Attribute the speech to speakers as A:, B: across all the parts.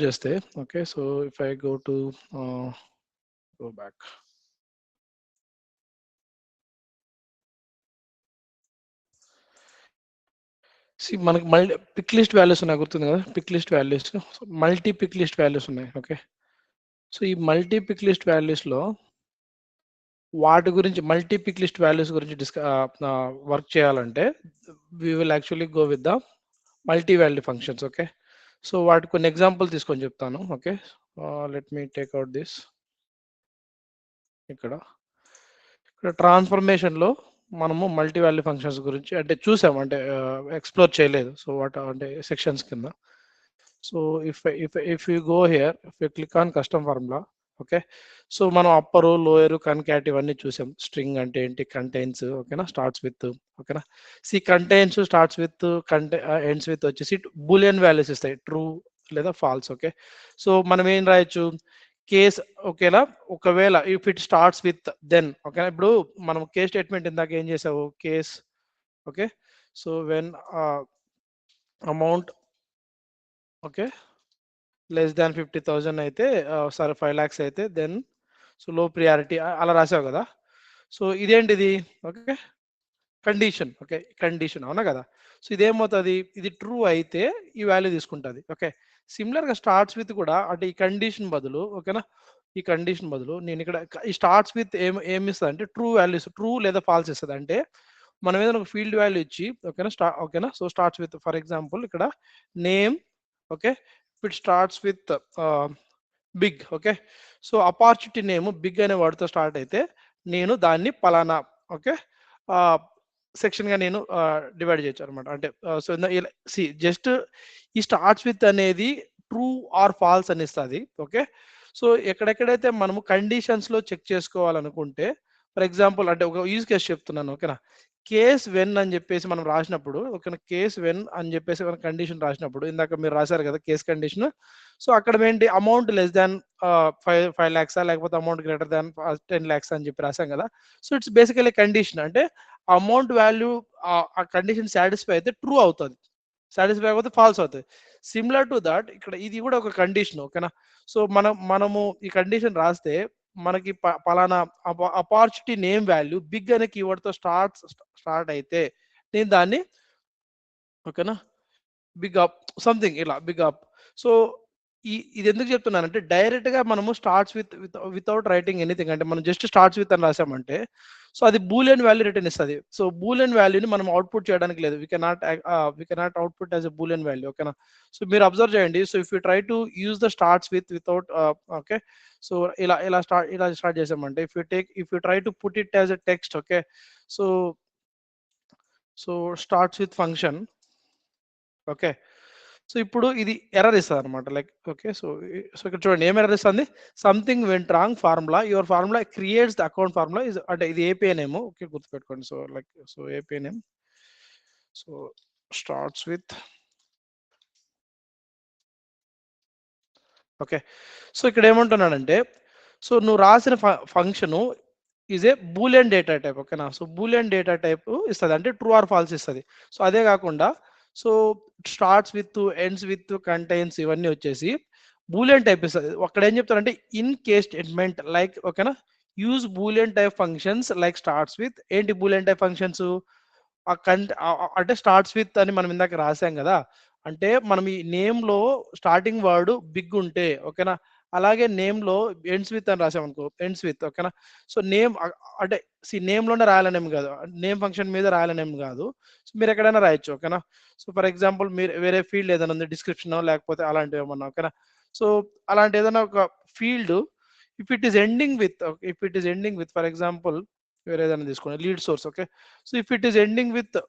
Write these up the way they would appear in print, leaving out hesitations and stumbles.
A: చేస్తే okay. So if I go to go back. మనకి multi pick list values ఉన్నాయి, గుర్తుంది కదా? Pick list values, multi pick list values ఉన్నాయి. Okay, so ఈ మల్టీ పిక్ లిస్ట్ వాల్యూస్లో వాటి గురించి, మల్టీ పిక్ లిస్ట్ వాల్యూస్ గురించి వర్క్ చేయాలంటే we will actually go with the multi value functions. Okay, so వాటి కొన్ని ఎగ్జాంపుల్ తీసుకొని చెప్తాను. Okay, let me take out this. ఇక్కడ ట్రాన్స్ఫర్మేషన్లో మనము మల్టీ వాల్యూ ఫంక్షన్స్ గురించి అంటే చూసాము, అంటే ఎక్స్ప్లోర్ చేయలేదు. సో వాట్ అంటే సెక్షన్స్ కింద. So if you go here, if you click on custom formula, okay, so మనం అప్పరు, లోయరు, కన్కాట్ ఇవన్నీ చూసాం. స్ట్రింగ్ అంటే ఏంటి, కంటైన్స్, ఓకేనా, స్టార్ట్స్ విత్, ఓకేనా. సి contains starts with, ends with వచ్చేసి బూలియన్ వాల్యూస్ ఇస్తాయి, ట్రూ లేదా ఫాల్స్. ఓకే, సో మనం ఏం రాయొచ్చు, కేస్, ఓకేనా, ఒకవేళ if it starts with then, ఓకేనా. ఇప్పుడు మనం కేస్ స్టేట్మెంట్ ఇందాక ఏం చేసావు, case, okay, so when amount, okay, less than 50,000 అయితే, సరే 5 lakhs అయితే దెన్ సో లో ప్రియారిటీ అలా రాసావు కదా. సో ఇదేంటిది, ఓకే, కండిషన్. ఓకే, కండిషన్, అవునా కదా. సో ఇదేమవుతుంది, ఇది ట్రూ అయితే ఈ వాల్యూ తీసుకుంటుంది. ఓకే, సిమిలర్గా స్టార్ట్స్ విత్ కూడా, అంటే ఈ కండిషన్ బదులు, ఓకేనా, ఈ కండిషన్ బదులు నేను ఇక్కడ ఈ స్టార్ట్స్ విత్ ఏమి ఇస్తుంది అంటే ట్రూ వాల్యూస్, ట్రూ లేదా ఫాల్స్ ఇస్తుంది. అంటే మనం ఏదైనా ఒక ఫీల్డ్ వాల్యూ ఇచ్చి, ఓకేనా, ఓకేనా, so starts with, for example ఇక్కడ name, okay, it starts with big, okay, so opportunity name big అనే వర్డ్తో స్టార్ట్ అయితే నేను దాన్ని పలానా, ఓకే, సెక్షన్ గా నేను డివైడ్ చేయొచ్చు అనమాట. అంటే సో సి జస్ట్ ఈ స్టార్ట్స్ విత్ అనేది ట్రూ ఆర్ ఫాల్స్ అని ఇస్తుంది. ఓకే, సో ఎక్కడెక్కడైతే మనము కండిషన్స్ లో చెక్ చేసుకోవాలనుకుంటే, ఫర్ ఎగ్జాంపుల్ అంటే ఒక యూజ్ కేసు చెప్తున్నాను, ఓకేనా. కేస్ వెన్ అని చెప్పేసి మనం రాసినప్పుడు, ఓకేనా, కేస్ వెన్ అని చెప్పేసి మనం కండిషన్ రాసినప్పుడు, ఇందాక మీరు రాశారు కదా కేస్ కండిషన్. సో అక్కడ ఏంటి, అమౌంట్ లెస్ దాన్ 5 lakhs లేకపోతే అమౌంట్ గ్రేటర్ దాన్ 10 lakhs అని చెప్పి రాసాం కదా. So it's basically condition. అంటే అమౌంట్ వాల్యూ ఆ కండిషన్ సాటిస్ఫై అయితే ట్రూ అవుతుంది, సాటిస్ఫై అయిపోతే ఫాల్స్ అవుతుంది. సిమిలర్ టు దట్ ఇక్కడ ఇది కూడా ఒక కండిషన్, ఓకేనా. సో మనము ఈ కండిషన్ రాస్తే మనకి పలానా అపార్చునిటీ నేమ్ వాల్యూ బిగ్ అనే కీవర్డ్ తో స్టార్ట్ అయితే నేను దాన్ని, ఓకేనా, బిగ్ అప్ సంథింగ్ ఇలా బిగ్ అప్. సో ఇది ఎందుకు చెప్తున్నానంటే డైరెక్ట్ గా మనము స్టార్ట్స్ వితౌట్ రైటింగ్ ఎనీథింగ్, అంటే మనం జస్ట్ స్టార్ట్స్ విత్ అని రాసామంటే సో అది బూలియన్ వాల్యూ రిటర్న్ ఇస్తుంది. సో బూలియన్ వాల్యూని మనం అవుట్పుట్ చేయడానికి లేదు, we cannot output as a boolean value, ఓకేనా. సో మీరు అబ్జర్వ్ చేయండి. So if you try to use the starts without, okay, so ఇలా స్టార్ట్ చేసామంటే, if you try to put it as a text, okay, so starts with function, okay, so ఇప్పుడు ఇది error ఇస్తుంది అనమాట. Like okay, so ఇక్కడ చూడండి ఏం error ఇస్తుంది, something went wrong formula, your formula creates the account formula is, అంటే ఇది ఏపీఐ నేమ్, ఓకే, గుర్తుపెట్టుకోండి. So like so API name, so starts with, okay, so ఇక్కడ ఏమంటున్నాడంటే, సో నువ్వు రాసిన function is a Boolean data type, ఓకేనా. So Boolean data type ఇస్తుంది, అంటే ట్రూ ఆర్ ఫాల్స్ ఇస్తుంది. సో అదే కాకుండా so starts with, ends with, contains ఇవన్నీ వచ్చేసి బూలియన్ టైప్ ఇస్తుంది. అక్కడ ఏం చెప్తారంటే ఇన్ కేస్ స్టేట్మెంట్ లైక్, ఓకేనా, use Boolean type functions like starts with. ఏంటి బూలియన్ టైప్ ఫంక్షన్స్, అంటే స్టార్ట్స్ విత్ అని మనం ఇందాక రాసాం కదా. అంటే మనం ఈ నేమ్ లో స్టార్టింగ్ వర్డ్ బిగ్ ఉంటే, ఓకేనా, అలాగే నేమ్ లో ఎండ్స్ విత్ అని రాసాం అనుకో, ఎండ్స్ విత్, ఓకేనా. సో నేమ్ అంటే నేమ్ లోనే రాయాలనేం కాదు, నేమ్ ఫంక్షన్ మీద రాయాలనేం కాదు. సో మీరు ఎక్కడైనా రాయొచ్చు, ఓకేనా. సో ఫర్ ఎగ్జాంపుల్ మీరు వేరే ఫీల్డ్ ఏదైనా ఉంది, డిస్క్రిప్షన్ లేకపోతే అలాంటివి ఏమన్నా, ఓకేనా. సో అలాంటి ఏదైనా ఒక field if it is ending with, for example వేరే ఏదైనా తీసుకోండి, lead source, okay. So if it is ending with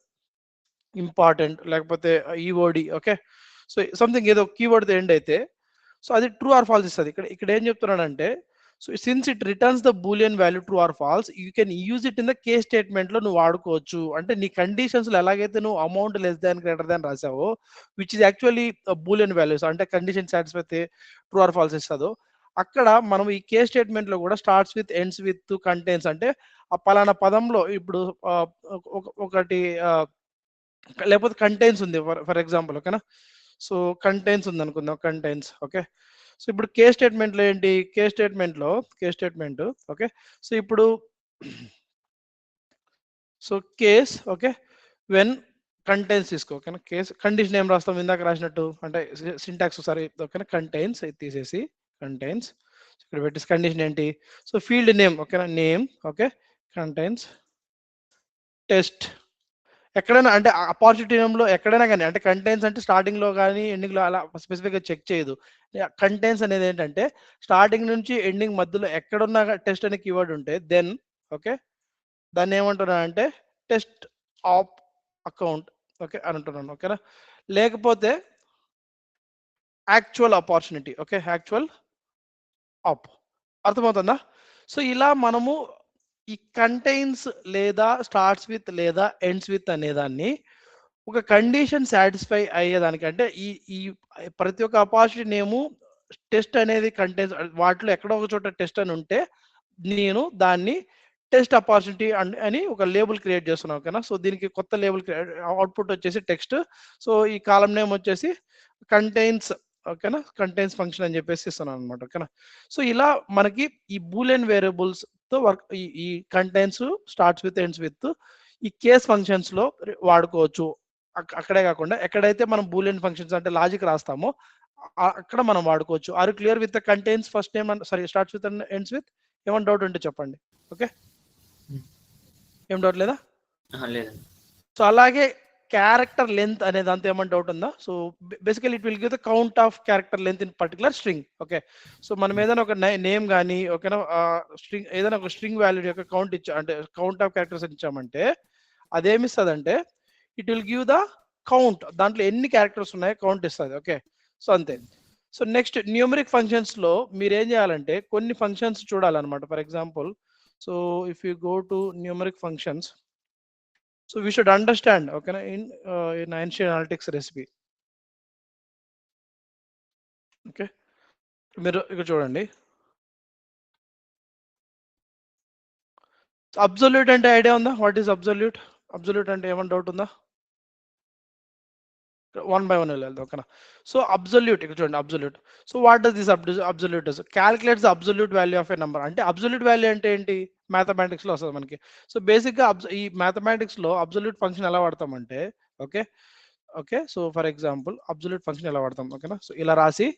A: important లేకపోతే ఈఓడి, ఓకే, సో సంథింగ్ ఏదో కీవర్డ్ ఎండ్ అయితే సో అది ట్రూ ఆర్ ఫాల్స్ ఇస్తుంది. ఇక్కడ ఏం చెప్తున్నాడంటే, so since it returns the boolean value true or false, you can use it in the case statement లో నువ్వు వాడుకోవచ్చు. అంటే నీ కండిషన్స్ లో ఎలాగైతే నువ్వు amount less than greater than రాసావో, which is actually Boolean values, అంటే కండిషన్ సాటిస్ఫై అయితే ట్రూ ఆర్ ఫాల్స్ ఇస్తుందో, అక్కడ మనం ఈ కేస్ స్టేట్మెంట్ లో కూడా starts with, ends with, contains, అంటే ఆ పలానా పదంలో ఇప్పుడు ఒకటి లేకపోతే కంటైన్స్ ఉంది ఫర్ ఎగ్జాంపుల్, ఓకేనా. సో కంటైన్స్ ఉంది అనుకుందాం, కంటైన్స్. ఓకే, సో ఇప్పుడు కే స్టేట్మెంట్లో ఏంటి, కే స్టేట్మెంట్. ఓకే, సో ఇప్పుడు so case, okay, when contains తీసుకో. ఓకేనా, కేస్ కండిషన్ ఏం రాస్తాం ఇందాక రాసినట్టు, అంటే సింటాక్స్ ఒకసారి. ఓకేనా, కంటైన్స్ తీసేసి కంటైన్స్ ఇక్కడ పెట్టేసి కండిషన్ ఏంటి, సో ఫీల్డ్ నేమ్. ఓకేనా, నేమ్. Okay, contains test. ఎక్కడైనా అంటే ఆపర్చునిటీ నేమ్లో ఎక్కడైనా కానీ, అంటే కంటైన్స్ అంటే స్టార్టింగ్ లో కానీ ఎండింగ్ లో అలా స్పెసిఫిక్ గా చెక్ చేయదు. కంటైన్స్ అనేది ఏంటంటే స్టార్టింగ్ నుంచి ఎండింగ్ మధ్యలో ఎక్కడున్నా టెస్ట్ అనే కీవర్డ్ ఉంటే దెన్, ఓకే, దాన్ని ఏమంటున్నా అంటే టెస్ట్ ఆప్ అకౌంట్, ఓకే అని అంటున్నాను. ఓకేనా, లేకపోతే యాక్చువల్ ఆపర్చునిటీ. ఓకే, యాక్చువల్ ఆప్. అర్థమవుతుందా? సో ఇలా మనము ఈ కంటైన్స్ లేదా స్టార్ట్స్ విత్ లేదా ఎండ్స్ విత్ అనేదాన్ని ఒక కండిషన్ సాటిస్ఫై అయ్యేదానికి, అంటే ఈ ఈ ప్రతి ఒక్క ఆపర్చునిటీ నేము టెస్ట్ అనేది కంటైన్స్ వాటిలో ఎక్కడో ఒక చోట టెస్ట్ అని ఉంటే నేను దాన్ని టెస్ట్ ఆపర్చునిటీ అని ఒక లేబుల్ క్రియేట్ చేస్తున్నాను. ఓకేనా, సో దీనికి కొత్త లేబుల్ అవుట్పుట్ వచ్చేసి టెక్స్ట్. సో ఈ కాలం నేమ్ వచ్చేసి కంటైన్స్. ఓకేనా, కంటైన్స్ ఫంక్షన్ అని చెప్పేసి ఇస్తున్నాను అనమాట. ఓకేనా, సో ఇలా మనకి ఈ బూలియన్ వేరియబుల్స్ తో వర్క్, ఈ contains, starts with, ends with, ఈ కేస్ ఫంక్షన్స్ లో వాడుకోవచ్చు. అక్కడే కాకుండా ఎక్కడైతే మనం బూలియన్ ఫంక్షన్స్ అంటే లాజిక్ రాస్తామో అక్కడ మనం వాడుకోవచ్చు. Are clear with the contains first name and sorry starts with and ends with? ఏమైనా డౌట్ ఉంటే చెప్పండి. ఓకే, ఏం డౌట్ లేదా?
B: లేదండి.
A: సో అలాగే క్యారెక్టర్ లెంత్ అనే దాంతో ఏమైనా డౌట్ ఉందా? So basically it will give the count of character length in particular string. Okay, so మనం ఏదైనా ఒక నేమ్ కానీ, ఓకేనా, స్ట్రింగ్ ఏదైనా ఒక స్ట్రింగ్ వాల్యూ యొక్క కౌంట్ ఇచ్చా అంటే కౌంట్ ఆఫ్ క్యారెక్టర్స్ ఇచ్చామంటే అదేమిస్తుందంటే it will give the count, దాంట్లో ఎన్ని క్యారెక్టర్స్ ఉన్నాయో కౌంట్ ఇస్తుంది. ఓకే, సో అంతే. సో నెక్స్ట్ న్యూమరిక్ ఫంక్షన్స్ లో మీరు ఏం చేయాలంటే కొన్ని ఫంక్షన్స్ చూడాలన్నమాట. For example, so if you go to numeric functions, so we should understand, okay, in ancient analytics recipe. Okay, మీరు ఇక్కడ చూడండి, అబ్సల్యూట్ అంటే ఐడియా ఉందా? What is absolute? అబ్సల్యూట్ అంటే ఏమైనా డౌట్ ఉందా? 1 by 1 వెళ్ళాలి. ఓకేనా, సో అబ్సల్యూట్ ఇక్కడ చూడండి, absolute. So what does this absolute does? Calculates the absolute value of a number. అంటే అబ్సల్యూట్ వాల్యూ అంటే ఏంటి? మ్యాథమెటిక్స్ లో వస్తుంది మనకి. సో బేసిక్ గా ఈ మ్యాథమెటిక్స్ లో అబ్సల్యూట్ ఫంక్షన్ ఎలా వాడతామంటే, okay okay, so for example absolute function ఎలా వాడతాం? ఓకేనా, సో ఇలా రాసి,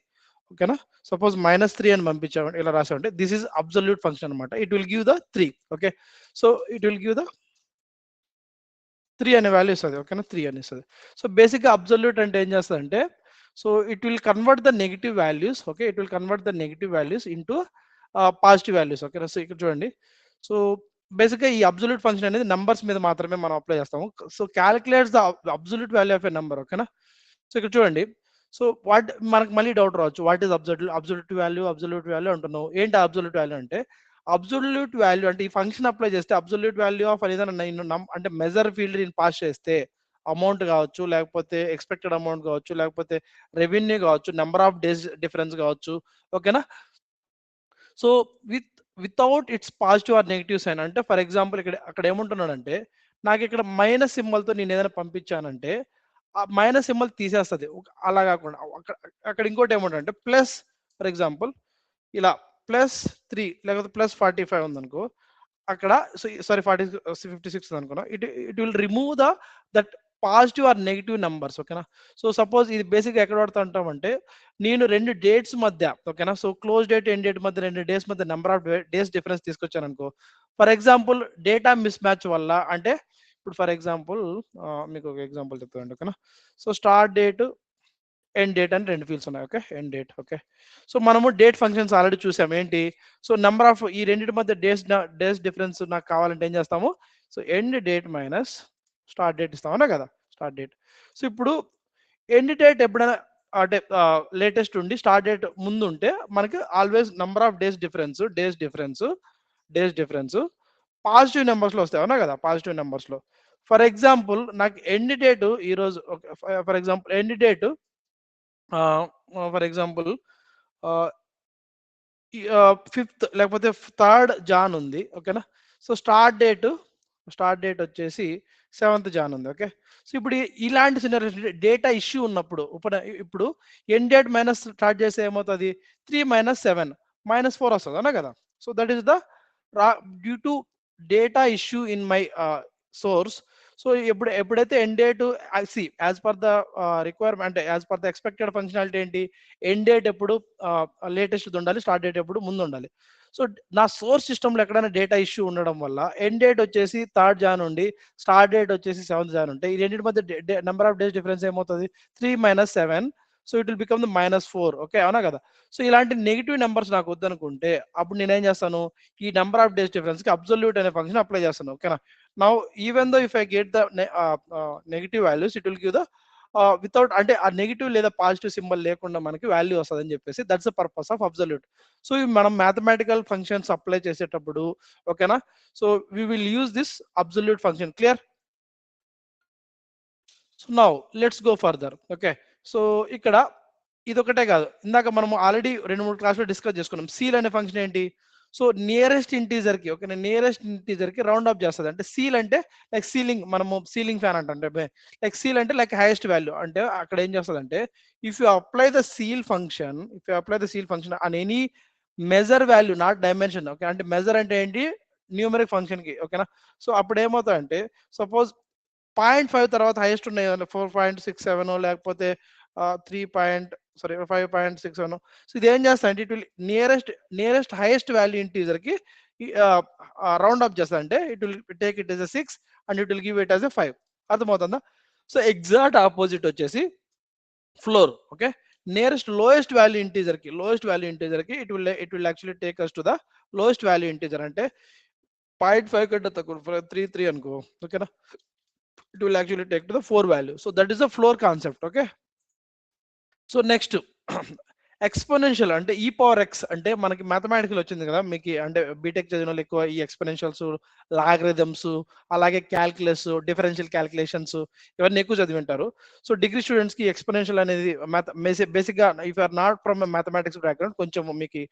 A: ఓకేనా, సపోజ్ -3 అని పంపించామంటే ఇలా రాసామంటే దిస్ ఇస్ అబ్సల్యూట్ ఫంక్షన్ అనమాట. It will give the 3. Okay, so it will give the 3 అనే వాల్యూ ఇస్తుంది. ఓకేనా, 3 అని ఇస్తుంది. సో బేసిక్గా అబ్సల్యూట్ అంటే ఏం చేస్తుందంటే, so it will convert the negative values. Okay, it will convert the negative values into positive values. ఓకేనా, సో ఇక్కడ చూడండి, సో బేసిక్గా ఈ అబ్సల్యూట్ ఫంక్షన్ అనేది నంబర్స్ మీద మాత్రమే మనం అప్లై చేస్తాము. So calculates the absolute value of a number. ఓకేనా, సో ఇక్కడ చూడండి, సో వాట్ మనకు మళ్ళీ డౌట్ రావచ్చు, వాట్ ఈస్ అబ్సల్యూట్ వాల్యూ అంటున్నావు, ఏంటి అబ్సల్యూట్ వాల్యూ అంటే? అబ్సల్యూట్ వాల్యూ అంటే ఈ ఫంక్షన్ అప్లై చేస్తే అబ్సల్యూట్ వాల్యూ ఆఫ్ ఏదైనా నేను అంటే మెజర్ ఫీల్డ్ నేను పాస్ చేస్తే అమౌంట్ కావచ్చు, లేకపోతే ఎక్స్పెక్టెడ్ అమౌంట్ కావచ్చు, లేకపోతే రెవెన్యూ కావచ్చు, నెంబర్ ఆఫ్ డేస్ డిఫరెన్స్ కావచ్చు. ఓకేనా, so without its positive or negative sign, అంటే ఫర్ ఎగ్జాంపుల్ ఇక్కడ అక్కడ ఏమంటున్నాడంటే నాకు ఇక్కడ మైనస్ సింబల్తో నేను ఏదైనా పంపించానంటే ఆ మైనస్ సింబల్ తీసేస్తుంది. అలా కాకుండా అక్కడ ఇంకోటి ఏమంటాడంటే ప్లస్, ఫర్ ఎగ్జాంపుల్ ఇలా +3 లేకపోతే +45 ఉందనుకో, అక్కడ సారీ 56 అనుకున్నా, it will remove that positive or negative numbers. ఓకేనా, సో సపోజ్ ఇది బేసిక్గా ఎక్కడ వాడుతూ ఉంటామంటే నేను 2 డేట్స్ మధ్య, ఓకేనా, so close date end date మధ్య 2 డేస్ మధ్య నెంబర్ ఆఫ్ డేస్ డిఫరెన్స్ తీసుకొచ్చాను అనుకో, for example data miss match వల్ల, అంటే ఇప్పుడు ఫర్ ఎగ్జాంపుల్ మీకు ఒక ఎగ్జాంపుల్ చెప్తాను. ఓకేనా, so start date end date అని 2 ఫీల్డ్స్ ఉన్నాయి. Okay, end date. Okay, so మనము డేట్ ఫంక్షన్స్ ఆల్రెడీ చూసాం. ఏంటి? సో నెంబర్ ఆఫ్ ఈ రెండింటి మధ్య డేస్ డిఫరెన్స్ నాకు కావాలంటే ఏం చేస్తాము? So end date minus start date ఇస్తామన్నా కదా, స్టార్ట్ డేట్. సో ఇప్పుడు ఎండ్ డేట్ ఎప్పుడైనా అంటే లేటెస్ట్ ఉండి స్టార్ట్ డేట్ ముందు ఉంటే మనకి always number of days difference positive నెంబర్స్లో వస్తాయి, అవునా కదా, పాజిటివ్ నెంబర్స్లో. ఫర్ ఎగ్జాంపుల్ నాకు ఎండ్ డేట్ ఈరోజు, for example end date for example 5th లేకపోతే 3rd జాన్ ఉంది. ఓకేనా, సో స్టార్ట్ డేట్ వచ్చేసి 7th జాన్ ఉంది. ఓకే, సో ఇప్పుడు ఇలాంటి సినారియో డేటా ఇష్యూ ఉన్నప్పుడు ఇప్పుడు ఎండ్ డేట్ మైనస్ స్టార్ట్ చేస్తే ఏమవుతుంది 3 - 7 -4 వస్తుంది అన్నా కదా. So that is the due to data issue in my source. So ఎప్పుడైతే ఎండ్ డేట్ సి as per the requirement as per the expected functionality ఏంటి, ఎండ్ డేట్ ఎప్పుడు లేటెస్ట్ ఉండాలి, స్టార్ట్ డేట్ ఎప్పుడు ముందు ఉండాలి. సో నా సోర్స్ సిస్టంలో ఎక్కడైనా డేటా ఇష్యూ ఉండడం వల్ల ఎండ్ డేట్ వచ్చేసి 3rd Jan ఉండి స్టార్ట్ డేట్ వచ్చేసి 7th Jan ఉంటే ఈ రెండింటి మధ్య నెంబర్ ఆఫ్ డేస్ డిఫరెన్స్ ఏమవుతుంది 3 - 7. So it will become the -4. Okay అవునా కదా. సో ఇలాంటి నెగిటివ్ నెంబర్స్ నాకు వద్దనుకుంటే అప్పుడు నేనేం చేస్తాను, ఈ నెంబర్ ఆఫ్ డేస్ డిఫరెన్స్ కి అబ్సల్యూట్ అనే ఫంక్షన్ అప్లై చేస్తాను. ఓకేనా. Now even though if I get the negative values it will give the without అంటే ఆ నెగిటివ్ లేదా పాజిటివ్ సింబల్ లేకుండా మనకి వాల్యూ వస్తుంది అని చెప్పేసి that's the purpose of absolute. So ఇవి మనం మ్యాథమెటికల్ ఫంక్షన్స్ అప్లై చేసేటప్పుడు ఓకేనా. So we will use this absolute function. Clear. So now let's go further. Okay. So ఇక్కడ ఇదొకటే కాదు, ఇందాక మనం ఆల్రెడీ 2-3 క్లాసులో డిస్కస్ చేసుకున్నాం. సీల్ అనే ఫంక్షన్ ఏంటి, సో నియరెస్ట్ ఇంటీజర్ కి ఓకే నియరెస్ట్ ఇంటీజర్ కి రౌండ్ అప్ చేస్తుంది. అంటే సీల్ అంటే లైక్ సీలింగ్, మనము సీలింగ్ ఫ్యాన్ అంటే లైక్ సీల్ అంటే లైక్ హైయెస్ట్ వాల్యూ. అంటే అక్కడ ఏం చేస్తుంది అంటే if you apply the seal function on any measure value not dimension. Okay అంటే మెజర్ అంటే ఏంటి, న్యూమరిక్ ఫంక్షన్ కి ఓకేనా. సో అప్పుడు ఏమవుతాయంటే సపోజ్ 0.5 తర్వాత హైయెస్ట్ ఉన్నాయి 4.67 లేకపోతే 5.67. సో ఇది ఏం చేస్తా అంటే it will nearest highest value integer కి రౌండ్ అప్ చేస్తా. అంటే it will take it as a 6 and it will give it as a 5. అర్థమవుతుందా. సో ఎగ్జాక్ట్ ఆపోజిట్ వచ్చేసి floor. Okay nearest lowest value integer కి it will actually take us to the lowest value integer. అంటే 0.5 కంటే తక్కువ 3 అనుకో ఓకేనా, it will actually take to the 4 value. So that is the floor concept. Okay. So next exponential అంటే ఈ power X అంటే మనకి మ్యాథమెటికల్ వచ్చింది కదా మీకు, అంటే బీటెక్ చదివిన వాళ్ళు ఎక్కువ ఈ ఎక్స్పోనెన్షియల్స్, లాగరిథమ్స్, అలాగే క్యాల్కులస్, డిఫరెన్షియల్ క్యాల్కులేషన్స్ ఇవన్నీ ఎక్కువ చదివి ఉంటారు. సో డిగ్రీ స్టూడెంట్స్ కి ఎక్స్పోనెన్షియల్ అనేది బేసిక్ గా if are not from mathematics background కొంచెం మీకు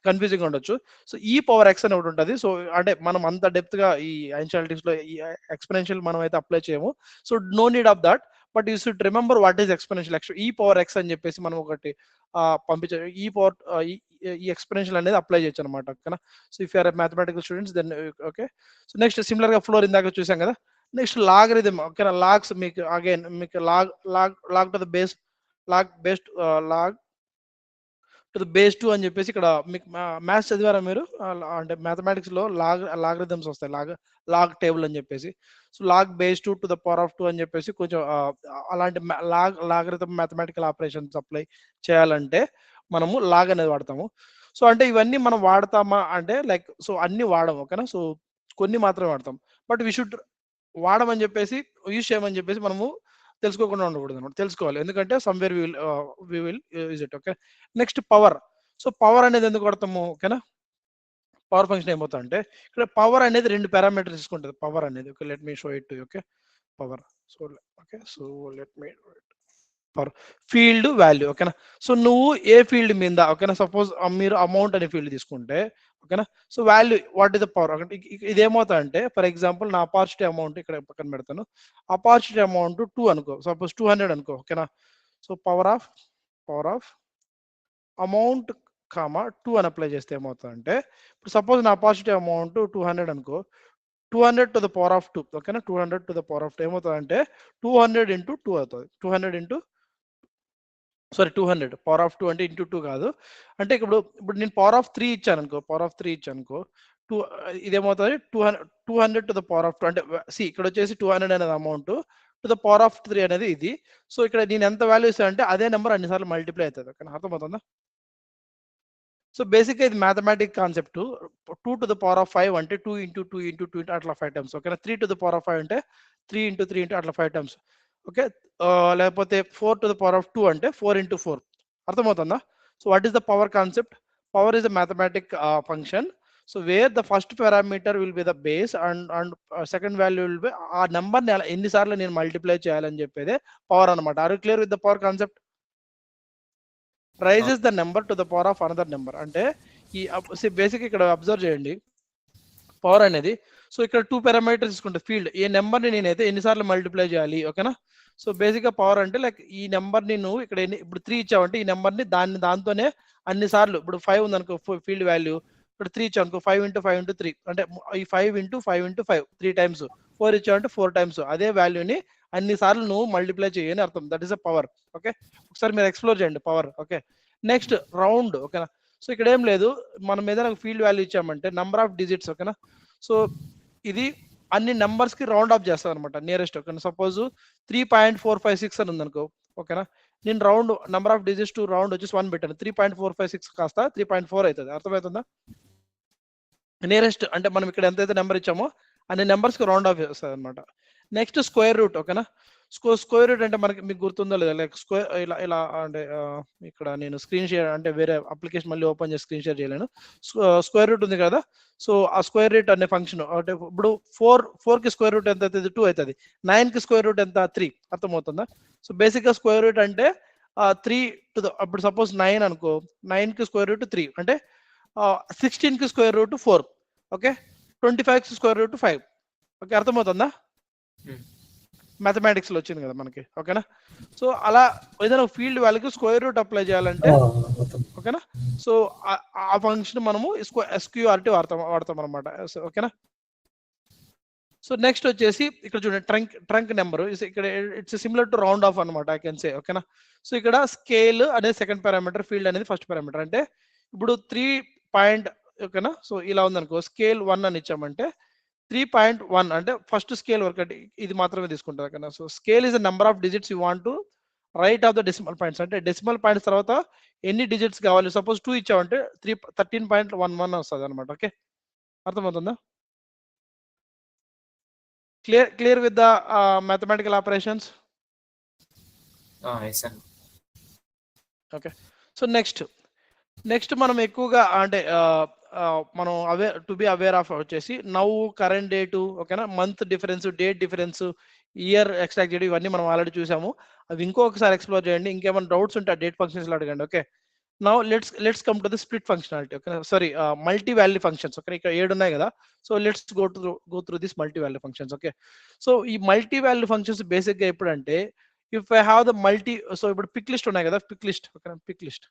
A: కన్ఫ్యూజింగ్ ఉండొచ్చు. సో ఈ పవర్ ఎక్స్ అని ఒకటి ఉంటుంది. సో అంటే మనం అంత డెప్త్ గా ఈ ఐన్స్టాలిటిక్స్ లో ఈ ఎక్స్పోనెన్షియల్ మనం అయితే అప్లై చేయము. So no need of that. But you should remember what is exponential. ఈ పవర్ ఎక్స్ అని చెప్పేసి మనం ఒకటి పంపించే ఈ పవర్ ఈ ఎక్స్పోనెన్షియల్ అనేది అప్లై చేయొచ్చు అనమాట. ఓకేనా. So if you are mathematical students then okay. So next similar గా ఫ్లోర్ ఇందాక చూసాం కదా. Next logarithm. ఓకేనా. లాగ్స్ మీకు అగైన్ మీకు log to the base log to the base 2 అని చెప్పేసి ఇక్కడ మీకు మ్యాథ్స్ చదివారా మీరు, అంటే మ్యాథమెటిక్స్ లో లాగరిథమ్స్ వస్తాయి, లాగ్ టేబుల్ అని చెప్పేసి. So log base 2 to the power of 2 అని చెప్పేసి కొంచెం అలాంటి లాగరిథమ్ మ్యాథమెటికల్ ఆపరేషన్స్ అప్లై చేయాలంటే మనము లాగ్ అనేది వాడతాము. సో అంటే ఇవన్నీ మనం వాడతామా అంటే లైక్ సో అన్ని వాడము ఓకేనా. సో కొన్ని మాత్రమే వాడతాం. బట్ వి షుడ్ వాడమని చెప్పేసి యూజ్ చేయమని చెప్పేసి మనము తెలుసుకోకుండా ఉండకూడదు అనమాట, తెలుసుకోవాలి. ఎందుకంటే somewhere we will use it. Okay. Next power. So power అనేది ఎందుకు వాడతాము ఓకేనా. పవర్ ఫంక్షన్ ఏమవుతా అంటే ఇక్కడ పవర్ అనేది 2 పారామీటర్స్ తీసుకుంటుంది పవర్ అనేది. Okay let me show it to okay power. So okay so let me power field value ఓకేనా. సో నువ్వు ఏ ఫీల్డ్ మీద ఓకేనా, సపోజ్ మీరు అమౌంట్ అనే ఫీల్డ్ తీసుకుంటే ఓకేనా. So value what is the power. ఇది ఏమవుతా అంటే ఫర్ ఎగ్జాంపుల్ నా అపార్చునిటీ అమౌంట్ ఇక్కడ పక్కన పెడతాను. అపార్చునిటీ అమౌంట్ 2 అనుకో, సపోజ్ 200 అనుకో ఓకేనా. సో పవర్ ఆఫ్ అమౌంట్ 2 అని అప్లై చేస్తే ఏమవుతుంది అంటే ఇప్పుడు సపోజ్ నా అపార్చునిటీ అమౌంట్ 200 అనుకో, 200 టు ద పవర్ ఆఫ్ 2 ఓకేనా. 200 టు ద పవర్ ఆఫ్ 2 ఏమవుతుంది అంటే 200 ఇంటూ 2 అవుతుంది. 200 పవర్ ఆఫ్ 2 అంటే ఇంటూ 2 కాదు. అంటే ఇప్పుడు నేను పవర్ ఆఫ్ 3 ఇచ్చాను అనుకో 2 ఇదేమవుతుంది 200 టు ద పవర్ ఆఫ్ 2 అంటే ఇక్కడ వచ్చేసి 200 అనేది amount, to the power of 3 అనేది ఇది. సో ఇక్కడ నేను ఎంత వాల్యూ ఇస్తాను అంటే అదే నెంబర్ అన్నిసార్లు మల్టిప్లై అవుతుంది. ఓకే అర్థమవుతుందా. సో బేసిక్గా ఇది mathematic concept. 2 to the power of 5 అంటే 2 ఇంటూ 2 ఇంటూ 2 అట్లా 5 టైమ్స్ ఓకేనా. 3 టు ద పవర్ ఆఫ్ 5 అంటే 3 ఇంటూ 3 ఇంటూ అట్లా 5 టైమ్స్ ఓకే. లేకపోతే 4 టు ద పవర్ ఆఫ్ 2 అంటే 4 ఇంటూ 4. అర్థమవుతుందా. So what is the power concept. Power is the mathematic function. So where the first parameter will be the base and second value will be ఆ number ఎన్నిసార్లు నేను multiply చేయాలని చెప్పేదే power అనమాట. Are you clear with the power concept. Raises the number to the power of another number అంటే ఈ basic ఇక్కడ observe చేయండి. పవర్ అనేది. సో ఇక్కడ 2 పారామీటర్స్ తీసుకుంటే ఫీల్డ్ ఏ నెంబర్ ని నేనైతే ఎన్నిసార్లు మల్టిప్లై చేయాలి, ఓకేనా. సో బేసిక్ గా పవర్ అంటే లైక్ ఈ నెంబర్ ని నువ్వు ఇక్కడ ఇప్పుడు 3 ఇచ్చావంటే ఈ నెంబర్ ని దాంతోనే అన్ని సార్లు, ఇప్పుడు 5 ఉంది అనుకో ఫీల్డ్ వాల్యూ, ఇక్కడ 3 ఇచ్చావు అనుకో 5 × 5 × 3 అంటే ఈ 5 × 5 × 5 3 టైమ్స్, 4 ఇచ్చావంటే 4 టైమ్స్ అదే వాల్యూని అన్ని సార్లు నువ్వు మల్టిప్లై చేయని అర్థం. That is a power. Okay, ఒకసారి మీరు ఎక్స్ప్లోర్ చేయండి పవర్. Okay, next round. ఓకేనా, సో ఇక్కడ ఏం లేదు, మనం ఏదైనా ఫీల్డ్ వాల్యూ ఇచ్చామంటే నంబర్ ఆఫ్ డిజిట్స్. ఓకేనా, సో ఇది అన్ని నెంబర్స్ కి రౌండ్ ఆఫ్ చేస్తాం అనమాట నియరెస్ట్. ఓకేనా, సపోజ్ 3.456 అని ఉంది అనుకో. ఓకేనా, నేను round number of digits to round వచ్చేసి 1 పెట్టాను, 3.456 కాస్త 3.4 అవుతుంది. అర్థమవుతుందా? నియరెస్ట్ అంటే మనం ఇక్కడ ఎంతైతే నెంబర్ ఇచ్చామో అన్ని నెంబర్స్ కి రౌండ్ ఆఫ్ చేస్తుంది అనమాట. Next square root. ఓకేనా, స్క్వేర్ రూట్ అంటే మనకి మీకు గుర్తుందో లేదా, లైక్ స్క్వేర్ ఇలా ఇలా అంటే ఇక్కడ నేను స్క్రీన్ షేర్ అంటే వేరే అప్లికేషన్ మళ్ళీ ఓపెన్ చేసి స్క్రీన్ షేర్ చేయలేను. స్క్వేర్ రూట్ ఉంది కదా, సో ఆ స్క్వేర్ రూట్ అనే ఫంక్షన్ అంటే ఇప్పుడు 4 కి స్క్వేర్ రూట్ ఎంత అవుతుంది? 2 అవుతుంది. 9 కి స్క్వేర్ రూట్ ఎంత? 3. అర్థమవుతుందా? సో బేసిక్ గా స్క్వేర్ రూట్ అంటే 3 టు ద, అప్పుడు సపోజ్ 9 అనుకో, 9 కి స్క్వేర్ రూట్ 3 అంటే 16 కి స్క్వేర్ రూట్ 4. ఓకే, 25 కి స్క్వేర్ రూట్ 5. ఓకే, అర్థమవుతుందా? మ్యాథమెటిక్స్ లో వచ్చింది కదా మనకి. ఓకేనా, సో అలా ఏదైనా ఫీల్డ్ వాల్యూకి స్క్వేర్ రూట్ అప్లై చేయాలంటే, ఓకేనా, సో ఆ ఫంక్షన్ మనము SQRT వాడతాం అనమాట. ఓకేనా, సో నెక్స్ట్ వచ్చేసి ఇక్కడ చూడండి ట్రంక్ నెంబర్ ఇక్కడ it's similar to round of అనమాట, ఐ కెన్ సే. ఓకేనా, సో ఇక్కడ స్కేల్ అనేది సెకండ్ పారామీటర్, ఫీల్డ్ అనేది ఫస్ట్ పారామీటర్. అంటే ఇప్పుడు 3. ఓకేనా, సో ఇలా ఉందనుకో, స్కేల్ 1 అని ఇచ్చామంటే 3.1 అంటే ఫస్ట్ స్కేల్ వరకు అంటే ఇది మాత్రమే తీసుకుంటారు కదా. So scale is the number of digits you want to right of the decimal points. అంటే డెసిమల్ పాయింట్స్ తర్వాత ఎన్ని డిజిట్స్ కావాలి, సపోజ్ 2 ఇచ్చామంటే 13.11 వస్తుంది అనమాట. ఓకే, అర్థమవుతుందా? Clear with the mathematical operations? Okay, so next మనం ఎక్కువగా అంటే మనం టు బి అవేర్ ఆఫ్ వచ్చేసి నౌ, కరెంట్ డేటు, ఓకేనా, month difference, date difference, year extract చేయడం, ఇవన్నీ మనం ఆల్రెడీ చూసాము. అవి ఇంకొకసారి ఎక్స్ప్లోర్ చేయండి. ఇంకేమైనా డౌట్స్ ఉంటే డేట్ ఫంక్షన్స్ లో అడగండి. Okay, now let's come to the split functionality. Okay, sorry, multi value functions. Okay, ఇక్కడ 7 ఉన్నాయి కదా, so let's go through this multi value functions. Okay, so ఈ మల్టీ వాల్యూ ఫంక్షన్స్ బేసిక్ గా ఎప్పుడంటే, if I have the so ఇప్పుడు pick list ఉన్నాయి కదా, pick list. ఓకేనా, pick list.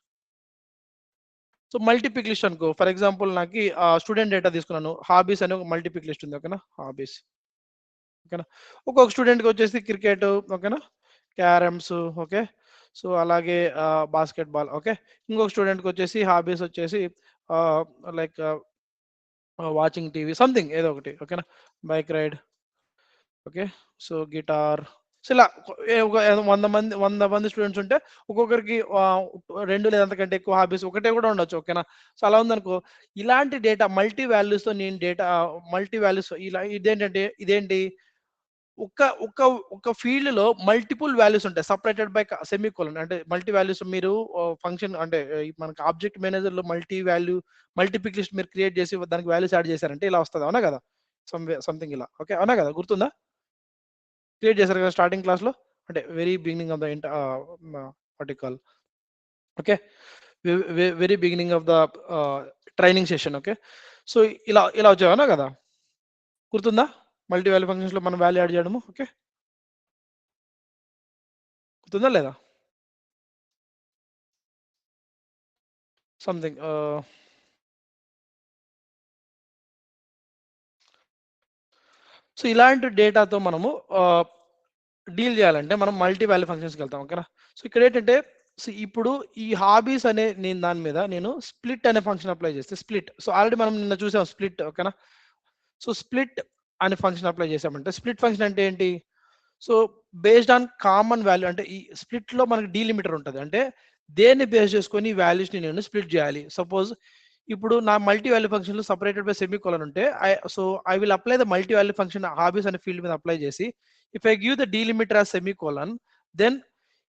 A: So multi pick list అనుకో, ఫర్ ఎగ్జాంపుల్ నాకు student data తీసుకున్నాను, హాబీస్ అనే ఒక మల్టీ పిక్ లిస్ట్ ఉంది. ఓకేనా, హాబీస్. ఓకేనా, ఒక్కొక్క స్టూడెంట్కి వచ్చేసి క్రికెట్, ఓకేనా, క్యారమ్స్, ఓకే, సో అలాగే బాస్కెట్బాల్. ఓకే, ఇంకొక స్టూడెంట్కి వచ్చేసి హాబీస్ వచ్చేసి లైక్ వాచింగ్ టీవీ, సంథింగ్ ఏదో ఒకటి. ఓకేనా, bike ride. Okay, so guitar. So ఇలా 100 మంది స్టూడెంట్స్ ఉంటే ఒక్కొక్కరికి 2 లేదా అంతకంటే ఎక్కువ హాబీస్ ఒకటే కూడా ఉండొచ్చు. ఓకేనా, సో అలా ఉందనుకో, ఇలాంటి డేటా మల్టీ వాల్యూస్ తో నేను మల్టీ వాల్యూస్ ఇలా ఇదేంటి ఒక ఫీల్డ్ లో మల్టిపుల్ వాల్యూస్ ఉంటాయి, సపరేటెడ్ బై సెమీకోలన్. అంటే మల్టీ వాల్యూస్ మీరు ఫంక్షన్ అంటే మనకి ఆబ్జెక్ట్ మేనేజర్ లో మల్టీ పిక్ లిస్ట్ మీరు క్రియేట్ చేసి దానికి వాల్యూస్ యాడ్ చేశారంటే ఇలా వస్తుంది. అవునా కదా? సంథింగ్ ఇలా. ఓకే, అవునా కదా? గుర్తుందా? క్రియేట్ చేశారు కదా స్టార్టింగ్ క్లాస్ లో, అంటే very beginning of the what you call, okay, very beginning of the training session. Okay, so ఇలా వచ్చావనా కదా? గుర్తుందా? మల్టీ వాల్యూ ఫంక్షన్స్ లో మనం వాల్యూ యాడ్ చేయడము. ఓకే, గుర్తుందా లేదా? సంథింగ్ సో ఇలాంటి డేటాతో మనము డీల్ చేయాలంటే మనం మల్టీ వాల్యూ ఫంక్షన్స్కి వెళ్తాం. ఓకేనా, సో ఇక్కడ ఏంటంటే, సో ఇప్పుడు ఈ హాబీస్ అనే దాని మీద నేను స్ప్లిట్ అనే ఫంక్షన్ అప్లై చేస్తే స్ప్లిట్. సో ఆల్రెడీ మనం నిన్న చూసాం స్ప్లిట్. ఓకేనా, సో స్ప్లిట్ అనే ఫంక్షన్ అప్లై చేసామంటే, స్ప్లిట్ ఫంక్షన్ అంటే ఏంటి? So based on common value, అంటే ఈ స్ప్లిట్ లో మనకి డీలిమిటర్ ఉంటుంది. అంటే దేన్ని బేస్ చేసుకొని వాల్యూస్ ని నేను స్ప్లిట్ చేయాలి. సపోజ్ ఇప్పుడు నా మల్టీ వాల్యూ ఫంక్షన్ లో సపరేటెడ్ బై సెమీకోలన్ ఉంటే I will apply the multi value function hobbies అనే ఫీల్డ్ మీద అప్లై చేసి, if I give the delimiter as semicolon, then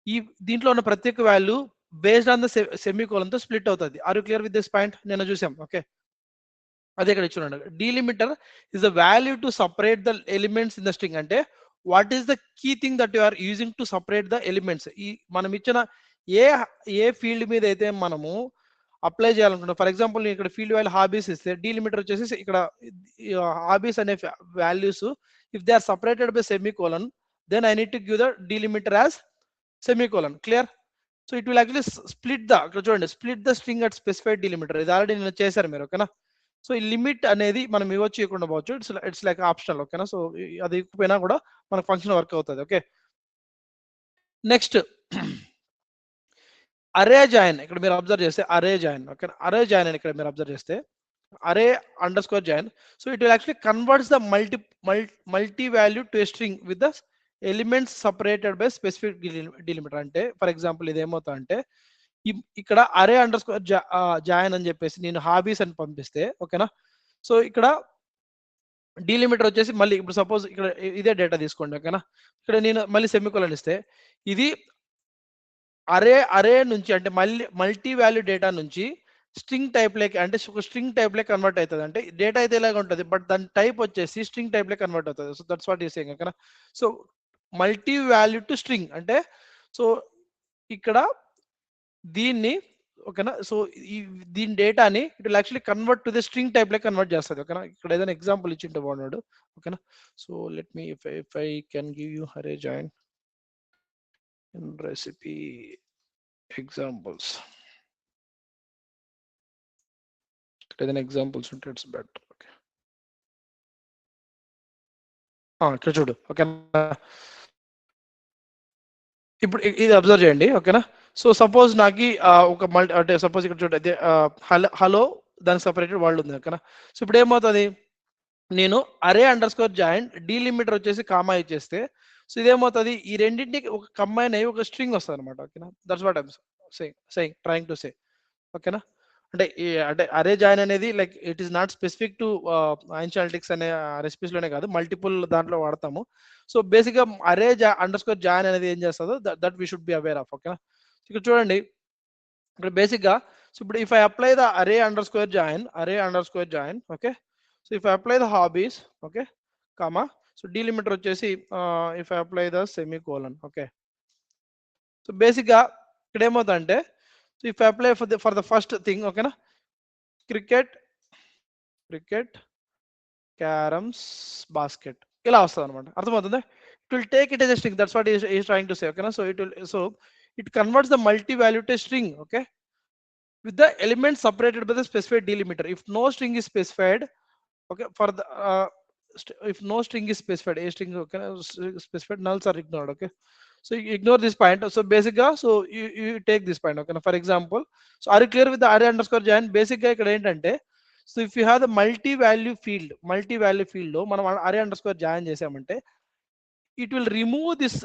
A: ఈ దీంట్లో ఉన్న ప్రతి ఒక్క value based on the semicolon తో స్ప్లిట్ అవుతుంది. Are you clear with this point? నేను చూసాం. ఓకే, అదే ఇక్కడ చూడండి, delimiter is the value to separate the elements in the string. అంటే what is the key thing that you are using to separate the elements. ఈ మనం ఇచ్చిన ఏ field మీద అయితే మనము అప్లై చేయాలనుకుంటున్నా, ఫర్ ఎగ్జాంపుల్ నేను ఇక్కడ ఫీల్డ్ వాల్యూ హాబీస్ ఇస్తే డీలిమిటర్ వచ్చేసి ఇక్కడ హాబీస్ అనే values if they are separated by semicolon then I need to give the delimiter as semicolon. Clear? So it will actually split the, ఇక్కడ చూడండి, split the string at specified delimiter. ఇది already నేను చేశారు మీరు. ఓకేనా? So ఈ limit అనేది మనం ఇవ్వచ్చు, ఇవ్వకుండా పోవచ్చు. It's like optional. ఓకేనా? సో అది ఇవ్వకపోయినా కూడా మనకు ఫంక్షన్ వర్క్ అవుతుంది. ఓకే, నెక్స్ట్ అరే జాయిన్. ఇక్కడ మీరు అబ్జర్వ్ చేస్తే అరే జాయిన్. ఓకే, అరే జాయిన్ అని ఇక్కడ మీరు అబ్జర్వ్ చేస్తే అరే underscore join. So it will actually converts the multi value to a string with the elements separated by specific delimiter. అంటే ఫర్ ఎగ్జాంపుల్ ఇది ఏమవుతా అంటే ఇక్కడ అరే అండర్ స్కోర్ జాయిన్ అని చెప్పేసి నేను హాబీస్ అని పంపిస్తే, ఓకేనా, సో ఇక్కడ డీలిమిటర్ వచ్చేసి మళ్ళీ ఇప్పుడు సపోజ్ ఇక్కడ ఇదే డేటా తీసుకోండి. ఓకేనా, ఇక్కడ నేను మళ్ళీ సెమికోలన్ ఇస్తే ఇది అరే నుంచి అంటే మల్టీ వాల్యూ డేటా నుంచి స్ట్రింగ్ టైప్ లేక, అంటే స్ట్రింగ్ టైప్ లే కన్వర్ట్ అవుతుంది. అంటే డేటా అయితే ఇలాగ ఉంటుంది, బట్ దాని టైప్ వచ్చేసి స్ట్రింగ్ టైప్ లే కన్వర్ట్ అవుతుంది. So that's what is saying. ఓకేనా, so multi value to string అంటే, సో ఇక్కడ దీన్ని, ఓకేనా, సో దీని డేటాని it will actually convert to the string type లే కన్వర్ట్ చేస్తుంది. ఓకేనా, ఇక్కడ ఏదైనా ఎగ్జాంపుల్ ఇచ్చింటే బాగున్నాడు. ఓకేనా, so let me if I can give you array join in recipe examples. ఏదైనా ఎగ్జాంపుల్స్ ఉంటే ఇట్స్ బెటర్. ఓకే, ఇక్కడ చూడు. ఓకేనా, ఇప్పుడు ఇది అబ్జర్వ్ చేయండి. ఓకేనా, సో సపోజ్ నాకు ఒక అంటే సపోజ్ ఇక్కడ చూడండి హలో దానికి సపరేటెడ్ వరల్డ్ ఉంది. ఓకేనా, సో ఇప్పుడు ఏమవుతుంది, నేను అరే అండర్ స్కోర్ జాయిన్ డీలిమిటర్ వచ్చేసి కామా ఇచ్చేస్తే, సో ఇదేమవుతుంది, ఈ రెండింటికి ఒక కంబైన్ అయ్యి ఒక స్ట్రింగ్ వస్తుంది అనమాట. ఓకేనా, that's what I'm saying trying to say. ఓకేనా, అంటే అరే జాయిన్ అనేది like it is not specific to ఐన్షాలిటిక్స్ అనే రెసిపీస్ లోనే కాదు, మల్టిపుల్ దాంట్లో వాడతాము. సో బేసిక్ గా అరే అండర్ స్కోర్ జాయిన్ అనేది ఏం చేస్తుందో that we should be aware of. ఓకేనా, ఇక్కడ చూడండి, ఇక్కడ బేసిక్ గా, సో ఇప్పుడు if I apply the array underscore join, okay, so if I apply the hobbies, okay, comma, so delimiter వచ్చేసి if I apply the semicolon. Okay, so basic గా ఇక్కడ ఏమవుతుందంటే, so if I apply for the first thing, ఓకేనా, cricket carroms basket ఇలా వస్తుంది అనమాట. అర్థమవుతుంది? It will take it yes a string. That's what is trying to say. ఓకేనా, so it converts the multi value to string. Okay, with the elements separated by the specified delimiter. If no string is specified, okay, for the if no string is specified, a string, okay, specified, nulls are ignored. Okay, so you ignore this point. So basically, so you take this point. Okay, for example, so are you clear with the array underscore join? Basically ikkada entante, so if you have the multi value field lo manam array underscore join chesamante, it will remove this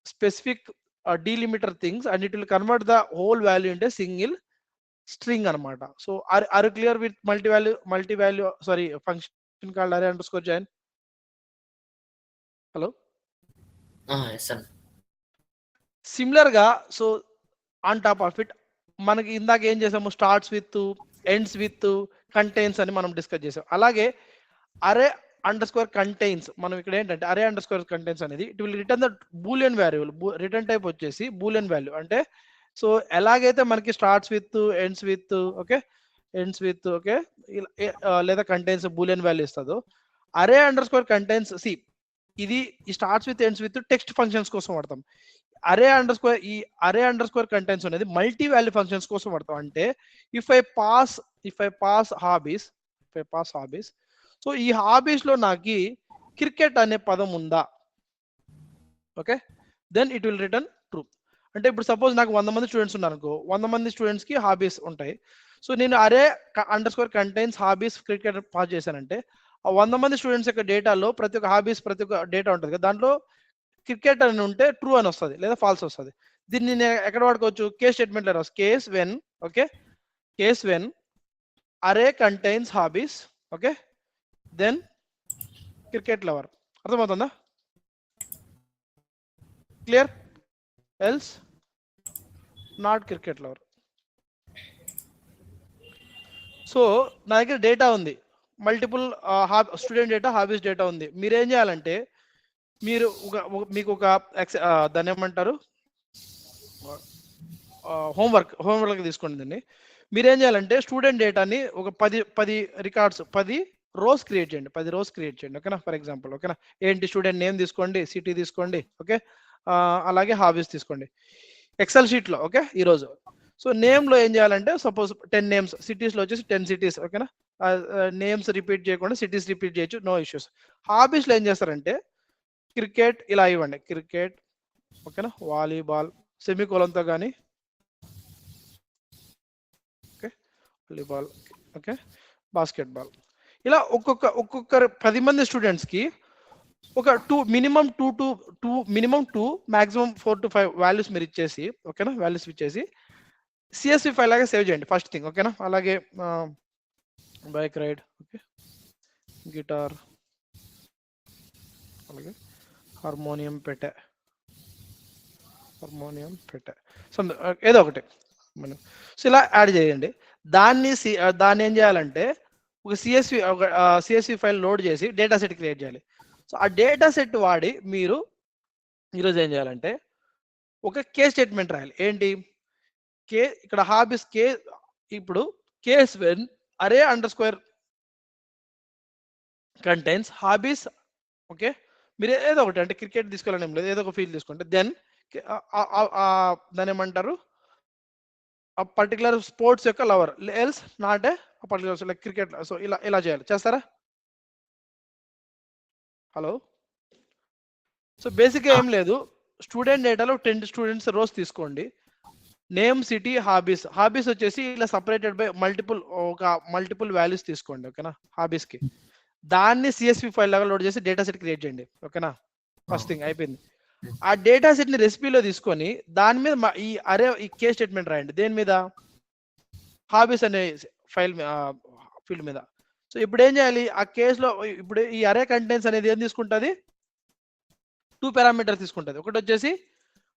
A: specific delimiter things and it will convert the whole value into a single string anamata. So are you clear with multi value sorry function called array underscore join? Hello?
B: Yes sir.
A: Similar ga, so on top of it మనకి ఇందాక ఏం చేసాము, starts with, ends with, contains అని మనం discuss చేసాం. అలాగే అరే under score contains, మనం ఇక్కడ ఏంటంటే అరే అండర్ స్కోర్ కంటైన్స్ అనేది it will return the boolean value. Return type వచ్చేసి బూలియన్ వాల్యూ. అంటే సో ఎలాగైతే మనకి starts with, ends with, okay, okay, లేదా కంటైన్స్ బూలియన్ వాల్యూ ఇస్తుందో, అరే అండర్ స్కోర్ కంటైన్స్ ఇది ఈ starts with, ends with text functions కోసం వాడతాం. అరే అండర్ స్కోర్ కంటైన్స్ అనేది మల్టీ వాల్యూ ఫంక్షన్స్ కోసం వాడతాం. అంటే if I pass hobbies, so ఈ హాబీస్ లో నాకు క్రికెట్ అనే పదం ఉందా, okay, then it will return true. అంటే ఇప్పుడు సపోజ్ నాకు 100 మంది స్టూడెంట్స్ ఉన్నారు అనుకో, 100 మంది స్టూడెంట్స్ కి హాబీస్ ఉంటాయి. సో నేను అరే under score contains hobbies cricket pass చేశానంటే ఆ 100 మంది స్టూడెంట్స్ యొక్క డేటాలో ప్రతి ఒక్క హాబీస్, ప్రతి ఒక్క డేటా ఉంటుంది కదా, దాంట్లో క్రికెట్ అని ఉంటే ట్రూ అని వస్తుంది లేదా ఫాల్స్ వస్తుంది. దీన్ని నేను ఎక్కడ వాడుకోవచ్చు, కేస్ స్టేట్మెంట్ లో రాసు, case when array contains hobbies, okay, then cricket lover. అర్థమవుతుందా? Clear? Else not cricket lover. So నా దగ్గర డేటా ఉంది, multiple student data, hobbies data ఉంది. మీరేం చేయాలంటే మీరు మీకు ఒక దాన్ని ఏమంటారు, హోంవర్క్ తీసుకోండి. దీన్ని మీరేం చేయాలంటే స్టూడెంట్ డేటాని ఒక 10 రికార్డ్స్ 10 రోస్ క్రియేట్ చేయండి, 10 రోస్ క్రియేట్ చేయండి. ఓకేనా, ఫర్ ఎగ్జాంపుల్. ఓకేనా, ఏంటి స్టూడెంట్ నేమ్ తీసుకోండి, సిటీ తీసుకోండి, ఓకే, అలాగే హాబీస్ తీసుకోండి ఎక్సెల్ షీట్లో. ఓకే, ఈరోజు సో నేమ్లో ఏం చేయాలంటే సపోజ్ 10 నేమ్స్, సిటీస్లో వచ్చేసి 10 సిటీస్. ఓకేనా, నేమ్స్ రిపీట్ చేయకుండా సిటీస్ రిపీట్ చేయొచ్చు, నో ఇష్యూస్. హాబీస్లో ఏం చేస్తారంటే క్రికెట్ ఇలా ఇవ్వండి, క్రికెట్, ఓకేనా, వాలీబాల్ సెమీకోలంతో కానీ, ఓకే, వాలీబాల్, ఓకే, బాస్కెట్బాల్. ఇలా ఒక్కొక్కరు 10 మంది స్టూడెంట్స్కి ఒక minimum two maximum 4 to 5 values మీరు ఇచ్చేసి, ఓకేనా, వాల్యూస్ ఇచ్చేసి సిఎస్వి ఫైల్ లాగా సేవ్ చేయండి ఫస్ట్ థింగ్. ఓకేనా, అలాగే బైక్ రైడ్, ఓకే, గిటార్, అలాగే హార్మోనియం పెట్టే సో ఏదో ఒకటి. సో ఇలా యాడ్ చేయండి. దాన్ని ఏం చేయాలంటే ఒక సిఎస్వి ఫైల్ లోడ్ చేసి డేటా సెట్ క్రియేట్ చేయాలి. సో ఆ డేటా సెట్ వాడి మీరు ఈరోజు ఏం చేయాలంటే ఒక కే స్టేట్మెంట్ రాయాలి. ఏంటి కే, ఇక్కడ హాబీస్ కే, ఇప్పుడు కేస్ వెన్ అరే అండర్ కంటైన్స్ హాబీస్. ఓకే, మీరు ఏదో ఒకటి అంటే క్రికెట్ తీసుకోవాలని ఏం లేదు, ఏదో ఒక ఫీల్డ్ తీసుకుంటే దెన్ దాని ఏమంటారు ఆ పర్టికులర్ స్పోర్ట్స్ యొక్క lover, else not a particular like cricket. So ఇలా చేయాలి, చేస్తారా? హలో. సో బేసిక్గా ఏం లేదు, స్టూడెంట్ డేటాలో 10 స్టూడెంట్స్ రోస్ తీసుకోండి, నేమ్, సిటీ, హాబీస్ వచ్చేసి ఇలా సపరేటెడ్ బై మల్టిపుల్ వాల్యూస్ తీసుకోండి. ఓకేనా, హాబీస్కి దాన్ని సిఎస్వి ఫైల్ లాగా లోడ్ చేసి డేటా సెట్ క్రియేట్ చేయండి. ఓకేనా, ఫస్ట్ థింగ్ అయిపోయింది. ఆ డేటా సెట్ ని రెసిపీలో తీసుకొని దాని మీద ఈ కే స్టేట్మెంట్ రాయండి. దేని మీద? హాబీస్ అనే ఫీల్డ్ మీద. సో ఇప్పుడు ఏం చేయాలి, ఆ కేసులో ఇప్పుడు ఈ అరే కంటెంట్స్ అనేది ఏం తీసుకుంటుంది, 2 పారామీటర్స్ తీసుకుంటుంది. ఒకటి వచ్చేసి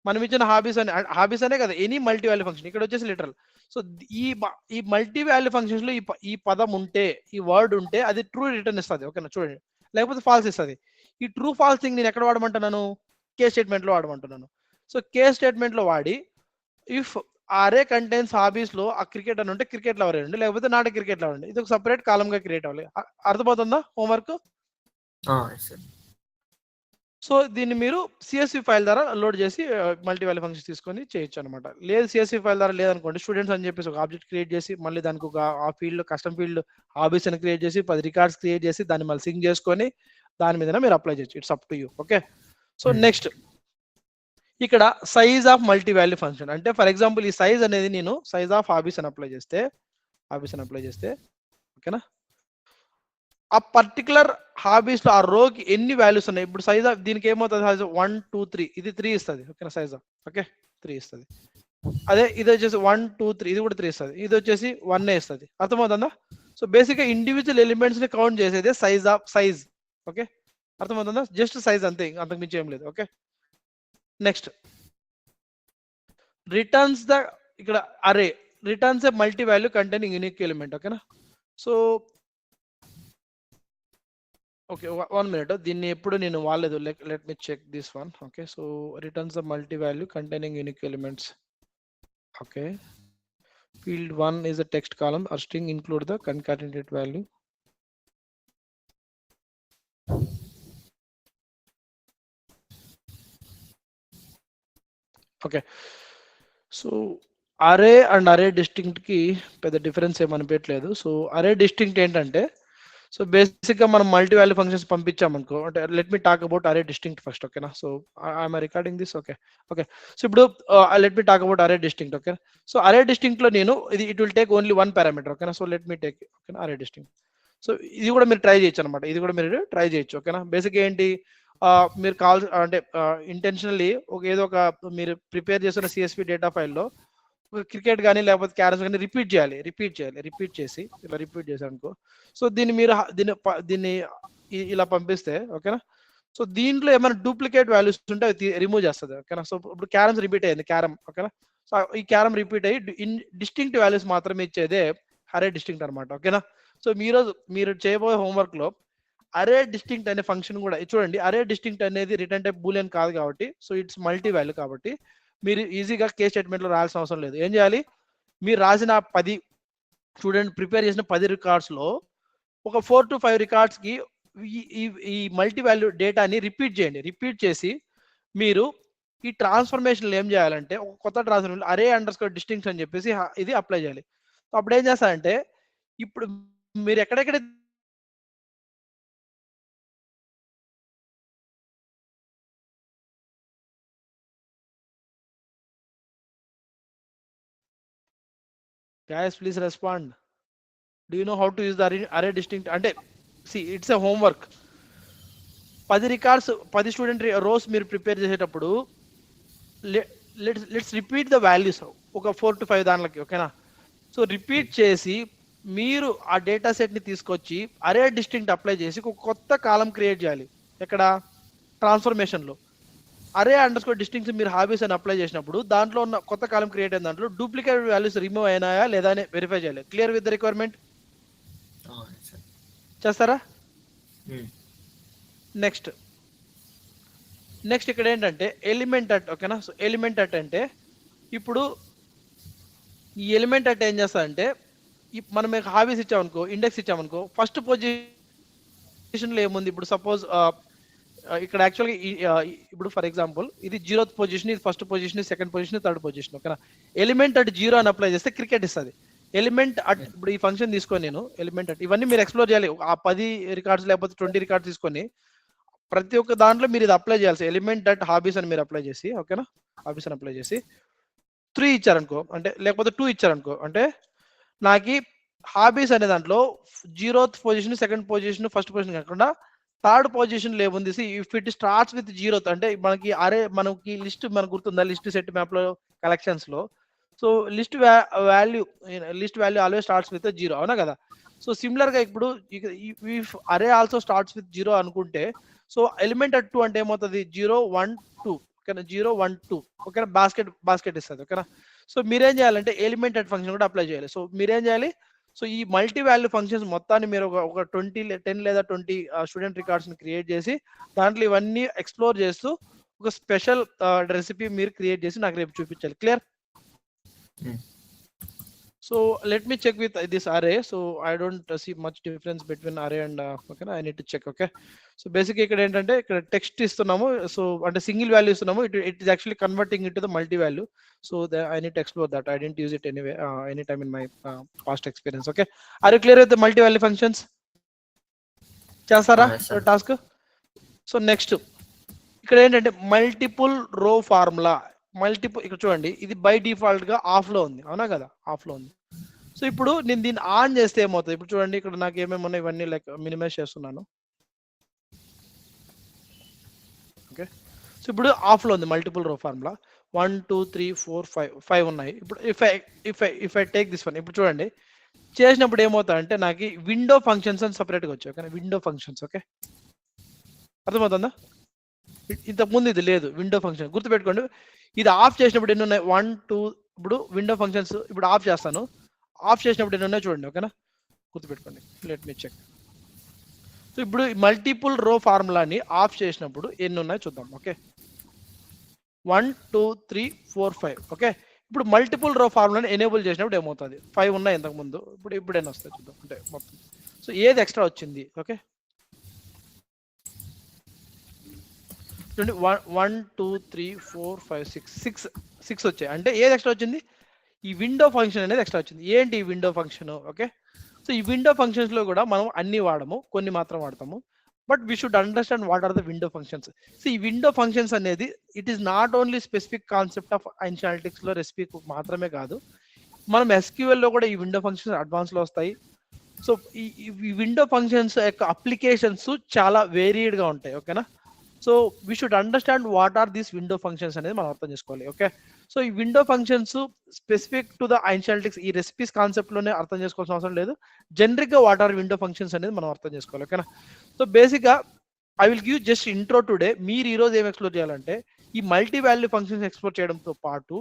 A: మనం ఇచ్చిన హాబీస్ అనే కదా ఎనీ మల్టీ వాల్యూ ఫంక్షన్, ఇక్కడ వచ్చేసి లిటరల్. సో ఈ మల్టీ వాల్యూ ఫంక్షన్స్ లో ఈ పదం ఉంటే, ఈ వర్డ్ ఉంటే అది ట్రూ రిటర్న్ ఇస్తుంది. ఓకేనా, చూడండి, లేకపోతే ఫాల్స్ ఇస్తుంది. ఈ ట్రూ ఫాల్స్ థింగ్ నేను ఎక్కడ వాడమంటున్నాను, కే స్టేట్మెంట్ లో వాడమంటున్నాను. సో కే స్టేట్మెంట్ లో వాడి ఇఫ్ అరే కంటెంట్స్ హాబీస్ లో ఆ క్రికెట్ అని ఉంటే క్రికెట్ లో అవ్వండి, లేకపోతే నాట్ క్రికెట్ లో అవ్వండి. ఇది ఒక సపరేట్ కాలం గా క్రియేట్ అవ్వాలి. అర్థమవుతుందా హోంవర్క్? సో దీన్ని మీరు సిఎస్వి ఫైల్ ద్వారా లోడ్ చేసి మల్టీ వాల్యూ ఫంక్షన్స్ తీసుకొని చేయొచ్చు అనమాట. లేదు సిఎస్వి ఫైల్ ద్వారా లేదనుకోండి, స్టూడెంట్స్ అని చెప్పేసి ఒక ఆబ్జెక్ట్ క్రియేట్ చేసి మళ్ళీ దానికి ఒక ఆ ఫీల్డ్ కస్టమ్ ఫీల్డ్ హాబీస్ అని క్రియేట్ చేసి 10 రికార్డ్స్ క్రియేట్ చేసి దాన్ని మళ్ళీ సింక్ చేసుకొని దాని మీద మీరు అప్లై చేయొచ్చు. It's up to you. Okay, so next ఇక్కడ size of multi value function అంటే ఫర్ ఎగ్జాంపుల్ ఈ సైజ్ అనేది నేను సైజ్ ఆఫ్ హాబీస్ అని అప్లై చేస్తే ఓకేనా, ఆ పర్టికులర్ హాబీస్ లో ఆ రోకి ఎన్ని వాల్యూస్ ఉన్నాయి. ఇప్పుడు సైజ్ ఆఫ్ దీనికి ఏమవుతుంది, సైజ్ 1 2 3 ఇది 3 ఇస్తుంది. ఓకేనా, సైజ్ ఆఫ్ ఓకే 3 ఇస్తుంది. అదే ఇది వచ్చేసి 1 2 3 ఇది కూడా 3 ఇస్తుంది. ఇది వచ్చేసి 1 ఇస్తుంది. అర్థమవుతుందా? సో బేసిక్ గా ఇండివిజువల్ ఎలిమెంట్స్ ని కౌంట్ చేసేదే సైజ్. ఓకే, అర్థమవుతుందా? జస్ట్ సైజ్ అంతే, అంతకు మించి ఏం లేదు. ఓకే, నెక్స్ట్ రిటర్న్స్ ద ఇక్కడ array returns a multi value containing unique element. ఓకేనా, సో ఓకే 1 minute, దీన్ని ఎప్పుడు నేను వాడలేదు. Let me check this one. Okay, so returns the multi value containing unique elements. Okay, field 1 is a text column or string include the concatenated value. Okay, so అరే and అరే distinct కి పెద్ద difference ఏమనిపించలేదు. So అరే distinct ఏంటంటే, so basic గా మనం multi value functions పంపించామనుకో, అంటే let me talk about అరే డిస్టింక్ట్ ఫస్ట్. ఓకేనా, so I'm recording this. Okay, so ఇప్పుడు లెట్ మీ టాక్ అబౌట్ అరే డిస్టింక్ట్. ఓకే, సో అరే డిస్టింక్ట్ లో నేను it will take only 1 parameter. ఓకేనా, సో లెట్ మీ టేక్ ఓకేనా అరే డిస్టింక్ట్. సో ఇది కూడా మీరు ట్రై చేయొచ్చు అనమాట, ఇది కూడా మీరు ట్రై చేయొచ్చు. ఓకేనా, బేసిక్ ఏంటి, మీరు అంటే ఇంటెన్షనల్లీ ఏదో ఒక మీరు ప్రిపేర్ చేస్తున్న సిఎస్పి డేటా ఫైల్లో క్రికెట్ కానీ లేకపోతే క్యారమ్స్ కానీ రిపీట్ చేసి ఇలా రిపీట్ చేశారు అనుకో, సో దీన్ని ఇలా పంపిస్తే ఓకేనా, సో దీంట్లో ఏమైనా డూప్లికేట్ వాల్యూస్ ఉంటే అవి రిమూవ్ చేస్తుంది. ఓకేనా, సో ఇప్పుడు క్యారమ్స్ రిపీట్ అయ్యింది ఓకేనా, సో ఈ క్యారమ్ రిపీట్ అయ్యి డిస్టింక్ట్ వాల్యూస్ మాత్రమే ఇచ్చేదే అరే డిస్టింక్ట్ అనమాట. ఓకేనా, సో మీరు చేయబోయే హోంవర్క్ లో అరే డిస్టింక్ట్ అనే ఫంక్షన్ కూడా చూడండి. అరే డిస్టింక్ట్ అనేది రిటర్న్ టైప్ బూలియన్ కాదు కాబట్టి, సో ఇట్స్ మల్టీ వాల్యూ కాబట్టి మీరు ఈజీగా కే స్టేట్మెంట్ లో రాయాల్సిన అవసరం లేదు. ఏం చేయాలి, మీరు రాసిన స్టూడెంట్ ప్రిపేర్ చేసిన 10 రికార్డ్స్లో ఒక 4 to 5 రికార్డ్స్కి ఈ మల్టీ వాల్యూ డేటాని రిపీట్ చేయండి. రిపీట్ చేసి మీరు ఈ ట్రాన్స్ఫర్మేషన్లు ఏం చేయాలంటే ఒక కొత్త ట్రాన్స్ఫర్మేషన్ అరే అండర్స్కోర్ డిస్టింక్షన్ అని చెప్పేసి ఇది అప్లై చేయాలి. అప్పుడు ఏం చేస్తారంటే ఇప్పుడు మీరు ఎక్కడెక్కడ guys please respond. Do you know how to use the array distinct? అంటే see it's a homework. 10 records 10 student rows మీరు ప్రిపేర్ చేసేటప్పుడు లెట్స్ రిపీట్ ద వాల్యూస్ ఒక 4 to 5 దానిలకి, ఓకేనా? సో రిపీట్ చేసి మీరు ఆ డేటా సెట్ని తీసుకొచ్చి అరే డిస్టింక్ట్ అప్లై చేసి ఒక కొత్త కాలం క్రియేట్ చేయాలి. ఎక్కడ? ట్రాన్స్ఫర్మేషన్లో అరే అండర్స్కోర్ డిస్టింక్షన్ మీరు హాబీస్ అని అప్లై చేసినప్పుడు దాంట్లో ఉన్న కొత్త కాలం క్రియేట్ అయిన దాంట్లో డూప్లికేట్ వాల్యూస్ రిమూవ్ అయినాయా లేదా అని వెరిఫై చేయాలి. క్లియర్ విత్ ద రిక్వైర్మెంట్ చేస్తారా? నెక్స్ట్ ఇక్కడ ఏంటంటే ఎలిమెంట్ అట్, ఓకేనా? సో ఎలిమెంట్ అట్ అంటే ఇప్పుడు ఈ ఎలిమెంట్ అట్ ఏం చేస్తారంటే మనం హాబీస్ ఇచ్చామనుకో, ఇండెక్స్ ఇచ్చామనుకో, ఫస్ట్ పొజిషన్లో ఏముంది ఇప్పుడు సపోజ్ ఇక్కడ యాక్చువల్గా ఇప్పుడు ఫర్ ఎగ్జాంపుల్ ఇది 0th పొజిషన్, ఇది first position, second position, third position, ఓకేనా? ఎలిమెంట్ అట్ 0 అని అప్లై చేస్తే క్రికెట్ ఇస్తుంది. ఎలిమెంట్ అట్ ఇప్పుడు ఈ ఫంక్షన్ తీసుకొని నేను ఎలిమెంట్ అట్ ఇవన్నీ మీరు ఎక్స్ప్లోర్ చేయాలి. ఆ 10 రికార్డ్స్ లేకపోతే 20 రికార్డ్స్ తీసుకొని ప్రతి ఒక్క దాంట్లో మీరు ఇది అప్లై చేయాల్సి ఎలిమెంట్ అట్ హాబీస్ అని మీరు అప్లై చేసి, ఓకేనా? హాబీస్ అని అప్లై చేసి 3 ఇచ్చారనుకో, అంటే లేకపోతే 2 ఇచ్చారనుకో, అంటే నాకు హాబీస్ అనే దాంట్లో 0th position, second position, first position కాకుండా థర్డ్ పొజిషన్ ఏముంది? If it starts with 0th అంటే మనకి మనకి లిస్ట్ మనకు గుర్తుందా? లిస్ట్ సెట్ మ్యాప్ లో కలెక్షన్స్ లో so list value always starts with 0, అవునా కదా? సో సిమిలర్ గా ఇప్పుడు అరే ఆల్సో స్టార్ట్స్ విత్ 0 అనుకుంటే సో ఎలిమెంట్ అట్ 2 అంటే ఏమవుతుంది? 0 1 2, ఓకేనా? 0 1 2, ఓకేనా? బాస్కెట్ ఇస్తుంది, ఓకేనా? సో మీరేం చేయాలంటే ఎలిమెంట్ అట్ ఫంక్షన్ కూడా అప్లై చేయాలి. సో మీరేం చేయాలి? సో ఈ మల్టీ వాల్యూ ఫంక్షన్స్ మొత్తాన్ని మీరు ఒక 10 లేదా 20 స్టూడెంట్ రికార్డ్స్ ని క్రియేట్ చేసి దాంట్లో ఇవన్నీ ఎక్స్ప్లోర్ చేస్తూ ఒక స్పెషల్ రెసిపీ మీరు క్రియేట్ చేసి నాకు రేపు చూపించాలి. Clear? So let me check with this array. So I don't see much difference between array and okay, I need to check. Okay, so basically ikkada entante ikkada text istunnamo, so ante single value istunnamo, it is actually converting into the multi value. So I need to explore that. I didn't use it anyway anytime in my past experience. Okay, are you clear with the multi value functions? chestara task? So next ikkada entante multiple row formula. Multiple ఇక్కడ చూడండి, ఇది by default గా of లో ఉంది, అవునా కదా? Of లో ఉంది. సో ఇప్పుడు నేను దీన్ని ఆన్ చేస్తే ఏమవుతుంది? ఇప్పుడు చూడండి ఇక్కడ నాకు ఏమేమి ఉన్నాయి ఇవన్నీ లైక్ మినిమైజ్ చేస్తున్నాను. ఓకే, సో ఇప్పుడు ఆఫ్ లో ఉంది మల్టిపుల్ రో ఫార్ములా. 1 2 3 4 5 ఉన్నాయి. ఇప్పుడు if I take this one, ఇప్పుడు చూడండి చేసినప్పుడు ఏమవుతాయంటే నాకు విండో ఫంక్షన్స్ అని సపరేట్గా వచ్చాయి, ఓకే? Window functions, okay? అర్థమవుతుందా? ఇంతకుముందు ఇది లేదు, విండో ఫంక్షన్ గుర్తుపెట్టుకోండి. ఇది ఆఫ్ చేసినప్పుడు ఎన్ని ఉన్నాయి? 1 2, ఇప్పుడు విండో ఫంక్షన్స్ ఇప్పుడు ఆఫ్ చేస్తాను. ఆఫ్ చేసినప్పుడు ఎన్ని ఉన్నాయి చూడండి, ఓకేనా? గుర్తుపెట్టుకోండి. Let me check. సో ఇప్పుడు మల్టిపుల్ రో ఫార్ములాని ఆఫ్ చేసినప్పుడు ఎన్ని ఉన్నాయి చూద్దాం, ఓకే? 1 2 3 4 5, ఓకే? ఇప్పుడు మల్టిపుల్ రో ఫార్ములాని ఎనేబుల్ చేసినప్పుడు ఏమవుతుంది? 5 ఉన్నాయి ఇంతకుముందు, ఇప్పుడు ఎన్ని వస్తాయి చూద్దాం, అంటే మొత్తం. సో ఏది ఎక్స్ట్రా వచ్చింది? ఓకే, 1 2 3 4 5 6 వచ్చాయి. అంటే ఏది ఎక్స్ట్రా వచ్చింది? ఈ విండో ఫంక్షన్ అనేది ఎక్స్ట్రా వచ్చింది. ఏంటి ఈ విండో ఫంక్షన్? ఓకే, సో ఈ విండో ఫంక్షన్స్ లో కూడా మనం అన్ని వాడము, కొన్ని మాత్రం వాడతాము. But we should understand what are the window functions. So ఈ విండో ఫంక్షన్స్ అనేది it is not only specific concept of analytics లో రెసిపీ మాత్రమే కాదు, మనం SQL లో కూడా ఈ విండో ఫంక్షన్స్ అడ్వాన్స్ లో వస్తాయి. సో ఈ విండో ఫంక్షన్స్ యొక్క అప్లికేషన్స్ చాలా వేరియడ్ గా ఉంటాయి, ఓకేనా? So we should understand what are these window functions అనేది మనం అర్థం చేసుకోవాలి, ఓకే? సో ఈ window functions specific to the analytics ఈ రెసిపీస్ కాన్సెప్ట్ లోనే అర్థం చేసుకోవాల్సిన అవసరం లేదు. జనరిక్ గా వాట్ ఆర్ విండో ఫంక్షన్స్ అనేది మనం అర్థం చేసుకోవాలి, ఓకేనా? సో బేసిక్ గా I will give just intro today. మీరు ఈ రోజు ఏం ఎక్స్ప్లోర్ చేయాలంటే ఈ మల్టీ వాల్యూ ఫంక్షన్స్ ఎక్స్ప్లోర్ చేయడంతో పాటు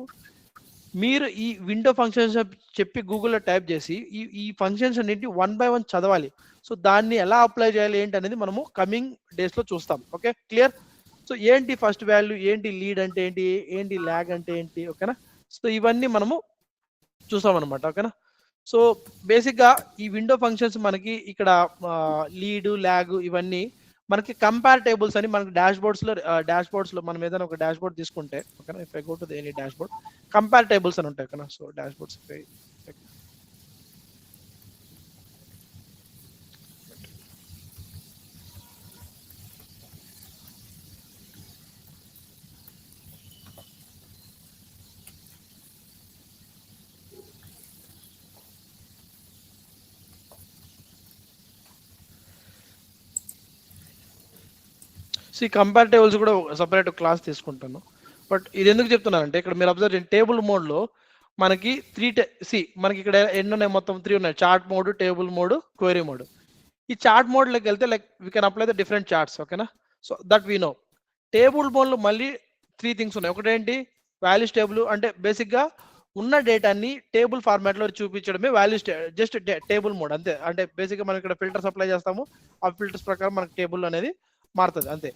A: మీరు ఈ విండో ఫంక్షన్స్ చెప్పి గూగుల్లో టైప్ చేసి ఈ ఫంక్షన్స్ అన్నింటి 1 by 1 చదవాలి. సో దాన్ని ఎలా అప్లై చేయాలి ఏంటి అనేది మనము కమింగ్ డేస్ లో చూస్తాం, ఓకే? క్లియర్? సో ఏంటి ఫస్ట్ వాల్యూ, ఏంటి లీడ్ అంటే ఏంటి, ఏంటి ల్యాగ్ అంటే ఏంటి, ఓకేనా? సో ఇవన్నీ మనము చూసాం అనమాట, ఓకేనా? సో బేసిక్ గా ఈ విండో ఫంక్షన్స్ మనకి ఇక్కడ లీడ్ ల్యాగ్ ఇవన్నీ మనకి కంపేర్ టేబుల్స్ అని మనకి డాష్ బోర్డ్స్ లో మనం ఏదైనా ఒక డాష్ బోర్డ్ తీసుకుంటే ఓకేనా, if I go to any dash board compare tables అని ఉంటాయి కదా. సో డాష్ బోర్డ్స్ ఈ కంపేర్ టేబుల్స్ కూడా సపరేట్ క్లాస్ తీసుకుంటాను. బట్ ఇది ఎందుకు చెప్తున్నానంటే ఇక్కడ మీరు అబ్జర్వ్ చేయండి, టేబుల్ మోడ్ లో మనకి మనకి ఇక్కడ ఎన్ని ఉన్నాయి, మొత్తం 3 ఉన్నాయి. Chart mode, table mode, query mode. ఈ చార్ట్ మోడ్ లోకి వెళ్తే like we can apply the different charts ఓకేనా. So that we know. Table mode లో మళ్ళీ 3 థింగ్స్ ఉన్నాయి. ఒకటేంటి, వాల్యూస్ టేబుల్, అంటే బేసిక్ గా ఉన్న డేటాని టేబుల్ ఫార్మాట్ లో చూపించడమే వాల్యూస్, జస్ట్ టేబుల్ మోడ్ అంతే. అంటే బేసిక్ గా మనం ఇక్కడ ఫిల్టర్స్ అప్లై చేస్తాము, ఆ ఫిల్టర్స్ ప్రకారం మనకి టేబుల్ అనేది మారుతుంది అంతే.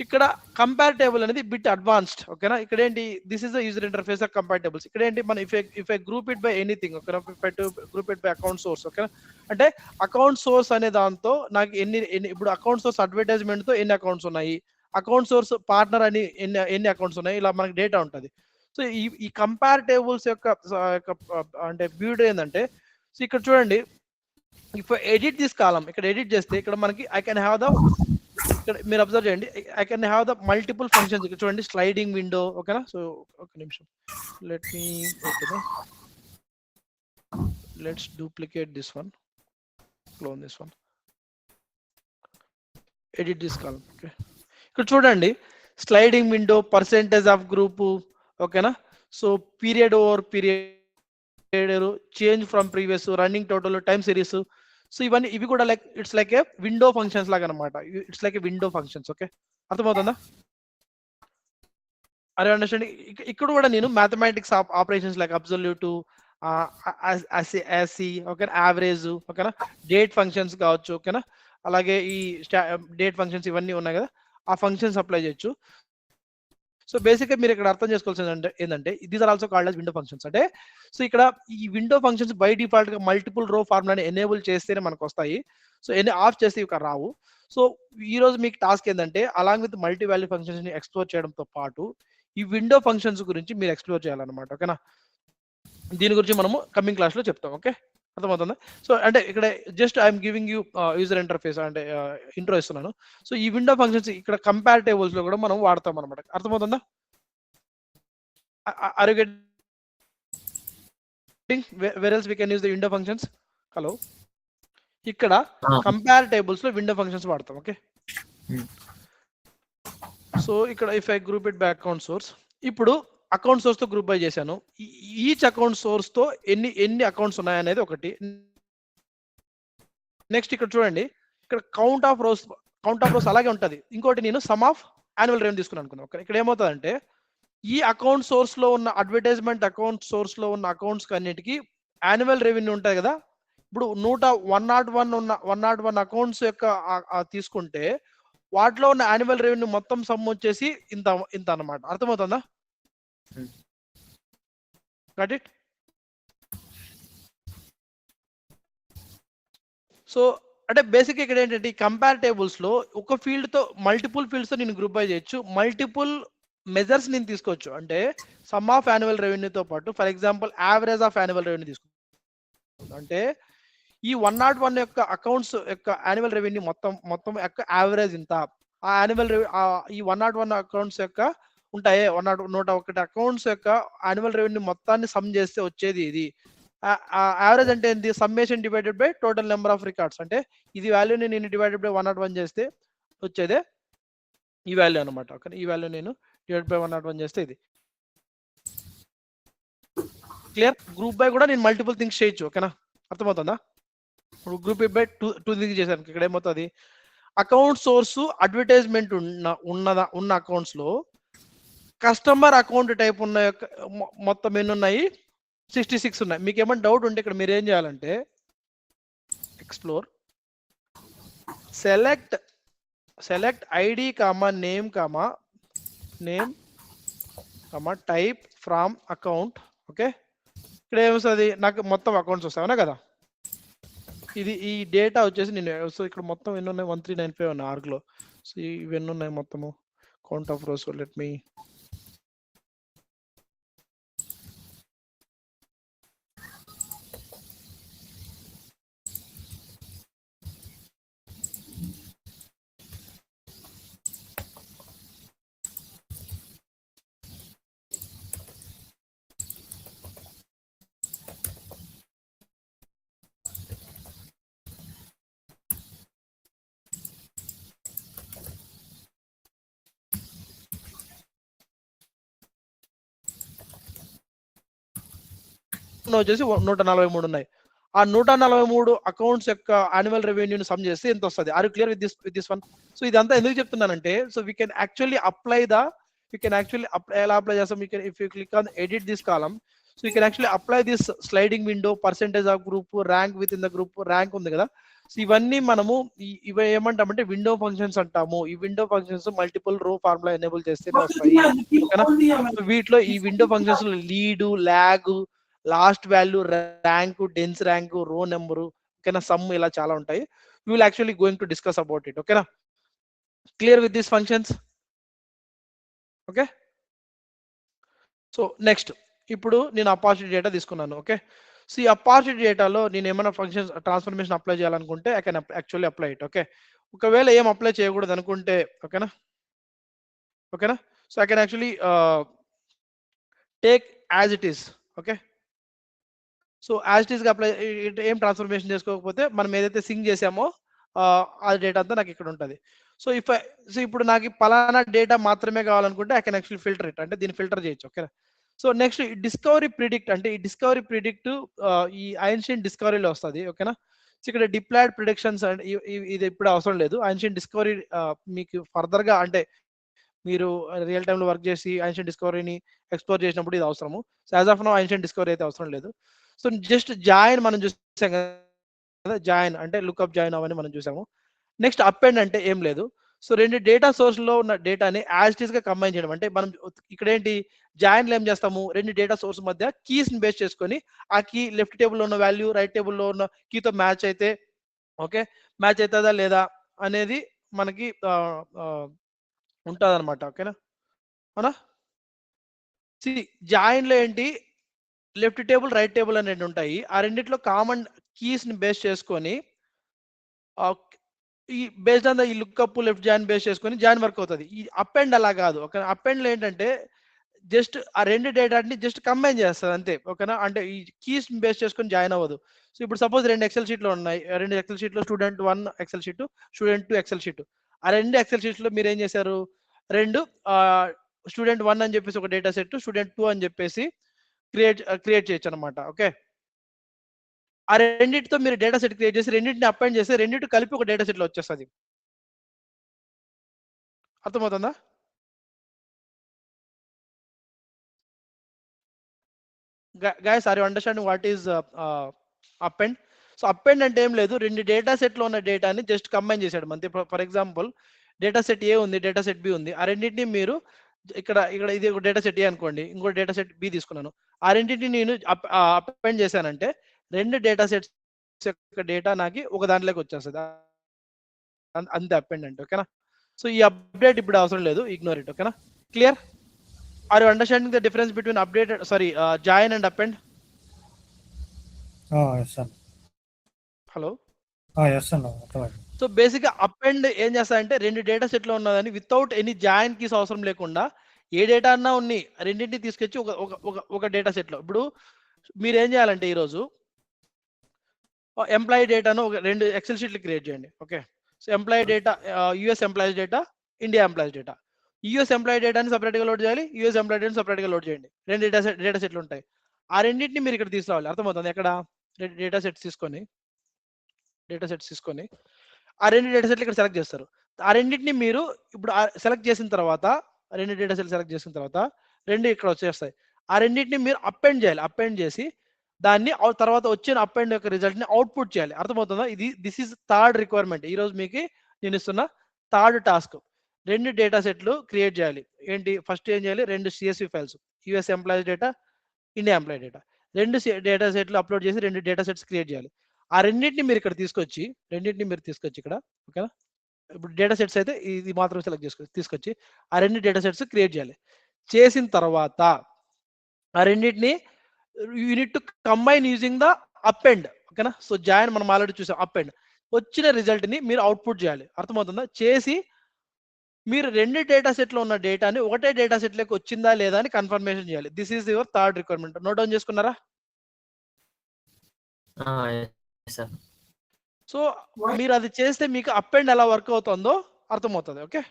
A: ఇక్కడ కంపేర్ టేబుల్ అనేది బిట్ అడ్వాన్స్డ్ ఓకేనా. ఇక్కడ ఏంటి, this is the user interface of compare tables. ఇక్కడ ఏంటి, మన if I group it by anything ఓకేనా, group it by account source ఓకేనా. అంటే అకౌంట్ సోర్స్ అనే దాంతో నాకు ఎన్ని ఇప్పుడు అకౌంట్ సోర్స్ అడ్వర్టైజ్మెంట్ తో ఎన్ని అకౌంట్స్ ఉన్నాయి, అకౌంట్ సోర్స్ పార్ట్నర్ అని ఎన్ని అకౌంట్స్ ఉన్నాయి, ఇలా మనకి డేటా ఉంటుంది. సో ఈ కంపేర్ టేబుల్స్ యొక్క అంటే బ్యూటీ ఏంటంటే, సో ఇక్కడ చూడండి, ఇఫ్ ఎడిట్ దిస్ కాలం, ఇక్కడ ఎడిట్ చేస్తే ఇక్కడ మనకి ఐ కెన్ హ్యావ్ ద, ఇక్కడ మీరు అబ్జర్వ్ చేయండి, I can have the multiple functions. ఇక్కడ చూడండి, స్లైడింగ్ విండో ఓకేనా. సో ఒక నిమిషం, లెట్ మీ ఓకేనా, let's duplicate this one, clone this one, edit this column okay. ఇక్కడ చూడండి, sliding window, percentage of group ఓకేనా. So period over period, change from previous, running total, time series. So ఇవి కూడా like it's like a window functions లాగా అనమాట. It's like a window functions okay. అర్థమవుతుందా? Are understanding. ఇక్కడ కూడా నేను mathematics operations like absolute, okay, average ఓకేనా, date functions కావచ్చు ఓకేనా, అలాగే ఈ డేట్ ఫంక్షన్స్ ఇవన్నీ ఉన్నాయి కదా, ఆ ఫంక్షన్స్ అప్లై చేయొచ్చు. సో బేసిక్ గా మీరు ఇక్కడ అర్థం చేసుకోవాల్సింది ఏంటంటే, these are also called as window functions. అంటే సో ఇక్కడ ఈ విండో ఫంక్షన్స్ బై డిఫాల్ట్ గా మల్టిపుల్ రో ఫార్ములాని ఎనేబుల్ చేస్తేనే మనకు వస్తాయి. సో ఆఫ్ చేస్తే ఇవి రావు. సో ఈ రోజు మీకు టాస్క్ ఏంటంటే, along with multi value functions ని ఎక్స్ప్లోర్ చేయడంతో పాటు ఈ విండో ఫంక్షన్స్ గురించి మీరు ఎక్స్ప్లోర్ చేయాలన్నమాట ఓకేనా. దీని గురించి మనము కమింగ్ క్లాస్ లో చెప్తాం ఓకే. అర్థమవుతుందా? సో అంటే ఇక్కడ just I'm giving you user interface అంటే ఇంట్రో ఇస్తున్నాను. సో ఈ విండో ఫంక్షన్స్ ఇక్కడ కంపేర్ టేబుల్స్ లో కూడా మనం వాడతాం అనమాట. అర్థమవుతుందా? Are you getting where else we can use the window functions? Hello, ఇక్కడ కంపేర్ టేబుల్స్ లో విండో ఫంక్షన్స్ వాడతాం ఓకే. సో ఇక్కడ if I group it by account source, ఇప్పుడు అకౌంట్ సోర్స్ తో గ్రూప్ బై చేశాను. ఈచ్ అకౌంట్ సోర్స్ తో ఎన్ని accounts ఉన్నాయనేది ఒకటి. నెక్స్ట్ ఇక్కడ చూడండి, ఇక్కడ కౌంట్ ఆఫ్ రోస్ అలాగే ఉంటది. ఇంకోటి నేను సమ్ ఆఫ్ యాన్యువల్ రెవెన్యూ తీసుకున్నాను అనుకున్నాను. ఇక్కడ ఏమవుతుందంటే, ఈ అకౌంట్ సోర్స్ లో ఉన్న అడ్వర్టైజ్మెంట్ అకౌంట్ సోర్స్ లో ఉన్న అకౌంట్స్ అన్నిటికీ యాన్యువల్ రెవెన్యూ ఉంటుంది కదా. ఇప్పుడు 101 అకౌంట్స్ యొక్క తీసుకుంటే వాటిలో ఉన్న యాన్యువల్ రెవెన్యూ మొత్తం సమ్ వచ్చేసి ఇంత అన్నమాట. అర్థమవుతుందా? Got it? సో అంటే బేసిక్ ఇక్కడ ఏంటంటే, ఈ కంపేర్ టేబుల్స్ లో ఒక ఫీల్డ్ తో మల్టిపుల్ ఫీల్డ్స్ తో నేను గ్రూప్ బై చేయొచ్చు, మల్టిపుల్ మెజర్స్ నేను తీసుకోవచ్చు. అంటే సమ్ ఆఫ్ యాన్యువల్ రెవెన్యూతో పాటు for example average of annual revenue తీసుకోవచ్చు. అంటే ఈ 101 యొక్క అకౌంట్స్ యొక్క యాన్యువల్ రెవెన్యూ మొత్తం యొక్క యావరేజ్ ఇంత. ఆ యాన్యువల్ ఈ 101 అకౌంట్స్ యొక్క ఉంటాయి, 101 అకౌంట్స్ యొక్క యాన్యువల్ రెవెన్యూ మొత్తాన్ని సమ్ చేస్తే వచ్చేది ఇది. యావరేజ్ అంటే ఏంటి, summation divided by total number of records. అంటే ఇది వాల్యూని నేను డివైడెడ్ బై 101 చేస్తే వచ్చేదే ఈ వాల్యూ అనమాట. ఓకే, ఈ వాల్యూ నేను డివైడ్ బై 101 చేస్తే ఇది. క్లియర్? గ్రూప్ బై కూడా నేను మల్టిపుల్ థింగ్స్ చేయొచ్చు ఓకేనా. అర్థమవుతుందా? ఇప్పుడు గ్రూప్ బై టూ థింగ్స్ చేశాను. ఇక్కడ ఏమవుతుంది, అకౌంట్ సోర్స్ అడ్వర్టైజ్మెంట్ ఉన్న అకౌంట్స్ లో కస్టమర్ అకౌంట్ టైప్ ఉన్న మొత్తం ఎన్ని ఉన్నాయి, 66 ఉన్నాయి. మీకు ఏమైనా డౌట్ ఉంటే ఇక్కడ మీరు ఏం చేయాలంటే, explore, select ID name type from account okay. ఇక్కడ ఏమొస్తుంది, నాకు మొత్తం అకౌంట్స్ వస్తాయి అవునా కదా. ఇది ఈ డేటా వచ్చేసి నేను సో ఇక్కడ మొత్తం ఎన్ని ఉన్నాయి, 1395 ఉన్నాయి ఆర్గ్లో. సో ఇవి ఎన్ని ఉన్నాయి మొత్తము, count of rose. Let me వచ్చేసి 143 ఉన్నాయి. ఆ 143 అకౌంట్స్ యొక్క యాన్యువల్ రెవెన్యూని సమ్ చేస్తే ఎంత వస్తుంది. Are you clear with this one? So ఇదంతా ఎందుకు చెప్తున్నానంటే, so we can actually apply ఎలా అప్లై చేస్తాం, you can if you click on edit this column, so you can actually apply this sliding window, percentage of group, rank within the group, rank ఉంది కదా. So ఇవన్నీ మనము ఇవి ఏమంటామంటే window functions అంటాము. ఈ విండో ఫంక్షన్స్ మల్టిపుల్ రో formula enable చేస్తే వస్తాయి ఓకేనా. వీటిలో ఈ window functions lead, lag, last value, rank, dense rank, రో నెంబరు ఓకేనా, సమ్, ఇలా చాలా ఉంటాయి. we will actually going to discuss about it ఓకేనా. Clear with this functions okay. So next ఇప్పుడు నేను అపార్చునిటీ డేటా తీసుకున్నాను ఓకే. సో ఈ అపార్చునిటీ డేటాలో నేను ఏమైనా ఫంక్షన్స్ ట్రాన్స్ఫర్మేషన్ అప్లై చేయాలనుకుంటే I can actually apply it okay. ఒకవేళ ఏం అప్లై చేయకూడదు అనుకుంటే ఓకేనా, so I can actually take as it is okay. So as it ఈస్గా అప్లై, ఏం ట్రాన్స్ఫర్మేషన్ చేసుకోకపోతే మనం ఏదైతే సింగ్ చేసామో ఆ డేటా అంతా నాకు ఇక్కడ ఉంటుంది. సో ఇప్పుడు నాకు పలానా డేటా మాత్రమే కావాలనుకుంటే I can actually filter it, అంటే దీన్ని ఫిల్టర్ చేయొచ్చు okay. So next discovery predict, అంటే ఈ డిస్కవరీ ప్రిడిక్ట్ ఈ ఐన్షియన్ డిస్కవరీలో వస్తుంది ఓకేనా. సో ఇక్కడ డిప్లాయిడ్ ప్రిడిక్షన్స్ అండ్ ఇది ఇప్పుడు అవసరం లేదు. ఐన్షియన్ డిస్కవరీ మీకు ఫర్దర్గా అంటే మీరు రియల్ టైంలో వర్క్ చేసి ఐన్షియన్ డిస్కవరీని ఎక్స్ప్లోర్ చేసినప్పుడు ఇది అవసరము. So as of now Einstein Discovery అయితే అవసరం లేదు. సో జస్ట్ జాయిన్ మనం చూసాం కదా, జాయిన్ అంటే లుక్అప్ జాయిన్ అవన్నీ మనం చూసాము. నెక్స్ట్ అపెండ్ అంటే ఏం లేదు. సో రెండు డేటా సోర్స్లో ఉన్న డేటాని యాజ్ ఇట్ ఈస్గా కంబైన్ చేయడం, అంటే మనం ఇక్కడ ఏంటి జాయిన్లో ఏం చేస్తాము, రెండు డేటా సోర్స్ మధ్య కీస్ని బేస్ చేసుకొని ఆ కీ లెఫ్ట్ టేబుల్లో ఉన్న వాల్యూ రైట్ టేబుల్లో ఉన్న కీతో మ్యాచ్ అయితే ఓకే, మ్యాచ్ అవుతుందా లేదా అనేది మనకి ఉంటుంది అనమాట ఓకేనా. అవునా, జాయిన్లో ఏంటి లెఫ్ట్ టేబుల్ రైట్ టేబుల్ అనేది ఉంటాయి. ఆ రెండిట్లో కామన్ కీస్ని బేస్ చేసుకొని ఈ బేస్డ్ ఆన్ ద ఈ లుక్అప్ లెఫ్ట్ జాయిన్ బేస్ చేసుకొని జాయిన్ వర్క్ అవుతుంది. ఈ అప్ అండ్ అలా కాదు ఓకే. అప్ అండ్లో ఏంటంటే జస్ట్ ఆ రెండు డేటాని జస్ట్ కంబైన్ చేస్తుంది అంతే ఓకేనా, అంటే ఈ కీస్ బేస్ చేసుకొని జాయిన్ అవ్వదు. సో ఇప్పుడు సపోజ్ రెండు ఎక్సెల్ షీట్లో ఉన్నాయి, రెండు ఎక్సెల్ షీట్లో student 1 excel sheet, student 2 excel sheet. ఆ రెండు ఎక్సెల్ షీట్లో మీరు ఏం చేశారు, రెండు స్టూడెంట్ 1 అని చెప్పేసి ఒక డేటా సెట్, స్టూడెంట్ 2 అని చెప్పేసి క్రియేట్ చేయొచ్చు అనమాట ఓకే. ఆ రెండింటితో మీరు డేటా సెట్ క్రియేట్ చేసి రెండింటిని అపాయింట్ చేసి రెండింటి కలిపి ఒక డేటా సెట్లో వచ్చేస్తుంది. అర్థమవుతుందా? Guys are you understanding what is append? So append అంటే ఏం లేదు, రెండు డేటా సెట్లో ఉన్న డేటాని జస్ట్ కంబైన్ చేసాడు అంతే. ఫర్ ఎగ్జాంపుల్ డేటా సెట్ ఏ ఉంది, డేటా సెట్ బి ఉంది. ఆ రెండింటిని మీరు ఇక్కడ ఇది ఒక డేటా సెట్ ఏ అనుకోండి, ఇంకో డేటా సెట్ బి తీసుకున్నాను. ఆ రెండింటిని నేను అపెండ్ చేశానంటే రెండు డేటా సెట్స్ యొక్క డేటా నాకు ఒక దాంట్లోకి వచ్చేస్తుంది, అంతే అపెండ్ అంటే ఓకేనా. సో ఈ అప్డేట్ ఇప్పుడు అవసరం లేదు, ఇగ్నోర్ ఇట్ ఓకేనా. Clear? Are you understanding the difference between updated join and append?
C: yes sir.
A: Hello
C: yes sir.
A: So బేసిక్గా అపెండ్ ఏం చేస్తారంటే రెండు డేటా సెట్లో ఉన్నదని వితౌట్ ఎనీ జాయిన్ కీస్ అవసరం లేకుండా ఏ డేటా అన్నా ఉన్నాయి రెండింటిని తీసుకొచ్చి ఒక డేటా సెట్లో. ఇప్పుడు మీరు ఏం చేయాలంటే ఈరోజు ఎంప్లాయీ డేటాను రెండు ఎక్సెల్ షీట్లు క్రియేట్ చేయండి okay. So employee data US employees data, India employees data. US employee డేటాని సపరేట్గా లోడ్ చేయాలి, యూఎస్ ఎంప్లాయీ డేటాని సపరేట్గా లోడ్ చేయండి. రెండు డేటా సెట్లు ఉంటాయి. ఆ రెండింటిని మీరు ఇక్కడ తీసుకురావాలి. అర్థమవుతుంది? ఎక్కడ డేటా సెట్స్ తీసుకొని ఆ రెండు డేటా సెట్లు ఇక్కడ సెలెక్ట్ చేస్తారు. ఆ రెండింటిని మీరు ఇప్పుడు సెలెక్ట్ చేసిన తర్వాత రెండు డేటా సెట్లు సెలెక్ట్ చేసిన తర్వాత రెండు ఇక్కడ వచ్చేస్తాయి. ఆ రెండింటిని మీరు అపెండ్ చేయాలి. అపెండ్ చేసి దాన్ని తర్వాత వచ్చిన అపెండ్ యొక్క రిజల్ట్ని అవుట్పుట్ చేయాలి. అర్థమవుతుందా? This is third requirement. ఈరోజు మీకు నేను ఇస్తున్న థర్డ్ టాస్క్. రెండు డేటా సెట్లు క్రియేట్ చేయాలి. ఏంటి ఫస్ట్ ఏం చేయాలి, రెండు CSV files, US employees data, India employee data, రెండు డేటా సెట్లు అప్లోడ్ చేసి 2 డేటా సెట్స్ క్రియేట్ చేయాలి. ఆ రెండింటిని మీరు ఇక్కడ తీసుకొచ్చి ఇక్కడ ఓకేనా. ఇప్పుడు డేటా సెట్స్ అయితే ఇది మాత్రం సెలెక్ట్ తీసుకొచ్చి ఆ 2 డేటా సెట్స్ క్రియేట్ చేయాలి. చేసిన తర్వాత ఆ రెండింటిని unit to combine using the append ఓకేనా. సో జాయిన్ మనం ఆల్రెడీ చూసాం. అపెండ్ వచ్చిన రిజల్ట్ ని మీరు అవుట్పుట్ చేయాలి. అర్థమవుతుందా? చేసి మీరు 2 డేటా సెట్లో ఉన్న డేటాని ఒకటే డేటా సెట్లోకి వచ్చిందా లేదా అని కన్ఫర్మేషన్ చేయాలి. This is your third requirement. Note down చేసుకున్నారా? సో మీరు అది చేస్తే మీకు అప్ అండ్ ఎలా వర్క్ అవుతుందో అర్థమవుతుంది. Okay,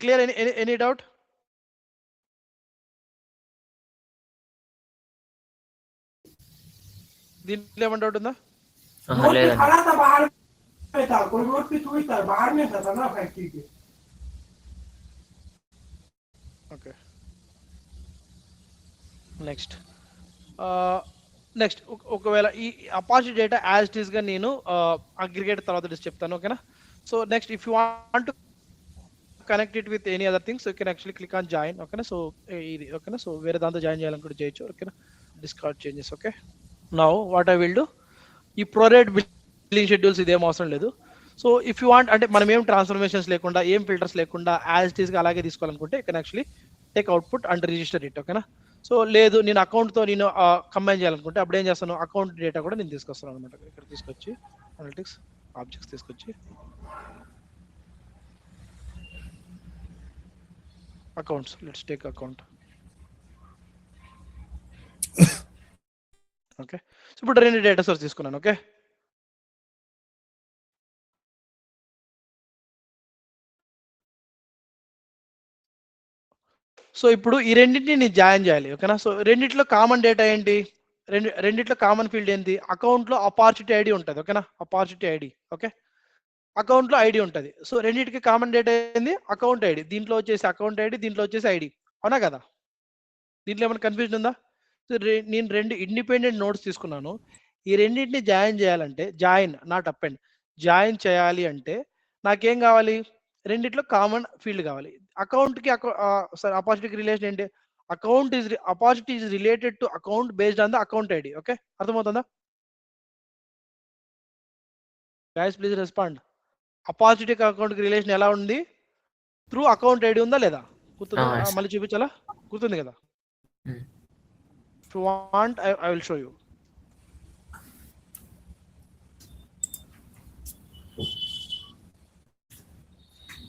A: clear? Any doubt? దీంట్లో ఏమైనా డౌట్ ఉందా? ఓకే, నెక్స్ట్ ఒకవేళ ఈ opportunity data as it is గా నేను అగ్రిగేట్ తర్వాత చెప్తాను. ఓకేనా. So next if you want to connect it with any other things you can actually click on join. ఓకేనా. సో ఇది ఓకేనా. సో వేరే దాంతో జాయిన్ చేయాలనుకుంటే చేయొచ్చు. ఓకేనా. Discard changes. Okay, now what I will do, ఈ ప్రోరేట్ బిల్లింగ్ షెడ్యూల్స్ ఇదేం అవసరం లేదు. సో ఇఫ్ యూ వాంట్ అంటే మనం ఏం ట్రాన్స్ఫర్మేషన్స్ లేకుండా ఏం ఫిల్టర్స్ లేకుండా యాజ్ ఇట్ ఈస్ గా అలాగే తీసుకోవాలనుకుంటే you can actually take output and register it. ఓకేనా. సో లేదు నేను అకౌంట్తో నేను కంబైన్ చేయాలనుకుంటే అప్పుడు ఏం చేస్తాను, అకౌంట్ డేటా కూడా నేను తీసుకొస్తాను అనమాట. ఇక్కడ తీసుకొచ్చి అనలిటిక్స్ ఆబ్జెక్ట్స్ తీసుకొచ్చి accounts, let's take account. Okay, so ఇప్పుడు 2 డేటా సోర్స్ తీసుకున్నాను. ఓకే, సో ఇప్పుడు ఈ రెండింటిని నేను జాయిన్ చేయాలి. ఓకేనా. సో రెండిట్లో కామన్ డేటా ఏంటి, రెండిట్లో కామన్ ఫీల్డ్ ఏంటి, అకౌంట్లో అపార్చునిటీ ఐడి ఉంటుంది. ఓకేనా, అపార్చునిటీ ఐడి. ఓకే, అకౌంట్లో ఐడి ఉంటుంది. సో రెండింటికి కామన్ డేటా ఏంది, అకౌంట్ ఐడి. దీంట్లో వచ్చేసి అకౌంట్ ఐడి, దీంట్లో వచ్చేసి ఐడి. అవునా కదా? దీంట్లో ఏమైనా కన్ఫ్యూజన్ ఉందా? సో నేను 2 ఇండిపెండెంట్ నోట్స్ తీసుకున్నాను. ఈ రెండింటిని జాయిన్ చేయాలంటే జాయిన్ నాట్ అపెండ్, జాయిన్ చేయాలి అంటే నాకేం కావాలి, రెండిట్లో కామన్ ఫీల్డ్ కావాలి. అకౌంట్కి సారీ అపార్చునిటీకి రిలేషన్ ఏంటి, opportunity is related to account based on the account ID. Okay, అర్థమవుతుందా? Guys please respond. అపార్చునిటీకి అకౌంట్కి రిలేషన్ ఎలా ఉంది, త్రూ అకౌంట్ ఐడి ఉందా లేదా? గుర్తుందా? మళ్ళీ చూపించాలా? గుర్తుంది కదా? If you want, I will show you.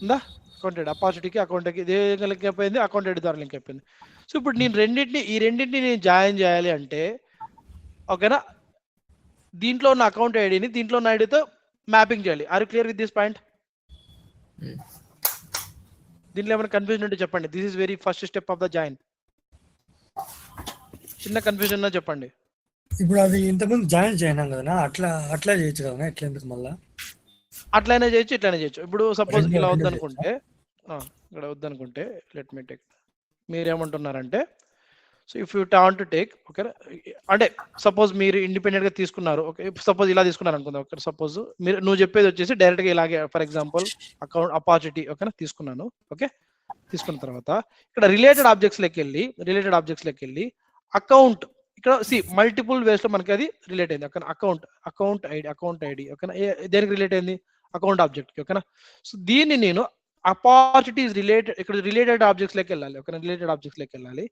A: ఉందా? అకౌంట్ ఐడి అపార్చునిటీకి అకౌంట్కి ఇదే లింక్ అయిపోయింది, అకౌంట్ ఐడి ద్వారా లింక్ అయిపోయింది. సో ఇప్పుడు నేను ఈ రెండింటిని నేను జాయిన్ చేయాలి అంటే ఓకేనా, దీంట్లో ఉన్న అకౌంట్ ఐడిని దీంట్లో ఉన్న ఐడితో మ్యాపింగ్ చేయాలి. Are you clear with this point? దీంట్లో ఏమైనా కన్ఫ్యూజన్ ఉంటే చెప్పండి. This is very first step of the join. చిన్న కన్ఫ్యూజన్ ఉన్నా చెప్పండి.
C: ఇప్పుడు అది ఇంతకుముందు జాయిన్ చేయనాం కదా, అట్లా చేయొచ్చు కదా, ఎట్లా ఎందుకు మళ్ళీ?
A: అట్లయినా చేయొచ్చు, ఇట్లయినా చేయొచ్చు. ఇప్పుడు సపోజ్ ఇలా వద్దనుకుంటే, ఇక్కడ వద్దనుకుంటే లెట్ మీ టేక్, మీరేమంటున్నారంటే so if you want to take okay, అంటే సపోజ్ మీరు ఇండిపెండెంట్ గా తీసుకున్నారు. ఓకే, సపోజ్ ఇలా తీసుకున్నారు అనుకుందాం. ఓకే, సపోజ్ నువ్వు చెప్పేది వచ్చేసి డైరెక్ట్ గా ఇలాగే ఫర్ ఎగ్జాంపుల్ అకౌంట్ అపార్చునిటీ ఓకేనా తీసుకున్నాను. ఓకే, తీసుకున్న తర్వాత ఇక్కడ రిలేటెడ్ ఆబ్జెక్ట్స్ లెక్క వెళ్ళి అకౌంట్ ఇక్కడ మల్టిపుల్ వేస్ లో మనకి అది రిలేట్ అయింది. ఓకేనా, అకౌంట్ ఐడి ఓకేనా, దేనికి రిలేట్ అయింది, అకౌంట్ ఆబ్జెక్ట్ కి. ఓకేనా, సో దీన్ని నేను అపార్చునిటీ రిలేటెడ్ ఇక్కడ రిలేటెడ్ ఆబ్జెక్ట్స్ లెక్క వెళ్ళాలి. ఓకేనా, రిలేటెడ్ ఆబ్జెక్ట్స్ లెక్క వెళ్ళాలి.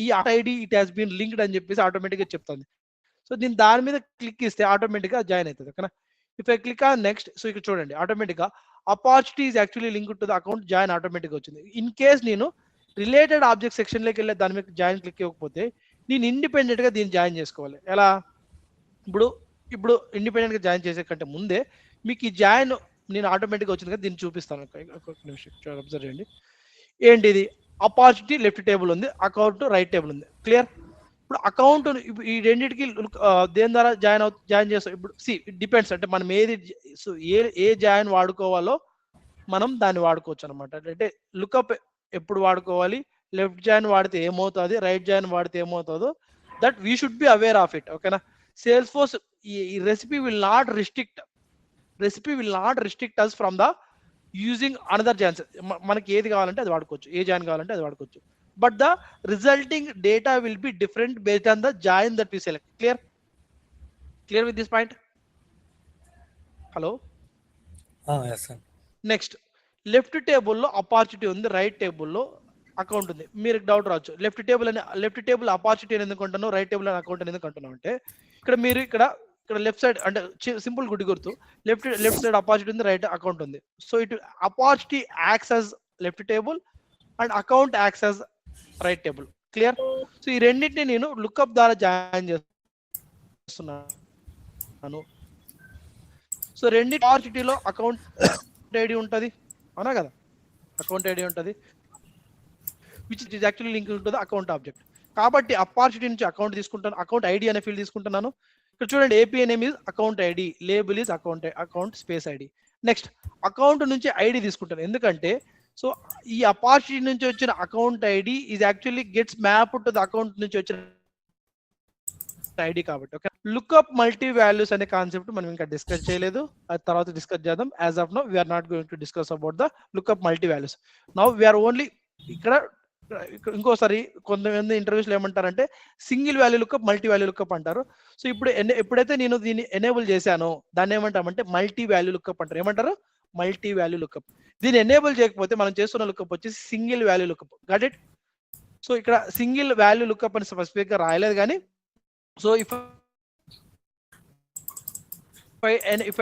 A: ఈ ID it has been linked అని చెప్పేసి ఆటోమేటిక్ గా చెప్తుంది. సో దీని దాని మీద క్లిక్ ఇస్తే ఆటోమేటిక్ గా జాయిన్ అవుతుంది. ఓకేనా, if I click on next, so ఇక్కడ చూడండి ఆటోమేటిక్ గా opportunity is actually link to the account join automatic వచ్చింది. ఇన్ కేస్ నేను రిలేటెడ్ ఆబ్జెక్ట్ సెక్షన్ లోకి వెళ్ళే దాని మీద జాయిన్ క్లిక్ ఇవ్వకపోతే నేను ఇండిపెండెంట్ గా దీన్ని జాయిన్ చేసుకోవాలి. ఎలా? ఇప్పుడు ఇండిపెండెంట్ గా జాయిన్ చేసే కంటే ముందే మీకు ఈ జాయిన్ నేను ఆటోమేటిక్ వచ్చింది కదా, దీన్ని చూపిస్తాను. ఒక నిమిషం అబ్జర్వ్ చేయండి. ఏంటి ఇది, అపార్చునిటీ లెఫ్ట్ టేబుల్ ఉంది, అకౌంట్ రైట్ టేబుల్ ఉంది. క్లియర్? ఇప్పుడు అకౌంట్ ఈ రెండింటికి దేని ద్వారా జాయిన్ చేస్తాం. ఇప్పుడు ఇట్ డిపెండ్స్, అంటే మనం ఏది ఏ జాయిన్ వాడుకోవాలో మనం దాన్ని వాడుకోవచ్చు అనమాట. అంటే లుకప్ ఎప్పుడు వాడుకోవాలి, లెఫ్ట్ జాయిన్ వాడితే ఏమవుతుంది, రైట్ జాయిన్ వాడితే ఏమవుతుందో that we should be aware of it. Okay na? Salesforce recipe will not restrict us from the using another giants. మనకి ఏది కావాలంటే అది వాడుకోవచ్చు, ఏ జాయిన్ కావాలంటే అది వాడుకోవచ్చు, but the resulting data will be different based on the join that we select. Clear with this point? Hello.
C: Yes sir.
A: Next left టేబుల్లో opportunity ఉంది, రైట్ టేబుల్లో అకౌంట్ ఉంది. మీరు డౌట్ రావచ్చు, లెఫ్ట్ టేబుల్ అపార్చునిటీ అని ఎందుకు అంటున్నావు, రైట్ టేబుల్ అని అకౌంట్ అని ఎందుకు అంటున్నావు అంటే, ఇక్కడ మీరు ఇక్కడ లెఫ్ట్ సైడ్ అంటే సింపుల్ గుడి గుర్తు, లెఫ్ట్ సైడ్ అపార్చునిటీ ఉంది, రైట్ అకౌంట్ ఉంది. సో ఇటు opportunity axe as left table and account axe as right table. Clear? So ఈ రెండింటిని నేను లుక్అప్ ద్వారా జాయిన్ చేస్తున్నాను. సో రెండింటి అపార్చునిటీలో అకౌంట్ ఐడి ఉంటుంది, అవునా కదా? అకౌంట్ ఐడి ఉంటుంది, విచ్ ఇస్ యాక్చువల్లీ లింక్ ఉంటుంది అకౌంట్ ఆబ్జెక్ట్. కాబట్టి అపార్చునిటీ నుంచి అకౌంట్ తీసుకుంటాను, అకౌంట్ ఐడి అనే ఫీల్డ్ తీసుకుంటున్నాను. ఇక్కడ చూడండి, API name is account ID, label is account space ID. Next account నుంచి ఐడి తీసుకుంటాను, ఎందుకంటే సో ఈ అపార్చునిటీ నుంచి వచ్చిన account ID is actually gets map to the account నుంచి వచ్చిన ఐడి కాబట్టి. ఓకే, లుక్అప్ మల్టీ వాల్యూస్ అనే కాన్సెప్ట్ మనం ఇంకా డిస్కస్ చేయలేదు, అది తర్వాత డిస్కస్ చేద్దాం. As of now we're not going to discuss about the lookup multi values. Now we're only ఇక్కడ ఇంకోసారి కొంతమంది ఇంటర్వ్యూస్ లో ఏమంటారంటే single value lookup, multi value lookup అంటారు. సో ఇప్పుడు ఎప్పుడైతే నేను దీన్ని ఎనేబుల్ చేశానో దాన్ని ఏమంటామంటే మల్టీ వాల్యూ లుక్అప్ అంటారు. ఏమంటారు? Multi value lookup. దీన్ని ఎనేబుల్ చేయకపోతే మనం చేస్తున్న లుక్అప్ వచ్చేసి single value lookup. Got it? So ఇక్కడ సింగిల్ వాల్యూ లుక్అప్ అని స్పెసిఫిక్ గా రాయలేదు కానీ, so if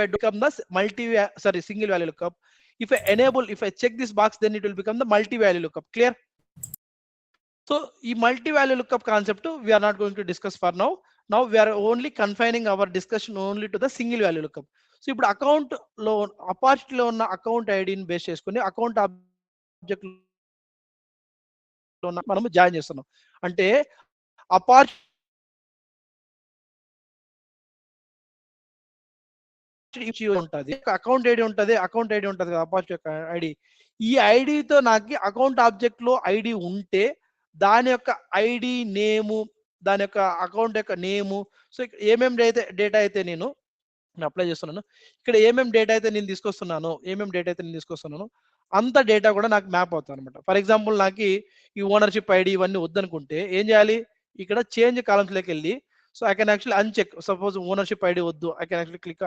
A: I become the single value lookup, if I check this box, then it will become the multi value lookup. Clear? So ఈ multi value lookup concept we are not going to discuss for now. Now we are only confining our discussion only to the single value lookup. So ఇప్పుడు account లో opportunity లో ఉన్న account ఐడిని base చేసుకుని account object లో మనము join చేస్తున్నాం. అంటే ఉంటుంది, అకౌంట్ ఐడి ఉంటుంది కదా, అపార్చునిటీ ఐడి. ఈ ఐడితో నాకు అకౌంట్ ఆబ్జెక్ట్ లో ఐడి ఉంటే దాని యొక్క ఐడి నేము, దాని యొక్క అకౌంట్ యొక్క నేము, సో ఏమేమి డేటా అయితే నేను అప్లై చేస్తున్నాను, ఇక్కడ ఏమేమి డేటా అయితే నేను తీసుకొస్తున్నాను అంత డేటా కూడా నాకు మ్యాప్ అవుతుంది అనమాట. ఫర్ ఎగ్జాంపుల్ నాకు ఈ ఓనర్షిప్ ఐడి ఇవన్నీ వద్దనుకుంటే ఏం చేయాలి, ఇక్కడ చేంజ్ కాలమ్స్ లోకి వెళ్ళి, so I can actually uncheck. Suppose ownership ID వద్దు, ఐ కెన్ యాక్చువల్లీ క్లిక్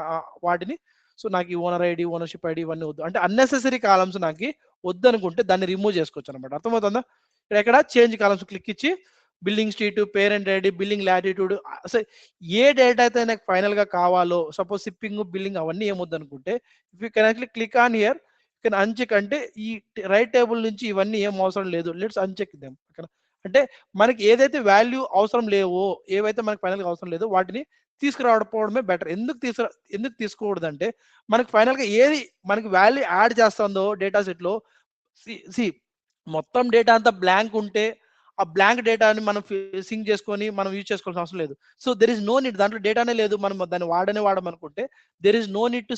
A: వాటిని. సో నాకు ఈ ఓనర్ ఐడి, ఓనర్షిప్ ఐడి ఇవన్నీ వద్దు అంటే అన్నెసెసరీ కాలమ్స్ నాకు వద్దు అనుకుంటే దాన్ని రిమూవ్ చేసుకోవచ్చు అనమాట. అర్థమవుతుందా? ఇక్కడ చేంజ్ కాలమ్స్ క్లిక్ ఇచ్చి billing street, parent ID, billing latitude, అసలు ఏ డేటా అయితే నాకు ఫైనల్ గా కావాలో, సపోజ్ షిప్పింగ్, బిల్లింగ్ అవన్నీ ఏమొద్దు అనుకుంటే if you can actually click on here, you can uncheck. అంటే ఈ రైట్ టేబుల్ నుంచి ఇవన్నీ ఏం అవసరం లేదు, లెట్స్ అన్చెక్ దెమ్. అంటే మనకి ఏదైతే వాల్యూ అవసరం లేవో, ఏవైతే మనకి ఫైనల్ గా అవసరం లేదో వాటిని తీసుకురావడమే బెటర్. ఎందుకు తీసుకోకూడదు అంటే మనకి ఫైనల్ గా ఏది మనకి వాల్యూ యాడ్ చేస్తుందో డేటా సెట్ లో, మొత్తం డేటా అంతా బ్లాంక్ ఉంటే ఆ బ్లాంక్ డేటాని మనం సింక్ చేసుకొని మనం యూజ్ చేసుకోవాల్సిన అవసరం లేదు. So there is no need, దాంట్లో డేటానే లేదు, మనం దాన్ని వాడమనుకుంటే there is no need to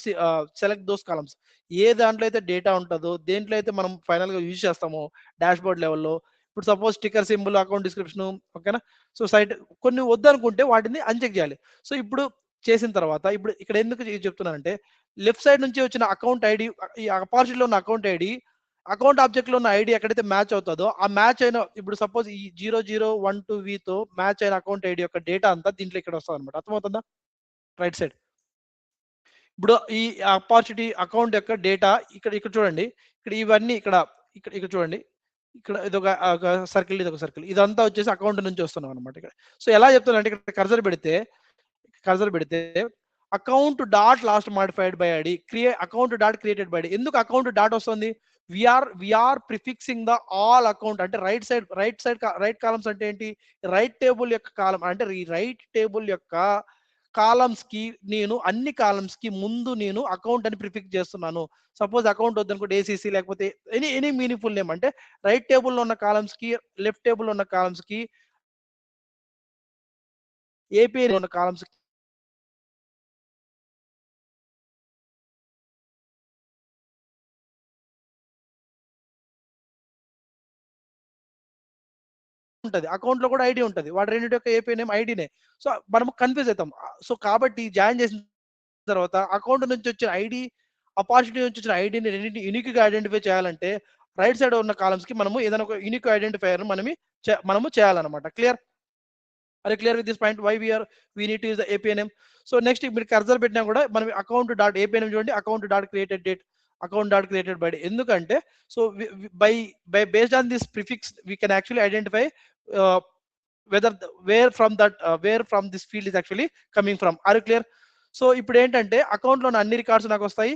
A: select those columns. ఏ దాంట్లో అయితే డేటా ఉంటుందో, దేంట్లో అయితే మనం ఫైనల్ గా యూజ్ చేస్తామో డాష్ బోర్డ్ లెవెల్లో, ఇప్పుడు suppose sticker symbol, account description, ఓకేనా. సో సైట్ కొన్ని వద్దనుకుంటే వాటిని అన్చెక్ చేయాలి. సో ఇప్పుడు చేసిన తర్వాత ఇప్పుడు ఇక్కడ ఎందుకు చెప్తున్నానంటే లెఫ్ట్ సైడ్ నుంచి వచ్చిన అకౌంట్ ఐడి, ఈ అపార్చునిటీలో ఉన్న అకౌంట్ ఐడి అకౌంట్ ఆబ్జెక్ట్ లో ఉన్న ఐడి ఎక్కడైతే మ్యాచ్ అవుతుందో ఆ మ్యాచ్ అయిన, ఇప్పుడు సపోజ్ ఈ 0012V తో మ్యాచ్ అయిన అకౌంట్ ఐడి యొక్క డేటా అంతా దీంట్లో ఇక్కడ వస్తుంది అనమాట. అర్థమవుతుందా? రైట్ సైడ్ ఇప్పుడు ఈ అపార్చునిటీ అకౌంట్ యొక్క డేటా ఇక్కడ చూడండి, ఇక్కడ ఇవన్నీ ఇక్కడ చూడండి, ఇక్కడ ఇదొక సర్కిల్, ఇదొక సర్కిల్, ఇదంతా వచ్చేసి అకౌంట్ నుంచి వస్తున్నాం అనమాట. ఇక్కడ సో ఎలా చెప్తున్నా అంటే ఇక్కడ కర్సర్ పెడితే account dot last modified by ID, account dot created by ID. ఎందుకు అకౌంట్ డాట్ వస్తుంది? వీఆర్ ప్రిఫిక్సింగ్ ద ఆల్ అకౌంట్ అంటే రైట్ కాలమ్స్ అంటే ఏంటి, రైట్ టేబుల్ యొక్క కాలం అంటే ఈ రైట్ టేబుల్ యొక్క కాలమ్స్ కి నేను అన్ని కాలమ్స్ కి ముందు నేను అకౌంట్ అని ప్రిఫిక్స్ చేస్తున్నాను. సపోజ్ అకౌంట్ వద్దనుకుంటే ఏసీసీ లేకపోతే ఎనీ మీనింగ్ఫుల్ నేమ్, అంటే రైట్ టేబుల్ లో ఉన్న కాలమ్స్ కి, లెఫ్ట్ టేబుల్ లో ఉన్న కాలమ్స్ కి, ఏపీఐ ఉన్న కాలమ్స్ కి ఉంటుంది, అకౌంట్ లో కూడా ఐడి ఉంటుంది, వాటి రెండింటి యొక్క ఏపీ నేమ్ ఐడినే. సో మనం కన్ఫ్యూజ్ అవుతాం. సో కాబట్టి జాయిన్ చేసిన తర్వాత అకౌంట్ నుంచి వచ్చిన ఐడి, అపార్చునిటీ నుంచి వచ్చిన ఐడిని రెండింటి యూనిక్ గా ఐడెంటిఫై చేయాలంటే రైట్ సైడ్ ఉన్న కాలమ్స్ కి మనము ఏదైనా ఒక యూనిక్ ఐడెంటిఫైయర్ మనము చేయాలన్నమాట. Clear? Are clear with this point? Why we need to use the API name. So next మీరు కర్సర్ పెట్టినా కూడా మనం అకౌంట్ డాట్ ఏపీ నేమ్ చూడండి, account dot created date, account dot created by. ఎందుకంటే so by based on this prefix we can actually identify whether where from this field is actually coming from. Are you clear? So ఇప్పుడు ఏంటంటే account లో ఉన్న అన్ని records నాకు వస్తాయి,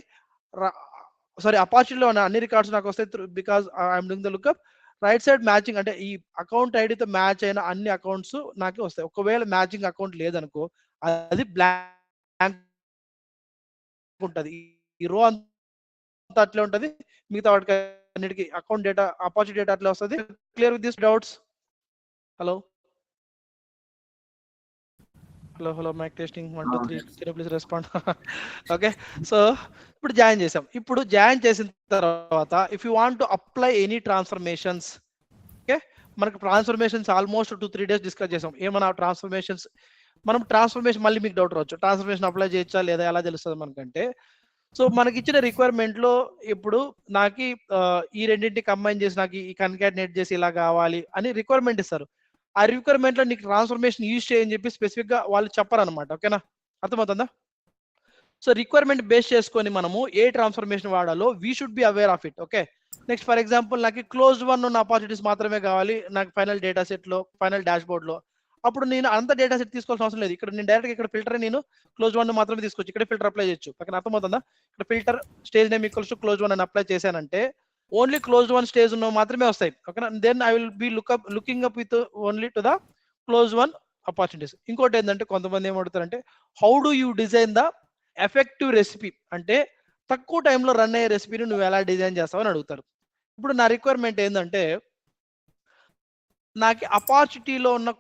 A: sorry అపార్చునిటీలో ఉన్న అన్ని రికార్డ్స్ నాకు వస్తాయి because I'm doing the lookup. Right side matching అంటే ఈ అకౌంట్ ఐడితో మ్యాచ్ అయిన అన్ని అకౌంట్స్ నాకు వస్తాయి. ఒకవేళ మ్యాచింగ్ అకౌంట్ లేదనుకో అది బ్లాంక్ ఉంటుంది, ఈ రో అంతా అట్లే ఉంటుంది, మిగతా వాటికి అన్నిటికీ అకౌంట్ డేటా అపార్చునిటీ డేటా అట్లా వస్తుంది. Clear with this doubts? Hello hello mike testing 1 2 3 can you please respond? Okay, so ఇప్పుడు జాయిన్ చేసాం. ఇప్పుడు జాయిన్ చేసిన తర్వాత if you want to apply any transformations, okay, మనకు ట్రాన్స్ఫర్మేషన్స్ ఆల్మోస్ట్ 2-3 డేస్ డిస్కస్ చేసాం. ఏమన్నా ట్రాన్స్ఫర్మేషన్స్ మనం ట్రాన్స్ఫర్మేషన్ మళ్ళీ మీకు డౌట్ రావచ్చు, ట్రాన్స్ఫర్మేషన్ అప్లై చేయొచ్చా లేదా, ఎలా తెలుస్తుంది మనకంటే? సో మనకి ఇచ్చిన రిక్వైర్మెంట్ లో ఇప్పుడు నాకు ఈ రెండింటిని కంబైన్ చేసి నాకు ఈ కన్కాటినేట్ చేసి ఇలా కావాలి అని రిక్వైర్మెంట్ ఇస్తారు. ఆ రిక్వైర్మెంట్ లో నీకు ట్రాన్స్ఫర్మేషన్ యూజ్ చేయని చెప్పి స్పెసిఫిక్ గా వాళ్ళు చెప్పారనమాట. ఓకేనా, అర్థమవుతుందా? సో రిక్వైర్మెంట్ బేస్ చేసుకొని మనము ఏ ట్రాన్స్ఫర్మేషన్ వాడాలో we should be aware of it. Okay, next for example నాకు క్లోజ్డ్ వన్ ఉన్న ఆపర్చునిటీస్ మాత్రమే కావాలి నాకు ఫైనల్ డేటా సెట్ లో, ఫైనల్ డాష్ బోర్డ్ లో. అప్పుడు నేను అంత డేటా సెట్ తీసుకోవాల్సిన అవసరం లేదు. ఇక్కడ నేను డైరెక్ట్ ఇక్కడ ఫిల్టర్ నేను క్లోజ్ వన్ మాత్రమే తీసుకోవచ్చు, ఇక్కడ ఫిల్టర్ అప్లై చేయొచ్చు. పక్కన అర్థమవుతుందా? ఇక్కడ filter stage name equals to close one అని అప్లై చేశానంటే ఓన్లీ క్లోజ్డ్ వన్ స్టేజ్ ఉన్న మాత్రమే వస్తాయి. ఓకేనా, then I will be looking up with only to the close one opportunities. ఇంకోటి ఏంటంటే కొంతమంది ఏమడుగుతారంటే how do you design the effective recipe, అంటే తక్కువ టైంలో రన్ అయ్యే రెసిపీని నువ్వు ఎలా డిజైన్ చేస్తావు అని అడుగుతారు. ఇప్పుడు నా రిక్వైర్మెంట్ ఏంటంటే నాకు అపార్చునిటీలో ఉన్న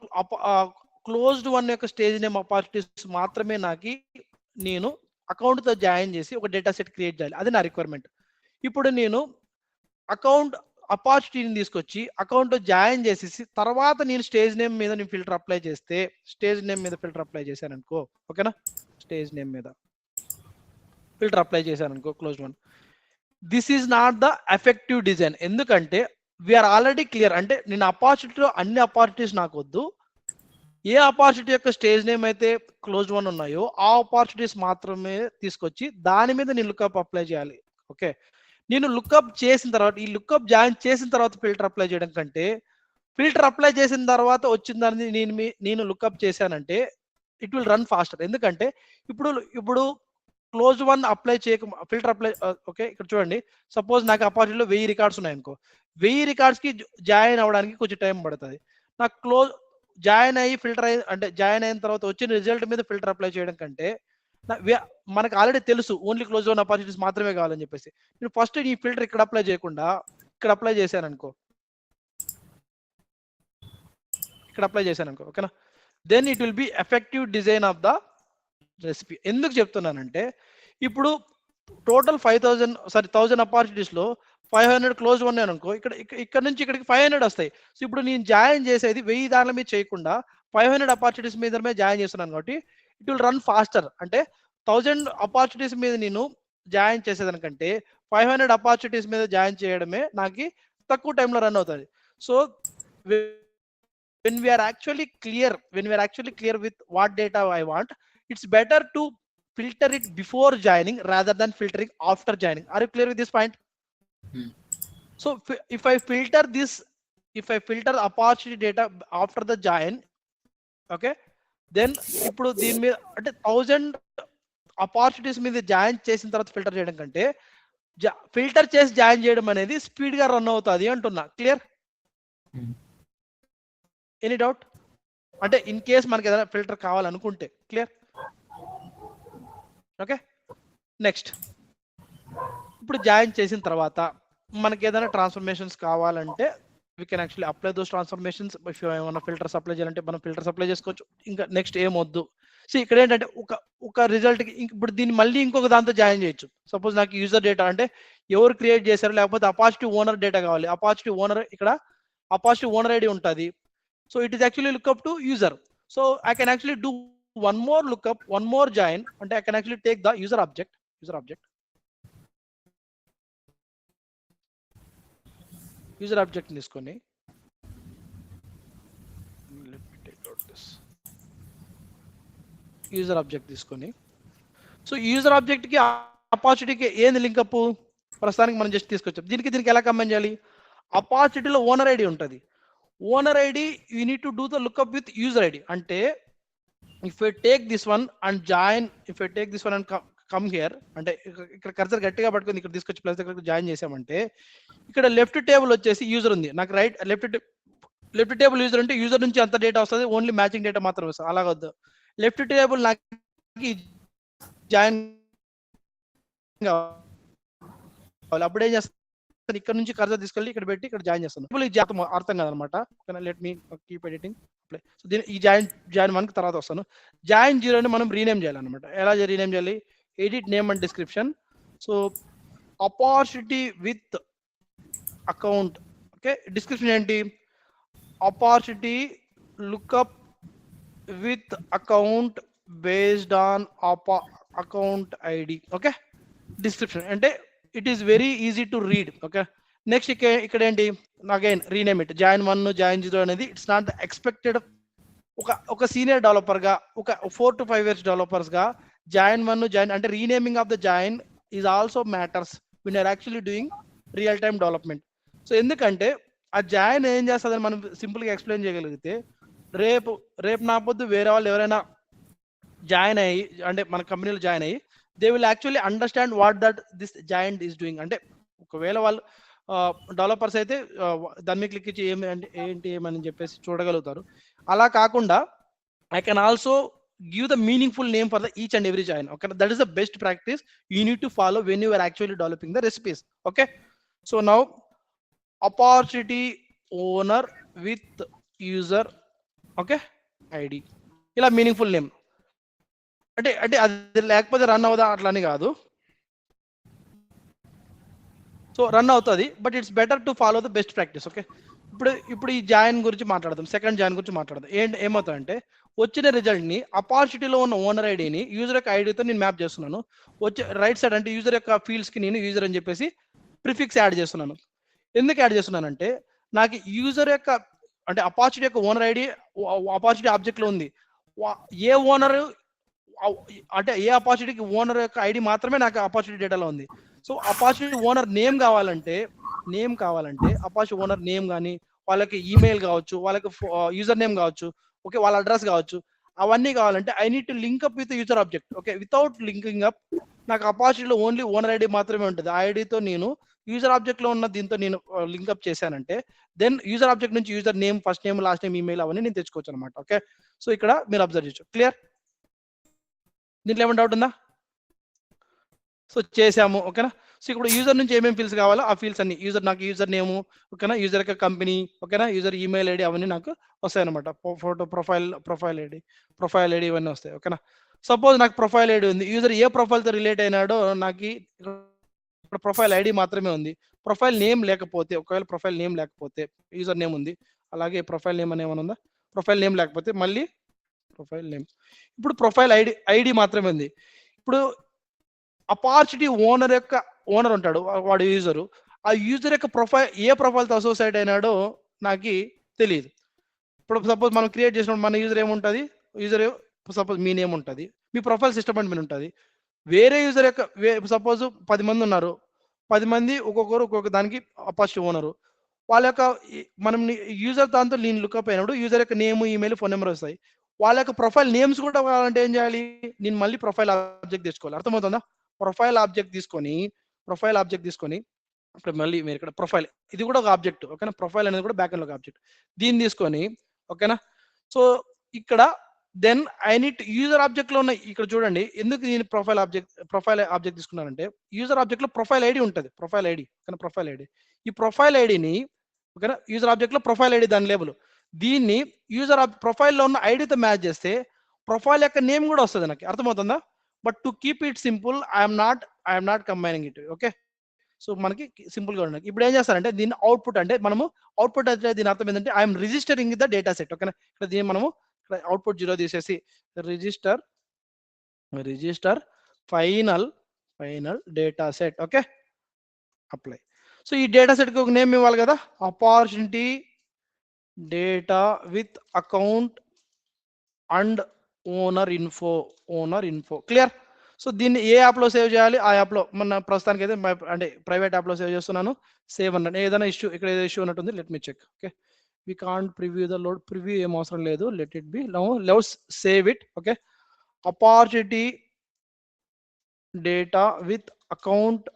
A: క్లోజ్డ్ వన్ యొక్క స్టేజ్ నేమ్ అపార్చునిటీస్ మాత్రమే నాకు నేను అకౌంట్ తో జాయిన్ చేసి ఒక డేటా సెట్ క్రియేట్ చేయాలి, అది నా రిక్వైర్మెంట్. ఇప్పుడు నేను అకౌంట్ అపార్చునిటీని తీసుకొచ్చి అకౌంట్ జాయిన్ చేసేసి తర్వాత నేను స్టేజ్ నేమ్ మీద నేను ఫిల్టర్ అప్లై చేస్తే, స్టేజ్ నేమ్ మీద ఫిల్టర్ అప్లై చేశాను అనుకో, ఓకేనా, స్టేజ్ నేమ్ మీద ఫిల్టర్ అప్లై చేశాను అనుకో close one, this is not the effective design. ఎందుకంటే వీఆర్ ఆల్రెడీ క్లియర్, అంటే నేను అపార్చునిటీలో అన్ని అపార్చునిటీస్ నాకు వద్దు, ఏ అపార్చునిటీ యొక్క స్టేజ్ నేమ్ అయితే క్లోజ్ వన్ ఉన్నాయో ఆ అపార్చునిటీస్ మాత్రమే తీసుకొచ్చి దాని మీద నేను లుక్అప్ అప్లై చేయాలి. ఓకే, నేను లుక్అప్ చేసిన తర్వాత ఈ లుక్అప్ జాయిన్ చేసిన తర్వాత ఫిల్టర్ అప్లై చేయడం కంటే ఫిల్టర్ అప్లై చేసిన తర్వాత వచ్చిన దాన్ని నేను లుక్అప్ చేశానంటే ఇట్ విల్ రన్ ఫాస్టర్. ఎందుకంటే ఇప్పుడు క్లోజ్ వన్ అప్లై చేయక ఫిల్టర్ అప్లై, ఓకే ఇక్కడ చూడండి, సపోజ్ నాకు అపార్చునిటీలో 1000 రికార్డ్స్ ఉన్నాయనుకో, 1000 రికార్డ్స్ కి జాయిన్ అవ్వడానికి కొంచెం టైం పడుతుంది. నాకు క్లోజ్ జాయిన్ అయ్యి ఫిల్టర్ అంటే జాయిన్ అయిన తర్వాత వచ్చిన రిజల్ట్ మీద ఫిల్టర్ అప్లై చేయడం కంటే మనకు ఆల్రెడీ తెలుసు ఓన్లీ క్లోజ్ వన్ ఆపర్చునిటీస్ మాత్రమే కావాలని చెప్పేసి నేను ఫస్ట్ ఈ ఫిల్టర్ ఇక్కడ అప్లై చేయకుండా ఇక్కడ అప్లై చేశాను అనుకో, ఇక్కడ అప్లై చేశాను అనుకో, ఓకేనా, then it will be effective design of the recipe. ఎందుకు చెప్తున్నానంటే ఇప్పుడు టోటల్ 1000 ఆపర్చునిటీస్ లో 500 క్లోజ్ వన్ అనుకో, ఇక్కడ నుంచి ఇక్కడికి 500 వస్తాయి. సో ఇప్పుడు నేను జాయిన్ చేసేది 1000 దానిల మీద చేయకుండా 500 ఆపర్చునిటీస్ మీద జాయిన్ చేస్తున్నాను కాబట్టి ఇట్ విల్ రన్ ఫాస్టర్. అంటే 1000 ఆపర్చునిటీస్ మీద నేను జాయిన్ చేసేదానికంటే 500 ఆపర్చునిటీస్ మీద జాయిన్ చేయడమే నాకు తక్కువ టైంలో రన్ అవుతుంది. So when we are actually clear with what data I want, it's better to filter it before joining rather than filtering after joining. Are you clear with this point? So if I filter opportunity data after the join, okay, then ఇప్పుడు దీని మీద అంటే 1000 opportunities మీద join చేసిన తర్వాత filter చేయడం కంటే filter చేసి జాయిన్ చేయడం అనేది స్పీడ్ గా రన్ అవుతుంది అంటున్నా. క్లియర్? Any doubt? అంటే ఇన్ కేస్ మనకి ఏదైనా ఫిల్టర్ కావాలనుకుంటే. క్లియర్? ఓకే, నెక్స్ట్ ఇప్పుడు జాయిన్ చేసిన తర్వాత మనకి ఏదైనా ట్రాన్స్ఫర్మేషన్స్ కావాలంటే we can actually apply those transformations. if you want filters apply చేయాలంటే మనం ఫిల్టర్స్ అప్లై చేసుకోవచ్చు. ఇంకా నెక్స్ట్ ఏమొద్దు. సో ఇక్కడ ఏంటంటే ఒక రిజల్ట్ కి ఇప్పుడు దీన్ని మళ్ళీ ఇంకొక దాంతో జాయిన్ చేయొచ్చు. సపోజ్ నాకు యూజర్ డేటా అంటే ఎవరు క్రియేట్ చేశారు లేకపోతే అపార్చునిటీ ఓనర్ డేటా కావాలి. అపార్చునిటీ ఓనర్ ఇక్కడ అపార్చునిటీ ఓనర్ ఐడి ఉంటుంది, So it is actually lookup to user. So I can actually do one more lookup, one more join, and I can actually take the user object. User object తీసుకొని, let me take out this user object తీసుకొని, so user object కి అపార్చునిటీకి ఏంది link up ప్రస్తుతానికి మనం just తీసుకొచ్చాం. దీనికి ఎలా combine చేయాలి? అపార్చునిటీలో ఓనర్ ఐడి ఉంటుంది. Owner ID you need to do the lookup with user ID. అంటే if I take this one and join, if I take this one and come here, అంటే ఇక్కడ కర్సర్ గట్టిగా పట్టుకొని ఇక్కడ తీసుకొచ్చి ప్లస్ దగ్గర జాయిన్ చేసామంటే, ఇక్కడ లెఫ్ట్ టేబుల్ వచ్చేసి యూజర్ ఉంది, నాకు రైట్ లెఫ్ట్ టేబుల్ యూజర్ అంటే యూజర్ నుంచి అంత డేటా వస్తుంది, ఓన్లీ మ్యాచింగ్ డేటా మాత్రం వస్తుంది. అలాగొద్దు, లెఫ్ట్ టేబుల్ నాకు జాయిన్ కావాలి. అప్పుడు ఏం చేస్తాను, ఇక్కడ నుంచి కర్సర్ తీసుకెళ్ళి ఇక్కడ పెట్టి ఇక్కడ జాయిన్ చేస్తాను. అర్థం కాదనమాట. Let me keep editing. So దీని ఈ జాయిన్ 1 తర్వాత వస్తాను. జాయిన్ 0 ని మనం రీనేమ్ చేయాలన్నమాట. ఎలా రీనేమ్ చేయాలి? Edit name and description. So opportunity with account. Okay, description ఏంటి? Opportunity lookup with account based on account ID. Okay, description అంటే it is very easy to read. Okay, next ఇక్కడ ఏంటి? Again rename it. Join 1 join 0 అనేది it's not expected. ఒక senior developer గా, ఒక 4 to 5 years developers గా join 1 join అంటే renaming of the join is also matters when you're actually doing real time development. So ఎందుకంటే ఆ జాయిన్ ఏం చేస్తుందని మనం సింపుల్ గా ఎక్స్ప్లెయిన్ చేయగలిగితే, రేపు నా పొద్దు వేరే వాళ్ళు ఎవరైనా జాయిన్ అయ్యి, అంటే మన కంపెనీలో జాయిన్ అయ్యి, they will actually understand what that this join is doing. అంటే ఒకవేళ వాళ్ళు డెవలపర్స్ అయితే దాని మీద క్లిక్ ఇచ్చి ఏంటి ఏమని చెప్పేసి చూడగలుగుతారు. అలా కాకుండా I can also give the meaningful name for the each and every join. Okay, that is the best practice you need to follow when you are actually developing the recipes. Okay, so now opportunity owner with user, okay, id ila meaningful name అంటే అది లేకపోతే run అవుదా అట్లని కాదు. So run అవుతుంది, but it's better to follow the best practice. Okay, ఇప్పుడు ఈ join గురించి మాట్లాడదాం. సెకండ్ జాయిన్ గురించి మాట్లాడదాం. ఏమవుతుందంటే, వచ్చిన రిజల్ట్ ని అపార్చునిటీలో ఉన్న ఓనర్ ఐడిని యూజర్ యొక్క ఐడితో నేను మ్యాప్ చేస్తున్నాను. వచ్చే రైట్ సైడ్ అంటే యూజర్ యొక్క ఫీల్డ్స్ కి నేను యూజర్ అని చెప్పేసి ప్రిఫిక్స్ యాడ్ చేస్తున్నాను. ఎందుకు యాడ్ చేస్తున్నానంటే, నాకు యూజర్ యొక్క అంటే అపార్చునిటీ యొక్క ఓనర్ ఐడి అపార్చునిటీ ఆబ్జెక్ట్ లో ఉంది. ఏ ఓనర్ అంటే ఏ అపార్చునిటీకి ఓనర్ యొక్క ఐడి మాత్రమే నాకు అపార్చునిటీ డేటాలో ఉంది. సో అపార్చునిటీ ఓనర్ నేమ్ కావాలంటే అపార్చునిటీ ఓనర్ నేమ్ కానీ, వాళ్ళకి ఈమెయిల్ కావచ్చు, వాళ్ళకి యూజర్ నేమ్ కావచ్చు, ఓకే, వాళ్ళ అడ్రస్ కావచ్చు, అవన్నీ కావాలంటే I need to link up with user object. Okay, without linking up నాకు అపార్చునిటీలో ఓన్లీ ఓనర్ ఐడి మాత్రమే ఉంటుంది. ఆ ఐడితో నేను యూజర్ ఆబ్జెక్ట్ లో ఉన్న దీంతో నేను లింక్అప్ చేశానంటే, దెన్ యూజర్ ఆబ్జెక్ట్ నుంచి user name, first name, last name, email అవన్నీ నేను తెచ్చుకోవచ్చు అనమాట. ఓకే, సో ఇక్కడ మీరు అబ్జర్వ్ చేయొచ్చు. క్లియర్? దీంట్లో ఏమైనా డౌట్ ఉందా? సో చేసాము. ఓకేనా? సో ఇప్పుడు యూజర్ నుంచి ఏమేమి ఫీల్డ్స్ కావాలో ఆ ఫీల్డ్స్ అన్ని, నాకు యూజర్ నేము, ఓకేనా, యూజర్ యొక్క కంపెనీ, ఓకేనా, యూజర్ ఈమెయిల్ ఐడి అవన్నీ నాకు వస్తాయి అనమాట. ఫోటో, ప్రొఫైల్ ఐడి ఇవన్నీ వస్తాయి. ఓకేనా? సపోజ్ నాకు ప్రొఫైల్ ఐడి ఉంది, యూజర్ ఏ ప్రొఫైల్తో రిలేట్ అయినాడో నాకు ఇక్కడ ప్రొఫైల్ ఐడి మాత్రమే ఉంది. ప్రొఫైల్ నేమ్ లేకపోతే, ఒకవేళ ప్రొఫైల్ నేమ్ లేకపోతే, యూజర్ నేమ్ ఉంది, అలాగే ప్రొఫైల్ నేమ్ అని ఏమైనా ఉందా? ప్రొఫైల్ నేమ్ లేకపోతే మళ్ళీ ప్రొఫైల్ నేమ్. ఇప్పుడు ప్రొఫైల్ ఐడి మాత్రమే ఉంది. ఇప్పుడు అపార్చునిటీ ఓనర్ ఉంటాడు, వాడు యూజరు. ఆ యూజర్ యొక్క ఏ ప్రొఫైల్తో అసోసియేట్ అయినాడో నాకు తెలియదు. ఇప్పుడు సపోజ్ మనం క్రియేట్ చేసినప్పుడు మన యూజర్ ఏముంటుంది? యూజర్ సపోజ్ మీ నేమ్ ఉంటుంది, మీ ప్రొఫైల్ సిస్టమ్ అడ్మిన్ ఉంటుంది. వేరే యూజర్ యొక్క సపోజ్ 10 మంది ఉన్నారు, 10 మంది ఒక్కొక్క దానికి అపార్చునిటీ ఓనరు. వాళ్ళ యొక్క మనం యూజర్ దాంతో నేను లుక్అప్ అయినప్పుడు యూజర్ యొక్క నేమ్, ఈమెయిల్, ఫోన్ నెంబర్ వస్తాయి. వాళ్ళ యొక్క ప్రొఫైల్ నేమ్స్ కూడా కావాలంటే ఏం చేయాలి? నేను మళ్ళీ ప్రొఫైల్ ఆబ్జెక్ట్ తెచ్చుకోవాలి. అర్థమవుతుందా? ప్రొఫైల్ ఆబ్జెక్ట్ తీసుకొని ఇప్పుడు మళ్ళీ మీరు ఇక్కడ ప్రొఫైల్, ఇది కూడా ఒక ఆబ్జెక్ట్. ఓకేనా? ప్రొఫైల్ అనేది కూడా బ్యాక్ ఎండ్ ఒక ఆబ్జెక్ట్. దీన్ని తీసుకొని, ఓకేనా, సో ఇక్కడ then I need user object లో ఉన్న, ఇక్కడ చూడండి ఎందుకు నేను ప్రొఫైల్ ఆబ్జెక్ట్ తీసుకున్నానంటే, యూజర్ ఆబ్జెక్ట్ లో ప్రొఫైల్ ఐడి ఉంటుంది. ప్రొఫైల్ ఐడి, ఈ ప్రొఫైల్ ఐడిని, ఓకేనా, యూజర్ ఆబ్జెక్ట్ లో ప్రొఫైల్ ఐడి దాని లేబుల్, దీన్ని యూజర్ ప్రొఫైల్లో ఉన్న ఐడితో మ్యాచ్ చేస్తే ప్రొఫైల్ యొక్క నేమ్ కూడా వస్తుంది నాకు. అర్థమవుతుందా? But to keep it simple, I'm not combining it. Okay, so మనకి సింపుల్ గా ఉండదు. ఇప్పుడు ఏం చేస్తారంటే దీన్ని అవుట్పుట్ అంటే మనము అవుట్పుట్ అంటే దీని అర్థం ఏంటంటే I'm registering the data set. ఓకేనా, ఇక్కడ దీన్ని మనము అవుట్పుట్ 0 తీసేసి register final data set. Okay, apply. So ఈ డేటా సెట్ కి ఒక నేమ్ ఇవ్వాలి కదా, opportunity data with account and owner info. Clear. So దీన్ని ఏ యాప్లో సేవ్ చేయాలి, ఆ యాప్లో మన ప్రస్తుతానికి అయితే అంటే ప్రైవేట్ యాప్లో సేవ్ చేస్తున్నాను. సేవ్ అన్నాను. ఏదైనా ఇష్యూ, ఇక్కడ ఏదో ఇష్యూ ఉన్నట్టుంది, let me check. Okay, we can't preview the load. Preview ఏం అవసరం లేదు, let it be. Now let's save it. Okay, opportunity data with account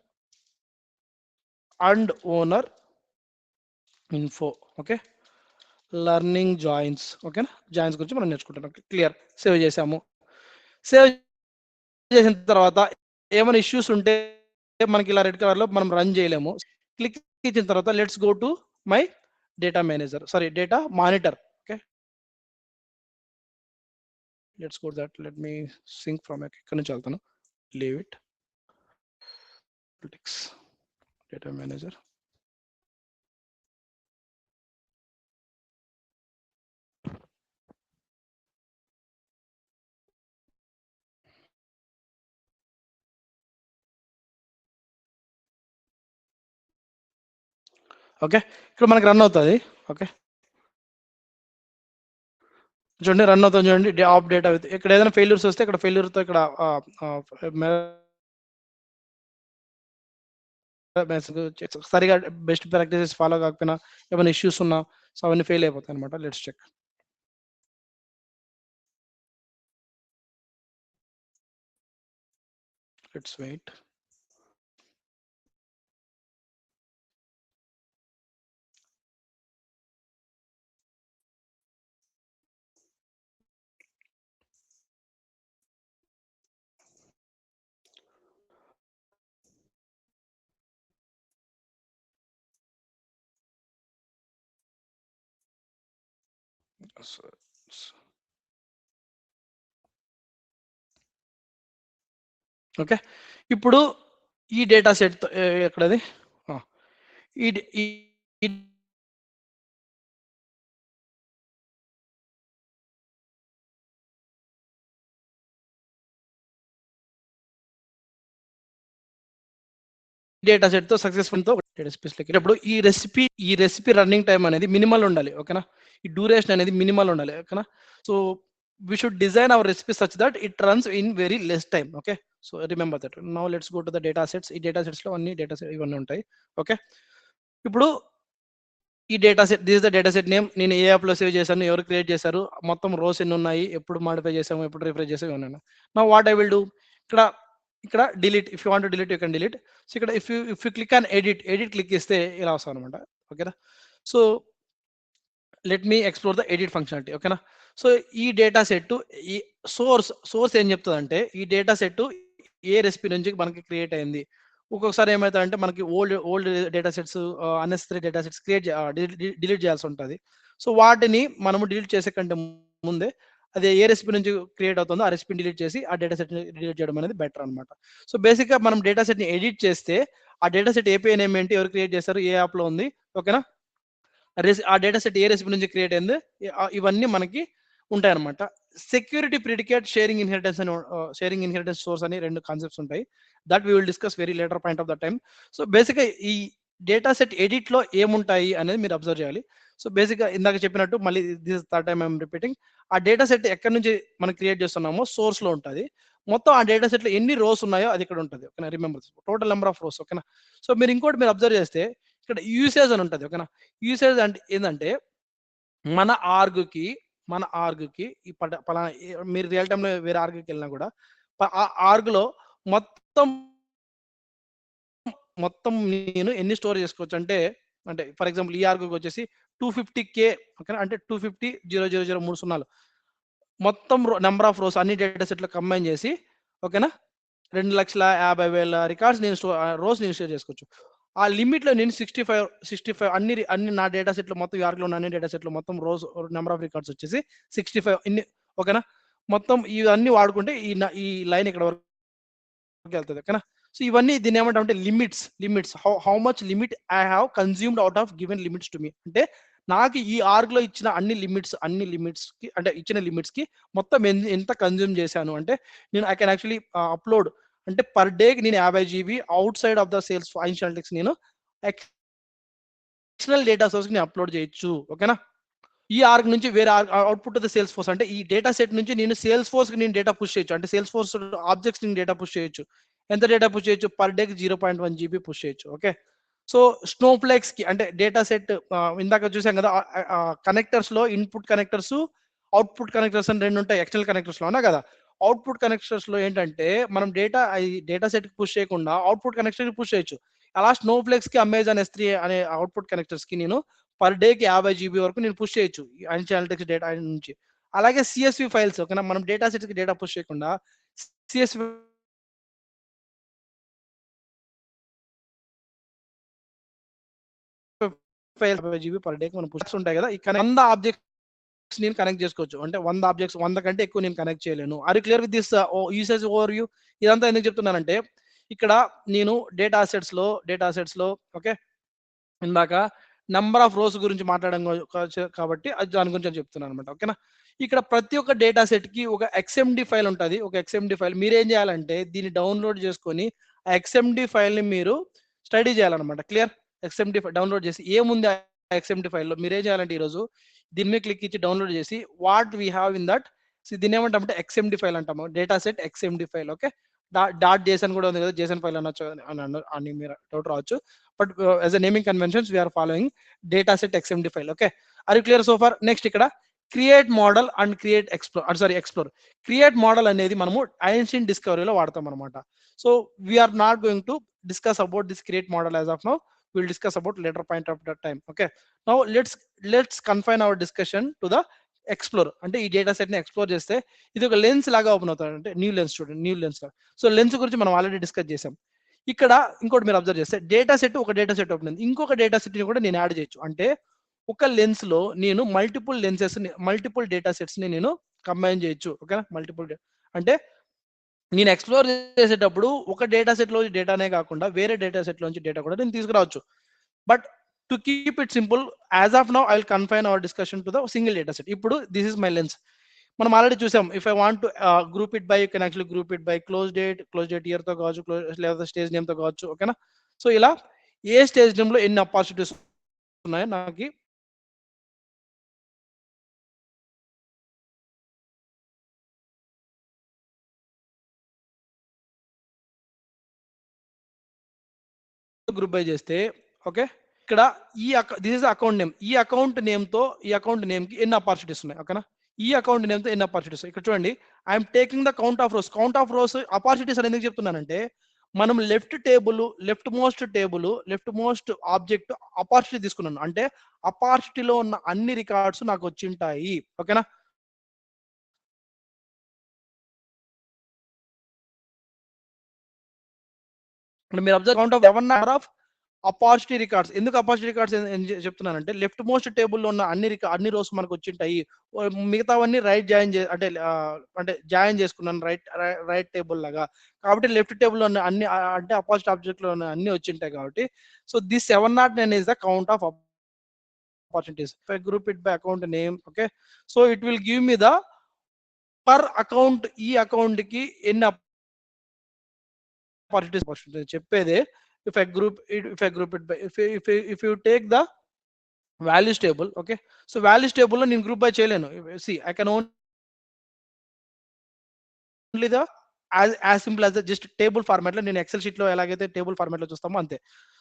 A: and owner info. Okay, learning joins. ఓకేనా, joins గురించి మనం నేర్చుకుంటాం. క్లియర్. సేవ్ చేసాము. Save చేసిన తర్వాత ఏమైనా ఇష్యూస్ ఉంటే మనకి ఇలా రెడ్ కలర్ లో మనం రన్ చేయలేము. క్లిక్ ఇచ్చిన తర్వాత let's go to my data manager, sorry data monitor. Okay, let's go that. Let me sync from ఇక్కడ నుంచి వెళ్తాను. Leave it. Data manager. Okay, ఇక్కడ మనకి రన్ అవుతుంది. ఓకే, చూడండి రన్ అవుతుంది. చూడండి ఆఫ్ డేటా విత్. ఇక్కడ ఏదైనా ఫెయిల్యూర్స్ వస్తే ఇక్కడ ఫెయిల్యూర్తో ఇక్కడ సరిగా బెస్ట్ ప్రాక్టీసెస్ ఫాలో కాకపోయినా ఏమైనా ఇష్యూస్ ఉన్నా సో అవన్నీ ఫెయిల్ అయిపోతాయి అనమాట. Let's check. Let's wait. Okay, ఇప్పుడు ఈ డేటా సెట్ ఎక్కడది, ఈ డేటా సెట్ తో సక్సెస్ఫుల్ తో ఇప్పుడు ఈ రెసిపీ రన్నింగ్ టైం అనేది మినిమల్ ఉండాలి. ఓకేనా, ఈ డ్యూరేషన్ అనేది మినిమల్ ఉండాలి. ఓకేనా, so we should design our recipe such that it runs in very less time. Okay, so remember that. Now let's go to the data sets. ఈ data sets లో అన్ని డేటా సెట్ ఇవన్నీ ఉంటాయి. Okay, ఇప్పుడు ఈ data set, this is the data set name. నేను ఏ app లో save చేశాను, ఎవరు క్రియేట్ చేశారు, మొత్తం రోస్ ఎన్ని ఉన్నాయి, ఎప్పుడు మాడిఫై చేసాము, ఎప్పుడు రిఫ్రెష్ చేసాము ఇవన్నీ. Now what I will do, ఇక్కడ delete. If you want to delete you can delete. So ఇక్కడ if you click on edit click ఇస్తే ఇలా వస్తాం అనమాట. ఓకేనా, so let me explore the edit functionality. ఓకేనా, సో ఈ డేటా సెట్ ఈ సోర్స్ ఏం చెప్తుంది అంటే ఈ డేటా సెట్ ఏ రెసిపీ నుంచి మనకి క్రియేట్ అయింది. ఒక్కొక్కసారి ఏమవుతుందంటే మనకి old data sets, unnecessary data sets delete చేయాల్సి ఉంటుంది. సో వాటిని మనము డిలీట్ చేసే కంటే ముందే అది ఏ రెసిపీ నుంచి క్రియేట్ అవుతుందో ఆ రెసిపీని డిలీట్ చేసి ఆ డేటా సెట్ డిలీట్ చేయడం అనేది బెటర్ అనమాట. సో బేసిక్ గా మనం డేటా సెట్ ని ఎడిట్ చేస్తే ఆ డేటా సెట్ ఏపీఐ నేమ్ ఏంటి, ఎవరు క్రియేట్ చేస్తారు, ఏ యాప్ లో ఉంది. ఓకేనా, ఆ డేటా సెట్ ఏ రెసిపీ నుంచి క్రియేట్ అయింది, ఇవన్నీ మనకి ఉంటాయి అనమాట. Security predicate, sharing inheritance source అని రెండు కాన్సెప్ట్స్ ఉంటాయి. That we will discuss very later point of the time. So basic గా ఈ డేటా సెట్ ఎడిట్ లో ఏముంటాయి అనేది మీరు అబ్జర్వ్ చేయాలి. సో బేసిక్ గా ఇందాక చెప్పినట్టు మళ్ళీ this third time I'm repeating, ఆ డేటా సెట్ ఎక్కడి నుంచి మనం క్రియేట్ చేస్తున్నామో సోర్స్ లో ఉంటుంది. మొత్తం ఆ డేటా సెట్ లో ఎన్ని రోస్ ఉన్నాయో అది ఇక్కడ ఉంటుంది. ఓకేనా, remember total number of rose. ఓకేనా, సో మీరు ఇంకోటి మీరు అబ్జర్వ్ చేస్తే ఇక్కడ యూసేజ్ అని ఉంటుంది. ఓకేనా, యూసేజ్ అంటే ఏంటంటే మన ఆర్గ్కి ఈ పలానా మీరు రియల్ టైంలో వేరే ఆర్గ్కి వెళ్ళినా కూడా ఆ ఆర్గ్లో మొత్తం నేను ఎన్ని స్టోర్ చేసుకోవచ్చు అంటే ఫర్ ఎగ్జాంపుల్ ఈ ఆర్గ్కి వచ్చేసి 250K. ఓకేనా, అంటే 250,000,003 సున్నాలు మొత్తం నెంబర్ ఆఫ్ రోస్ అన్ని డేటా సెట్లు కంబైన్ చేసి. ఓకేనా, 2,50,000 రికార్డ్స్ నేను రోస్ నేను స్టోర్ చేసుకోవచ్చు. ఆ లిమిట్ లో నేను 65 అన్ని నా డేటా సెట్లు మొత్తం యార్క్లో ఉన్న అన్ని డేటా సెట్లు మొత్తం రోజ్ నెంబర్ ఆఫ్ రికార్డ్స్ వచ్చేసి 65 ఇన్ని. ఓకేనా, మొత్తం ఇవన్నీ వాడుకుంటే ఈ లైన్ ఇక్కడ వరకు వెళ్తుంది ఓకేనా. సో ఇవన్నీ దీన్ని ఏమంటామంటే limits how much limit I have consumed out of given limits to me. అంటే నాకు ఈ ఆర్గ్ లో ఇచ్చిన అన్ని లిమిట్స్ కి అంటే ఇచ్చిన లిమిట్స్ కి మొత్తం ఎంత కన్స్యూమ్ చేశాను అంటే నేను ఐ కెన్ యాక్చువల్లీ అప్లోడ్ అంటే పర్ డే నేను 50 GB out side of the sales analytics నేను ఎక్స్టర్నల్ డేటా సోర్స్ ని అప్లోడ్ చేయొచ్చు ఓకేనా. ఈ ఆర్గ్ నుంచి వేరే output of the sales force అంటే ఈ డేటా సెట్ నుంచి నేను సేల్స్ ఫోర్స్ కి నేను డేటా పుష్ చేయొచ్చు. అంటే సేల్స్ ఫోర్స్ ఆబ్జెక్ట్స్ నేను డేటా పుష్ చేయొచ్చు. ఎంత డేటా పుష్ చేయొచ్చు పర్ డే 0.1 GB పుష్ చేయొచ్చు ఓకే. సో స్నోఫ్లేక్స్ కి అంటే డేటా సెట్ ఇందాక చూసాం కదా కనెక్టర్స్ లో ఇన్పుట్ కనెక్టర్స్ అవుట్పుట్ కనెక్టర్స్ అని రెండు ఉంటాయి ఎక్స్టర్నల్ కనెక్టర్స్ లో అవునా కదా. అవుట్పుట్ కనెక్టర్స్ లో ఏంటంటే మనం డేటా సెట్ కి పుష్ చేయకుండా అవుట్పుట్ కనెక్టర్ కి పుష్ చేయొచ్చు. అలా స్నోఫ్లేక్స్ కి అమెజాన్ S3 అనే అవుట్పుట్ కనెక్టర్స్ కి నేను పర్ డే కి 50 GB వరకు నేను పుష్ చేయొచ్చు అనలిటిక్స్ డేటా నుంచి. అలాగే CSV ఫైల్స్ ఓకేనా మనం డేటా సెట్ కి డేటా పుష్ చేయకుండా CSV file 50 GB per day మనం పుష్ ఉంటాయి కదా. ఇక్కడ 100 ఆబ్జెక్ట్స్ నేను కనెక్ట్ చేసుకోవచ్చు. అంటే 100 ఆబ్జెక్ట్స్ 100 కంటే ఎక్కువ నేను కనెక్ట్ చేయలేను. Are you clear with this usage overview? ఇదంతా ఎందుకు చెప్తున్నానంటే ఇక్కడ నేను డేటా సెట్స్ లో ఓకే ఇందాక నంబర్ ఆఫ్ రోస్ గురించి మాట్లాడడం కాబట్టి దాని గురించి చెప్తున్నాను అనమాట ఓకేనా. ఇక్కడ ప్రతి ఒక్క డేటా సెట్ కి ఒక XMD ఫైల్ ఉంటుంది. ఒక XMD ఫైల్ మీరు ఏం చేయాలంటే దీన్ని డౌన్లోడ్ చేసుకొని ఆ XMD ఫైల్ ని మీరు స్టడీ చేయాలన్నమాట. క్లియర్? XMD డౌన్లోడ్ చేసి ఏముంది ఆ XMD ఫైల్లో మీరు ఏం చేయాలంటే ఈరోజు దీని మీద క్లిక్ ఇచ్చి డౌన్లోడ్ చేసి what we have in that దీన్ని ఏమంటామంటే XMD ఫైల్ అంటాము. Data set XMD file okay. JSON కూడా ఉంది కదా JSON ఫైల్ అనొచ్చు అని మీరు డౌట్ రావచ్చు. But as a naming conventions we're following data set XMD file okay. Are you clear so far? Next ఇక్కడ create model and create explore. Create model అనేది మనము ఐన్స్టీన్ డిస్కవరీలో వాడతాం అనమాట. So we're not going to discuss about this create model as of now. We'll discuss about later point of that time okay. Now let's confine our discussion to the explore. అంటే ఈ data set ని explore చేస్తే ఇది ఒక lens లాగా open అవుతుంది. అంటే new lens చూడండి, న్యూ లెన్స్. సో లెన్స్ గురించి మనం ఆల్రెడీ డిస్కస్ చేసాం. ఇక్కడ ఇంకోటి మీరు అబ్జర్వ్ చేస్తే ఒక డేటా సెట్ ఓపెన్ అయింది. ఇంకొక డేటా సెట్ ని కూడా నేను యాడ్ చేయొచ్చు. అంటే ఒక లెన్స్ లో నేను మల్టిపుల్ డేటా సెట్స్ ని నేను కంబైన్ చేయొచ్చు ఓకేనా. అంటే నేను ఎక్స్ప్లోర్ చేసేటప్పుడు ఒక డేటా సెట్ లో డేటానే కాకుండా వేరే డేటా సెట్ లోంచి డేటా కూడా నేను తీసుకురావచ్చు. But to keep it simple as of now I will confine our discussion to the single data set. ఇప్పుడు దిస్ ఇస్ మై లెన్స్. మనం ఆల్రెడీ చూసాం. If I want to group it by you can actually group it by close date year తో కావచ్చు, లేదా stage name తో కావచ్చు ఓకేనా. సో ఇలా ఏ స్టేజ్ నేమ్ లో ఎన్ని ఆపర్చునిటీస్ ఉన్నాయో నాకు గ్రూప్ బై చేస్తే ఓకే. ఇక్కడ దిస్ ఇస్ అకౌంట్ నేమ్. ఈ అకౌంట్ నేమ్ కి ఎన్ని ఆపర్చునిటీస్ ఉన్నాయి ఓకేనా. ఈ అకౌంట్ నేమ్ తో ఎన్ని ఆపర్చునిటీస్ ఇక్కడ చూడండి. I'm taking the count of rose opportunities అని ఎందుకు చెప్తున్నానంటే మనం లెఫ్ట్ మోస్ట్ ఆబ్జెక్ట్ ఆపర్చునిటీ తీసుకున్నాను. అంటే ఆపర్చునిటీలో ఉన్న అన్ని రికార్డ్స్ నాకు వచ్చింటాయి ఓకేనా. మీరు observe count of number of opportunity records. ఎందుకు ఆపర్చునిటీ రికార్డ్స్ చెప్తున్నానంటే లెఫ్ట్ మోస్ట్ టేబుల్ లో ఉన్న అన్ని రోస్ మనకు వచ్చింటాయి. మిగతావన్నీ అంటే జాయిన్ చేసుకున్నాను రైట్ టేబుల్ లాగా. కాబట్టి లెఫ్ట్ టేబుల్ లో ఉన్న అన్ని అంటే ఆపోజిట్ ఆబ్జెక్ట్ లో ఉన్న అన్ని వచ్చింటాయి కాబట్టి so this 709 is the count of opportunities. If I group it by account name okay, so it will give me the per account ఈ అకౌంట్ కి ఎన్ని opportunities చెప్పేదే. If I group it by if you take the values table okay, so values table లో నేను group by చేయలేను. See I can only the as simple as just table format లో నేను XL sheet లో ఎలాగైతే table format లో చూస్తామో అంతే.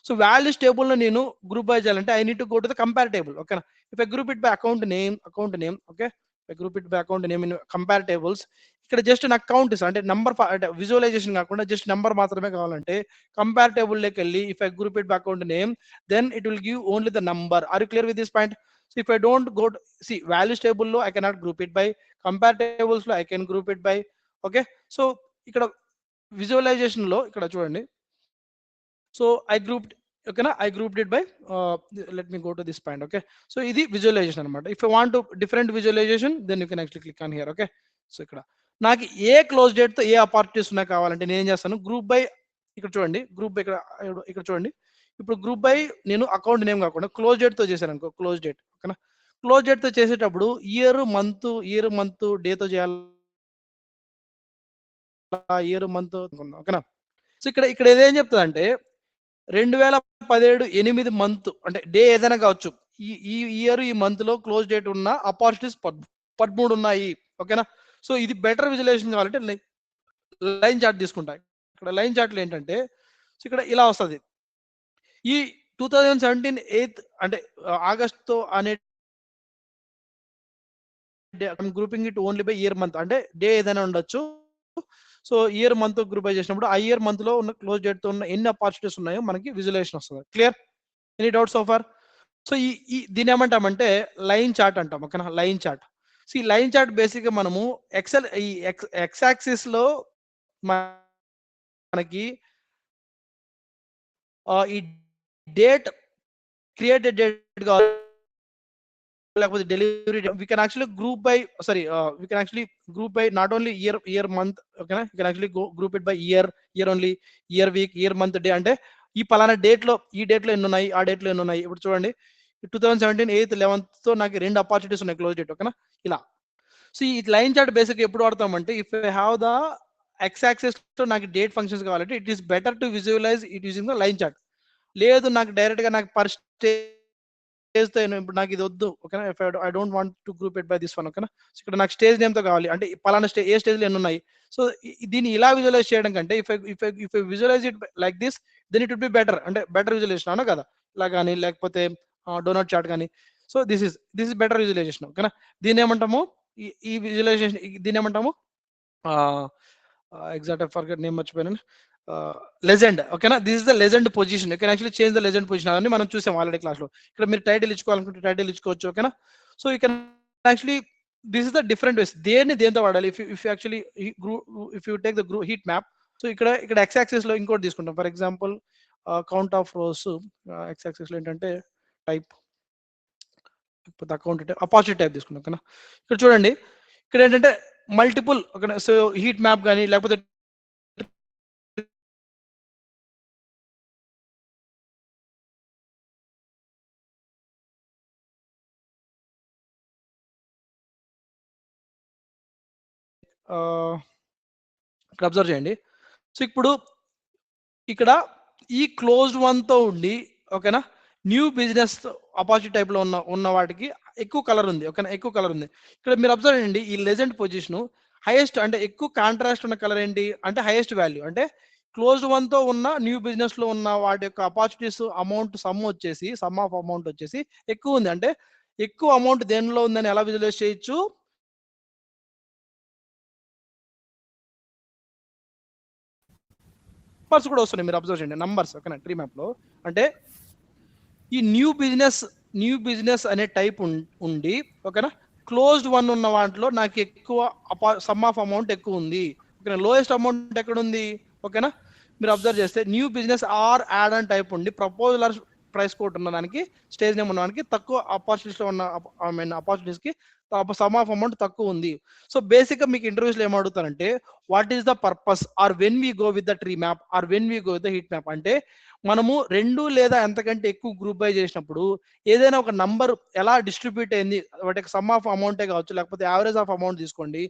A: సో వాల్యూస్ టేబుల్ లో నేను గ్రూప్ బై చేయాలంటే I need to go to the compare table ఓకేనా. If I group it by account name okay, group it by account name in compare tables. ఇక్కడ just నాకు count అంటే number అంటే visualisation కాకుండా just number మాత్రమే కావాలంటే compare table లోకి వెళ్ళి if I group it by account name then it will give only the number. Are you clear with this point? So if I don't go see values table లో I cannot group it by, compare tables లో I can group it by okay. So ఇక్కడ visualisation లో ఇక్కడ చూడండి. So I grouped it by let me go to this point okay. So ఇది visualisation అనమాట. If I want different visualisation then you can actually click on here okay. So ఇక్కడ నాకు ఏ close date తో ఏ opportunities ఉన్నాయి కావాలంటే నేను ఏం చేస్తాను, గ్రూప్ బై, ఇక్కడ చూడండి గ్రూప్ బై, ఇక్కడ చూడండి, ఇప్పుడు గ్రూప్ బై నేను అకౌంట్ నేమ్ కాకుండా క్లోజ్ డేట్ తో చేశాను అనుకో, క్లోజ్ డేట్ ఓకేనా. క్లోజ్ డేట్ తో చేసేటప్పుడు ఇయర్ మంత్ డే తో చేయాలి, ఇయర్ మంత్ ఓకేనా. సో ఇక్కడ ఏదేం చెప్తుంది అంటే 2017 8 మంత్ అంటే డే ఏదైనా కావచ్చు, ఈ ఇయర్ ఈ మంత్ లో క్లోజ్ డేట్ ఉన్న ఆపర్చునిటీస్ 13 ఉన్నాయి ఓకేనా. సో ఇది బెటర్ విజువలైజేషన్ కావాలంటే లైన్ చార్ట్ తీసుకుంటా. ఇక్కడ లైన్ చార్ట్లు ఏంటంటే, సో ఇక్కడ ఇలా వస్తుంది, ఈ 2017 8 అంటే ఆగస్ట్తో అనే grouping it only by year month, అంటే డే ఏదైనా ఉండొచ్చు. So year month group by చేసినప్పుడు ఆ ఇయర్ మంత్ లో ఉన్న క్లోజ్ డేట్ తో ఉన్న ఎన్ని ఆపర్చునిటీస్ ఉన్నాయో మనకి విజువలైజేషన్ వస్తుంది. Clear? Any doubts so far? So ఈ దీని ఏమంటామంటే లైన్ చార్ట్ అంటాం ఓకేనా, లైన్ చార్ట్. సో ఈ లైన్ చార్ట్ బేసిక్ గా మనము ఎక్సెల్ ఈ ఎక్స్ యాక్సిస్ లో మనకి ఈ డేట్ క్రియేటెడ్ డేట్ కావాలి, లేకపోతే delivery, we can actually group by we can actually group by not only year month okay, you can actually group it by year only, year week, year month day. అంటే ఈ పలానా date లో ఈ date లో ఎన్ని ఉన్నాయి, ఆ date లో ఎన్ని ఉన్నాయి. ఇప్పుడు చూడండి 2017 8 11 తో నాకు 2 ఆపర్చునిటీస్ ఉన్నాయి క్లోజ్ డేట్ ఓకేనా ఇలా. సో ఈ లైన్ చార్ట్ బేసిక్ ఎప్పుడు వాడతామంటే, if I have the X axis తో నాకు డేట్ ఫంక్షన్స్ కావాలంటే it is better to visualise it using the line chart. లేదు నాకు డైరెక్ట్ గా నాకు పర్ స్టేజ్ తో ఇప్పుడు నాకు ఇది వద్దు ఓకేనా, if I don't want to group it by this one ఓకేనా. సో ఇక్కడ నాకు స్టేజ్ నేమ్ తో కావాలి అంటే పలానా ఏ స్టేజ్ లో ఎన్ని ఉన్నాయి. సో దీన్ని ఇలా విజువలైజ్ చేయడం కంటే if I visualize it like this then it would be better, అంటే బెటర్ విజువలైజేషన్ అవునా కదా, ఇలా కానీ లేకపోతే డోనట్ చార్ట్ కానీ. So this is better visualization ఓకేనా. దీన్ని ఏమంటాము, ఈ విజువలైజేషన్ దీన్ని ఏమంటాము, ఎగ్జాక్ట్ ఫర్గెట్ నేమ్ మర్చిపోయాను, లెజెండ్ ఓకేనా. This is the legend position, you can actually change the legend position అని మనం చూసాం ఆల్రెడీ క్లాస్ లో. ఇక్కడ మీరు టైటిల్ ఇచ్చుకోవాలనుకుంటే టైటిల్ ఇచ్చుకోవచ్చు ఓకేనా. So you can actually this is the different ways, దేంతో వాడాలి. If actually if you take the heat map, so ఇక్కడ ఎక్స్ యాక్సిస్ లో ఇంకోటి తీసుకుంటాం. For example count of rose, X axis లో ఏంటంటే టైప్, లేకపోతే అకౌంట్ టైప్, అపార్చునిటీ టైప్ తీసుకుంటాం ఓకేనా. ఇక్కడ చూడండి ఇక్కడ ఏంటంటే మల్టిపుల్ ఓకేనా. సో హీట్ మ్యాప్ కానీ లేకపోతే ఇక్కడ అబ్జర్వ్ చేయండి. సో ఇప్పుడు ఇక్కడ ఈ క్లోజ్డ్ వన్ తో ఉండి ఓకేనా, న్యూ బిజినెస్ ఆపర్చునిటీ టైప్ లో ఉన్న వాటికి ఎక్కువ కలర్ ఉంది ఓకేనా, ఎక్కువ కలర్ ఉంది. ఇక్కడ మీరు అబ్జర్వ్ చేయండి, ఈ లెజెండ్ పొజిషన్ హైయెస్ట్ అంటే ఎక్కువ కాంట్రాస్ట్ ఉన్న కలర్ ఏంటి అంటే హైయెస్ట్ వాల్యూ, అంటే క్లోజ్డ్ వన్ తో ఉన్న న్యూ బిజినెస్ లో ఉన్న వాటి యొక్క opportunities amount some of amount వచ్చేసి ఎక్కువ ఉంది. అంటే ఎక్కువ అమౌంట్ దేనిలో ఉందని ఎలా విజువలైజ్ చేయొచ్చు, నంబర్స్ కూడా వస్తున్నాయి. మీరు అబ్జర్వ్ చేయండి నంబర్స్ ఓకేనా ట్రీ మ్యాప్ లో. అంటే ఈ న్యూ బిజినెస్ అనే టైప్ ఉండి ఓకేనా, క్లోజ్డ్ వన్ ఉన్న వాటిలో నాకు ఎక్కువ సమ్ ఆఫ్ అమౌంట్ ఎక్కువ ఉంది ఓకేనా. లోయెస్ట్ అమౌంట్ ఎక్కడ ఉంది ఓకేనా, మీరు అబ్జర్వ్ చేస్తే న్యూ బిజినెస్ ఆర్ యాడ్ అని టైప్ ఉండి ప్రపోజల్ ప్రైస్ కోట్ ఉన్న దానికి స్టేజ్ నేమ్ ఉన్న దానికి తక్కువ ఆపర్చునిటీస్ లో ఉన్న ఆపర్చునిటీస్ కి సమ్ ఆఫ్ అమౌంట్ తక్కువ ఉంది. సో బేసిక్ గా మీకు ఇంటర్వ్యూస్ లో ఏమడుగుతారంటే what is the purpose or when we go with the tree map or when we go with the heat map. అంటే మనము 2 లేదా ఎంతకంటే ఎక్కువ గ్రూప్ బై చేసినప్పుడు ఏదైనా ఒక నంబర్ ఎలా డిస్ట్రిబ్యూట్ అయింది, వాటి సమ్ ఆఫ్ అమౌంటే కావచ్చు లేకపోతే యావరేజ్ ఆఫ్ అమౌంట్ తీసుకోండి,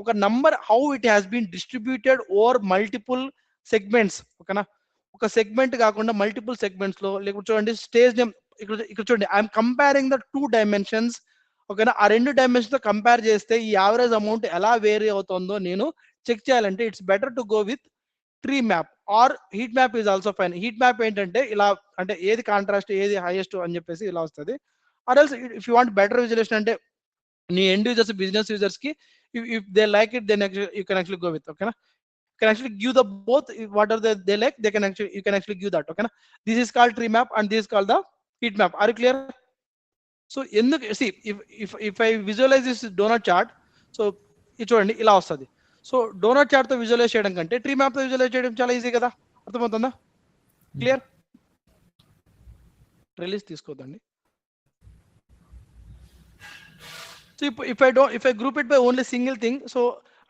A: ఒక number how it has been distributed over multiple segments ఓకేనా. ఒక సెగ్మెంట్ కాకుండా మల్టిపుల్ సెగ్మెంట్స్ లో లేకపోతే చూడండి స్టేజ్ నేమ్, ఇక్కడ చూడండి ఐఎమ్ కంపేరింగ్ ద 2 డైమెన్షన్స్ ఓకేనా. ఆ 2 డైమెన్షన్స్ తో కంపేర్ చేస్తే ఈ యావరేజ్ అమౌంట్ ఎలా వేరీ అవుతుందో నేను చెక్ చేయాలంటే it's better to go with tree map are heat map is also fine. Heat map ఏంటంటే ఇలా అంటే ఏది కాంట్రాస్ట్ ఏది హైయెస్ట్ అని చెప్పేసి ఇలా వస్తుంది. Or else if you want better visualization అంటే నీ ఎండ్ యూజర్స్ బిజినెస్ యూజర్స్ కి if they like it then you can actually go with ఓకేనా. Can actually give the both whatever they like, they can actually you can actually give that okay na. This is called tree map and this is called the heat map. Are you clear? So see if I visualize this donut chart, so ఇది చూడండి ఇలా వస్తుంది. So donut chart తో visualise చేయడం కంటే tree map తో visualise చేయడం చాలా ఈజీ కదా, అర్థమవుతుందా? క్లియర్? రిలీజ్ తీసుకోవద్దండి. So if I group it by only single thing, so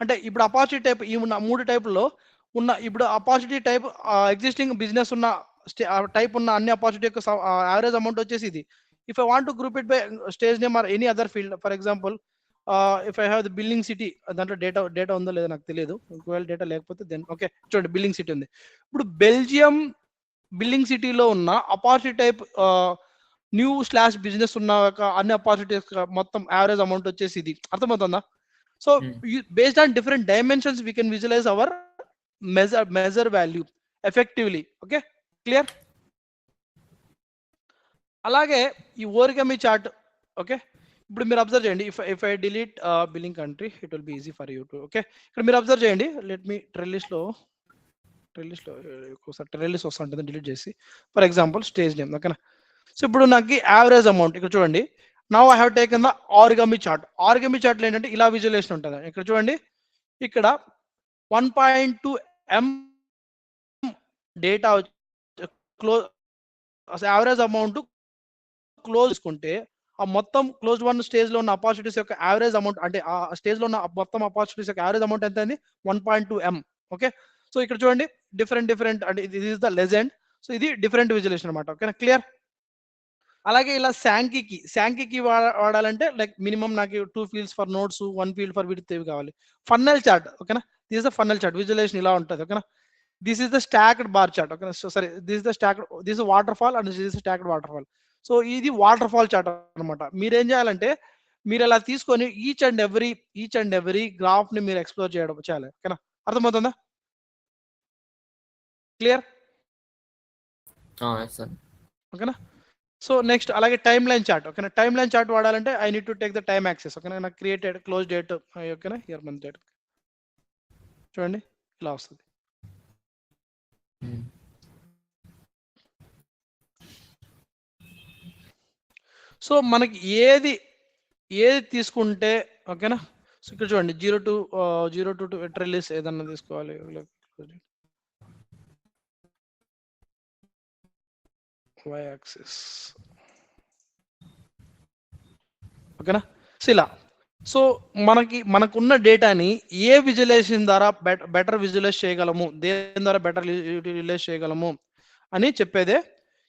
A: అంటే ఇప్పుడు అపార్చునిటీ టైప్ ఈ ఉన్న 3 టైపుల్లో ఉన్న ఇప్పుడు అపార్చునిటీ టైప్ ఎగ్జిస్టింగ్ బిజినెస్ ఉన్న టైప్ ఉన్న అన్ని అపార్చునిటీ యొక్క యావరేజ్ అమౌంట్ వచ్చేసి ఇది. If I want to group it by stage name or any other field, for example if I have the billing city, దాంట్లో డేటా ఉందో లేదో నాకు తెలియదు, ఒకవేళ డేటా లేకపోతే దెన్ ఓకే. చూడండి బిల్లింగ్ సిటీ ఉంది. ఇప్పుడు బెల్జియం బిల్లింగ్ సిటీలో ఉన్న opportunity type new slash business ఉన్న అన్ని అపార్చునిటీస్ మొత్తం యావరేజ్ అమౌంట్ వచ్చేసి ఇది. అర్థమవుతుందా? So based on different dimensions we can visualize our measure value effectively. Okay, clear? అలాగే ఈ ఓరిగమి చార్ట్. ఓకే, ఇప్పుడు మీరు అబ్జర్వ్ చేయండి. If I delete billing country it will be easy for you to. Okay, ఇక్కడ మీరు observe చేయండి. Let me ట్రెల్లిస్లో ఒకసారి trellis వస్తుంటుంది డిలీట్ చేసి, ఫర్ ఎగ్జాంపుల్ స్టేజ్ నేమ్. ఓకేనా? సో ఇప్పుడు నాకు యావరేజ్ అమౌంట్ ఇక్కడ చూడండి. Now I have taken the origami chart. Origami చార్ట్లో ఏంటంటే ఇలా విజువలైజేషన్ ఉంటుంది. ఇక్కడ చూడండి, ఇక్కడ 1.2 M data close average amount close చేసుకుంటే ఆ మొత్తం క్లోజ్ వన్ స్టేజ్ లో ఉన్న అపార్చునిటీస్ యొక్క యావరేజ్ అమౌంట్, అంటే ఆ స్టేజ్ లో ఉన్న మొత్తం అపార్చునిటీస్ యొక్క యావరేజ్ అమౌంట్ ఎంత అయింది? 1.2 M. ఓకే, సో ఇక్కడ చూడండి డిఫరెంట్ అంటే ఇది ఇస్ ద లెజెండ్. సో ఇది డిఫరెంట్ విజువలైజేషన్ అనమాట. ఓకేనా, క్లియర్? అలాగే ఇలా శాంకీకి వాడాలంటే లైక్ మినిమం నాకు 2 fields for nodes, 1 field for width ఇవి కావాలి. Funnel chart. ఓకేనా, this is the funnel chart. Visualisation ఇలా ఉంటుంది. ఓకేనా, this is the stacked bar chart. ఓకేనా, సో సరే this the is waterfall and this is stacked waterfall. So ఇది waterfall chart అనమాట. మీరేం చేయాలంటే మీరు అలా తీసుకొని ఈచ్ అండ్ ఎవ్రీ గ్రాఫ్ ని మీరు ఎక్స్ప్లోర్ చేయాలి. ఓకేనా, అర్థమవుతుందా? క్లియర్? ఓకేనా, సో నెక్స్ట్ అలాగే టైమ్ లైన్ చార్ట్. ఓకేనా, టైమ్ లైన్ చార్ట్ వాడాలంటే I need to take the time access. ఓకేనా, నాకు క్రియేటెడ్ క్లోజ్ డేట్. ఓకేనా, ఇయర్ మంత్ డేట్ చూడండి ఇలా వస్తుంది. సో మనకి ఏది తీసుకుంటే ఓకేనా. సో ఇక్కడ చూడండి 0 to రిలీజ్ ఏదన్నా తీసుకోవాలి. y axis. ఓకేనా, సో ఇలా. సో మనకున్న డేటాని ఏ విజువలైజేషన్ ద్వారా బెటర్ విజువలైజ్ చేయగలము, దేని ద్వారా బెటర్ యూటిలైజ్ చేయగలము అని చెప్పేదే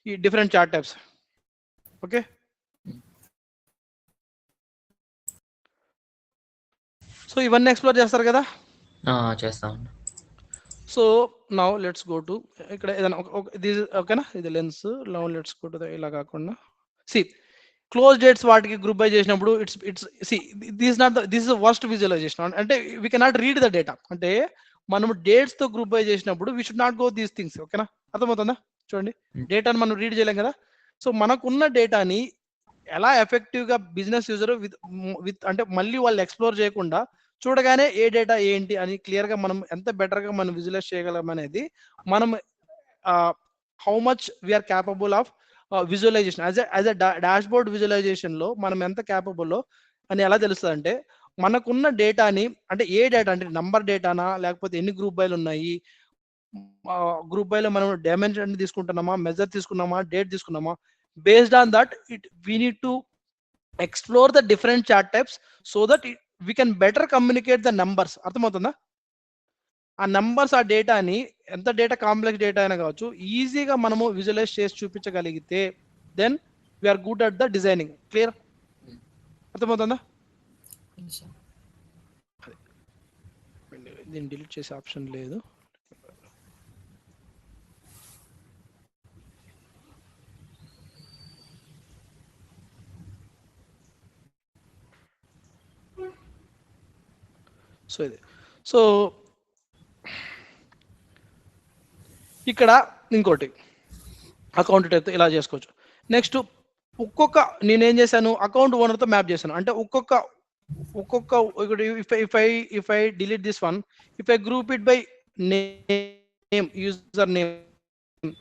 A: ఈ different chart types. Okay, so ఇవన్నీ ఎక్స్ప్లోర్ చేస్తారు కదా?
B: చేస్తాం.
A: So now let's go to ఇక్కడ ఏదైనా ఓకేనా, ఇది lens. Now let's go to ఇలా కాకుండా సి క్లోజ్ డేట్స్ వాటికి గ్రూప్ బై చేసినప్పుడు it's see this is worst visualisation. అంటే we cannot read the data. అంటే మనం డేట్స్ తో గ్రూప్ బై చేసినప్పుడు we should not go these things. ఓకేనా, అర్థమవుతుందా? చూడండి డేటాని మనం రీడ్ చేయలేం కదా. సో మనకున్న డేటాని ఎలా ఎఫెక్టివ్ గా బిజినెస్ యూజర్ విత్ అంటే మళ్ళీ వాళ్ళు ఎక్స్ప్లోర్ చేయకుండా చూడగానే ఏ డేటా ఏంటి అని క్లియర్ గా మనం ఎంత బెటర్ గా మనం విజువలైజ్ చేయగలం అనేది మనం how much we're capable of visualization as a dashboard visualization లో మనం ఎంత క్యాపబుల్ అని ఎలా తెలుస్తుంది అంటే మనకున్న డేటాని, అంటే ఏ డేటా అంటే నంబర్ డేటానా లేకపోతే ఎన్ని గ్రూప్ బైలు ఉన్నాయి, గ్రూప్ బైలో మనం డైమెన్షన్ తీసుకుంటున్నామా, మెజర్ తీసుకున్నామా, డేట్ తీసుకున్నామా, based on that we need to explore the different chart types so that we can better communicate the numbers. అర్థమవుతుందా? ఆ నంబర్స్ ఆ డేటాని ఎంత డేటా కాంప్లెక్స్ డేటా అయినా కావచ్చు ఈజీగా మనము విజువలైజ్ చేసి చూపించగలిగితే then we're good at the designing. Clear? అర్థమవుతుందా? దీన్ని డిలీట్ చేసే ఆప్షన్ లేదు. సో ఇది సో ఇక్కడ ఇంకోటి అకౌంట్ టైప్ ఇలా చేసుకోవచ్చు. నెక్స్ట్ నేనేం చేశాను, అకౌంట్ ఓనర్తో మ్యాప్ చేశాను. అంటే ఒక్కొక్క if I delete this one, if I group it by name, user name.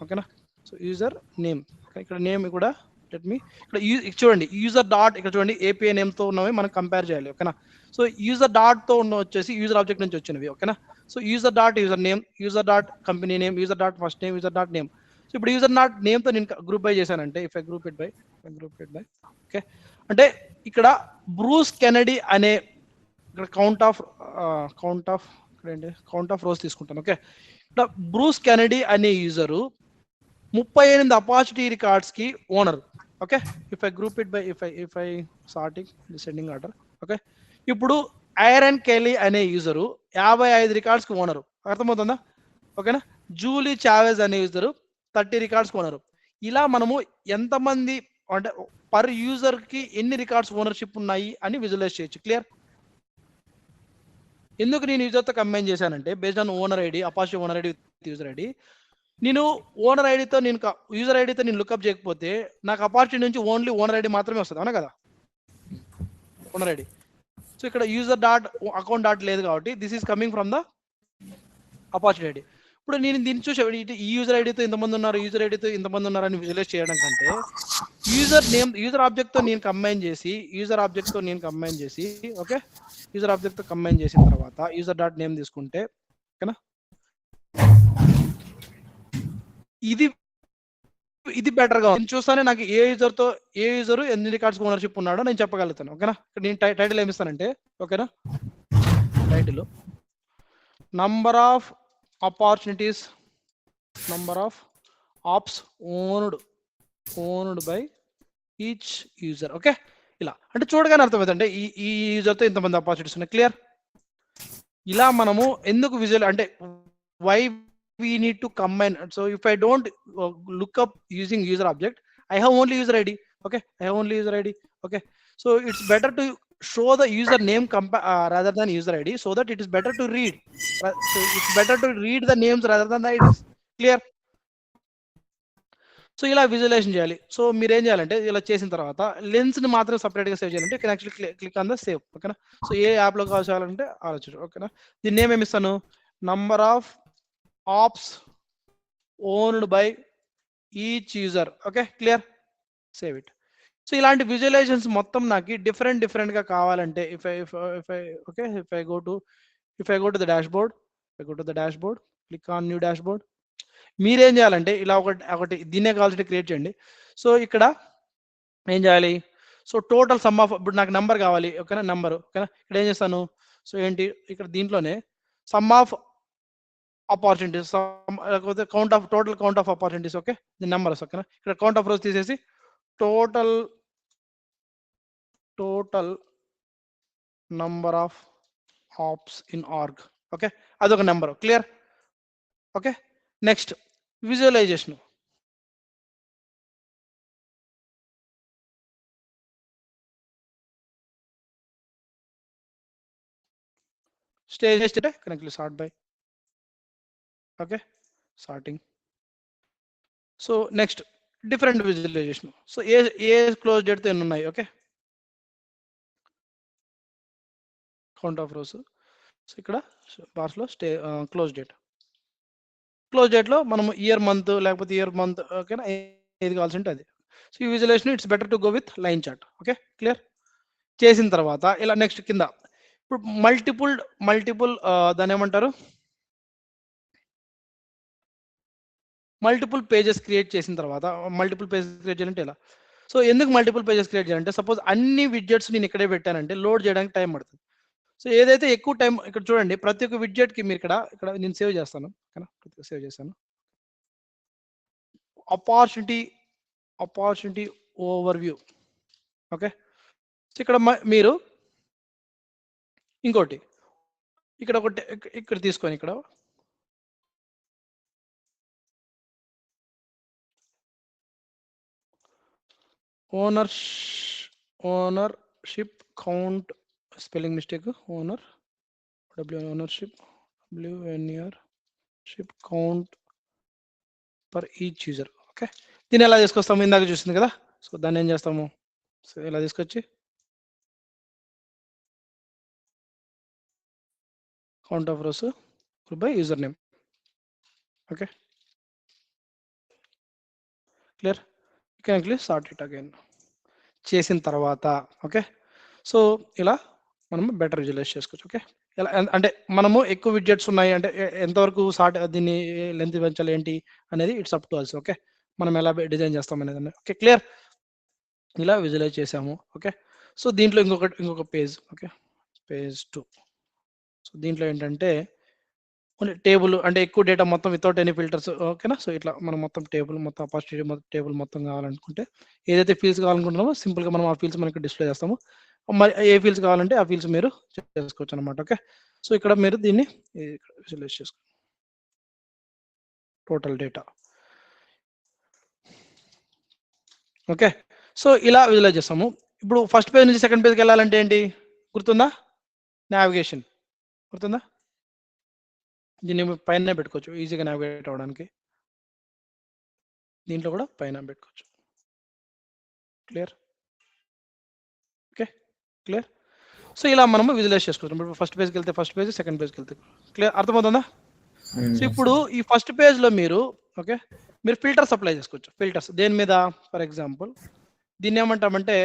A: ఓకేనా, సో యూజర్ నేమ్ ఇక్కడ నేమ్ కూడా లెట్ మీ ఇక్కడ చూడండి యూజర్ డాట్, ఇక్కడ చూడండి ఏపీఐ నేమ్తో ఉన్నవి మనం కంపేర్ చేయాలి. ఓకేనా, సో యూజర్ డాట్ తో ఉన్న వచ్చేసి యూజర్ ఆబ్జెక్ట్ నుంచి వచ్చినవి. ఓకేనా, so user dot user name, user dot company name, user dot first name, user dot name. So ఇప్పుడు యూజర్ డాట్ నేమ్ తో నేను గ్రూప్ బై చేశానంటే if I group it by okay, అంటే ఇక్కడ బ్రూస్ కెనడీ అనే ఇక్కడ కౌంట్ ఆఫ్ రోస్ తీసుకుంటాను. Okay, ఇక్కడ బ్రూస్ కెనడీ అనే యూజరు 38 అపార్చునిటీ రికార్డ్స్ కి owner. Okay, if I group it by if I sorting descending order. Okay, ఇప్పుడు ఐరన్ కెలీ అనే యూజరు 55 రికార్డ్స్ కి ఓనరు. అర్థమవుతుందా? ఓకేనా. జూలీ చావెజ్ అనే యూజరు 30 రికార్డ్స్ ఓనరు. ఇలా మనము ఎంతమంది అంటే పర్ యూజర్ కి ఎన్ని రికార్డ్స్ ఓనర్షిప్ ఉన్నాయి అని విజువలైజ్ చేయొచ్చు. క్లియర్? ఎందుకు నేను యూజర్తో కంబైన్ చేశానంటే based on owner ID, opportunity owner ID with user ID. నేను ఓనర్ ఐడితో యూజర్ ఐడితో నేను లుక్అప్ చేయకపోతే నాకు అపార్చునిటీ నుంచి ఓన్లీ ఓనర్ ఐడి మాత్రమే వస్తుంది. అవునా కదా? Owner ID. సో ఇక్కడ యూజర్ డాట్ అకౌంట్ డాట్ లేదు కాబట్టి this is coming from the opportunity ID. ఇప్పుడు నేను దీన్ని చూసే ఈ యూజర్ ఐడితో ఇంతమంది ఉన్నారు, యూజర్ ఐడితో ఇంతమంది ఉన్నారని విజువలైజ్ చేయడం కంటే యూజర్ ఆబ్జెక్ట్ తో నేను కంబైన్ చేసి ఓకే, యూజర్ ఆబ్జెక్ట్ తో కంబైన్ చేసిన తర్వాత యూజర్ డాట్ నేమ్ తీసుకుంటే ఓకేనా, ఇది బెటర్ గా ఉంది. నేను చూస్తానే నాకు ఏ యూజర్ ఎన్ని రికార్డ్స్ ఓనర్షిప్ ఉన్నాడో నేను చెప్పగలుగుతాను. ఓకేనా, నేను టైటిల్ ఏమి ఇస్తానంటే ఓకేనా, title number of opportunities, number of opps owned by each user. Okay, ఇలా అంటే చూడగానే అర్థమవుతుంది ఈ యూజర్తో ఇంతమంది ఆపర్చునిటీస్ ఉన్నాయి. క్లియర్? ఇలా మనము ఎందుకు విజువల్ అంటే why we need to combine. So if I don't look up using user object, I have only user ID. Okay, I have only user ID. Okay, so it's better to show the user name rather than user ID, so that it is better to read. So it's better to read the names rather than the IDs. Clear? So ఇలా visualisation చేయాలి. So మీరు ఏం చేయాలంటే ఇలా చేసిన తర్వాత lens ని మాత్రం సపరేట్ గా సేవ్ చేయాలంటే can actually click on the save. ఓకేనా, సో ఏ యాప్ లో కావాలంటే ఆలోచించు. ఓకేనా, దీని నేమ్ ఏమి ఇస్తాను, number of opps owned by each user. Okay, clear? Save it. So ఇలాంటి విజువలైజేషన్స్ మొత్తం నాకు డిఫరెంట్ గా కావాలంటే if I go to the dashboard, click on new dashboard. మీరేం చేయాలంటే ఇలా ఒకటి దీన్నే కావాల్సి క్రియేట్ చేయండి. సో ఇక్కడ ఏం చేయాలి, సో టోటల్ సమ్ ఆఫ్, ఇప్పుడు నాకు నెంబర్ కావాలి. ఓకేనా, నెంబర్. ఓకేనా, ఇక్కడ ఏం చేస్తాను, సో ఏంటి ఇక్కడ దీంట్లోనే సమ్ ఆఫ్ ఆపర్చునిటీస్, లేకపోతే total count of opportunities. Okay, the numbers. ఓకేనా, ఇక్కడ కౌంట్ ఆఫ్ రోస్ తీసేసి total number of opps in org. Okay, అదొక number. Clear? Okay, next visualization. Stage అంటే correctly sort by. Okay, sorting. So next different visualization. So ఏ close date తో ఎన్ని ఉన్నాయి. Okay, count of rows. So ఇక్కడ bars లో close date లో మనం ఇయర్ మంత్ లేకపోతే ఓకేనా, ఏది కావాల్సి ఉంటే అది. సో ఈ visualization it's better to go with line chart. Okay, clear? చేసిన తర్వాత ఇలా నెక్స్ట్ కింద ఇప్పుడు మల్టిపుల్ దాన్ని ఏమంటారు, మల్టిపుల్ పేజెస్ క్రియేట్ చేసిన తర్వాత మల్టిపుల్ పేజెస్ క్రియేట్ చేయాలంటే ఇలా. సో ఎందుకు మల్టిపుల్ పేజెస్ క్రియేట్ చేయాలంటే సపోజ్ అన్ని విడ్జెట్స్ నేను ఇక్కడే పెట్టానంటే లోడ్ చేయడానికి టైం పడుతుంది. సో ఏదైతే ఎక్కువ టైం, ఇక్కడ చూడండి ప్రతి ఒక్క విడ్జెట్ కి మీరు ఇక్కడ నేను సేవ్ చేస్తాను. ఓకేనా, సేవ్ చేశాను. Opportunity overview. ఓకే, సో ఇక్కడ మీరు ఇంకోటి ఇక్కడ తీసుకొని ఇక్కడ ownership count, spelling mistake, ownership count per each user. Okay, దీన్ని ఎలా తీసుకొస్తాము, ఇందాక చూసింది కదా. సో దాన్ని ఏం చేస్తాము, సో ఇలా తీసుకొచ్చి count of rose by user name. Okay, clear? You can actually sort it again. చేసిన తర్వాత ఓకే, సో ఇలా మనం బెటర్ విజువలైజ్ చేసుకోవచ్చు. ఓకే, ఇలా అంటే మనము ఎక్కువ విడ్జెట్స్ ఉన్నాయి అంటే ఎంతవరకు దీన్ని లెంత్ పెంచాలి ఏంటి అనేది it's up to us. Okay, మనం ఎలా డిజైన్ చేస్తాం అనేది. Okay, clear? ఇలా విజువలైజ్ చేసాము. ఓకే, సో దీంట్లో ఇంకొక పేజ్. Okay, page 2. సో దీంట్లో ఏంటంటే టేబుల్ అంటే ఎక్కువ డేటా మొత్తం వితౌట్ ఎనీ ఫిల్టర్స్, ఓకేనా. సో ఇట్లా మనం మొత్తం టేబుల్ మొత్తం అపాసిటీ టేబుల్ మొత్తం కావాలనుకుంటే ఏదైతే ఫీల్డ్స్ కావాలనుకుంటున్నామో సింపుల్గా మనం ఆ ఫీల్డ్స్ మనకి డిస్ప్లే చేస్తాము. మరి ఏ ఫీల్డ్స్ కావాలంటే ఆ ఫీల్డ్స్ మీరు చేసుకోవచ్చు అనమాట. ఓకే, సో ఇక్కడ మీరు దీన్ని విజువలైజ్ చేసుకో టోటల్ డేటా. ఓకే, సో ఇలా విజువలైజ్ చేస్తాము. ఇప్పుడు ఫస్ట్ పేజ్ నుంచి సెకండ్ పేజ్కి వెళ్ళాలంటే ఏంటి గుర్తుందా? నావిగేషన్ గుర్తుందా? దీన్ని పైన పెట్టుకోవచ్చు ఈజీగా నావిగేట్ అవ్వడానికి. దీంట్లో కూడా పైన పెట్టుకోవచ్చు. క్లియర్? Okay, clear. సో ఇలా మనము విజువలైజ్ చేసుకోవచ్చు. ఇప్పుడు ఫస్ట్ పేజ్కి వెళ్తే ఫస్ట్ పేజ్, సెకండ్ పేజ్కి వెళ్తే క్లియర్, అర్థమవుతుందా? సో ఇప్పుడు ఈ ఫస్ట్ పేజ్లో మీరు ఓకే మీరు ఫిల్టర్స్ అప్లై చేసుకోవచ్చు. ఫిల్టర్స్ దేని మీద? ఫర్ ఎగ్జాంపుల్ దీన్ని ఏమంటామంటే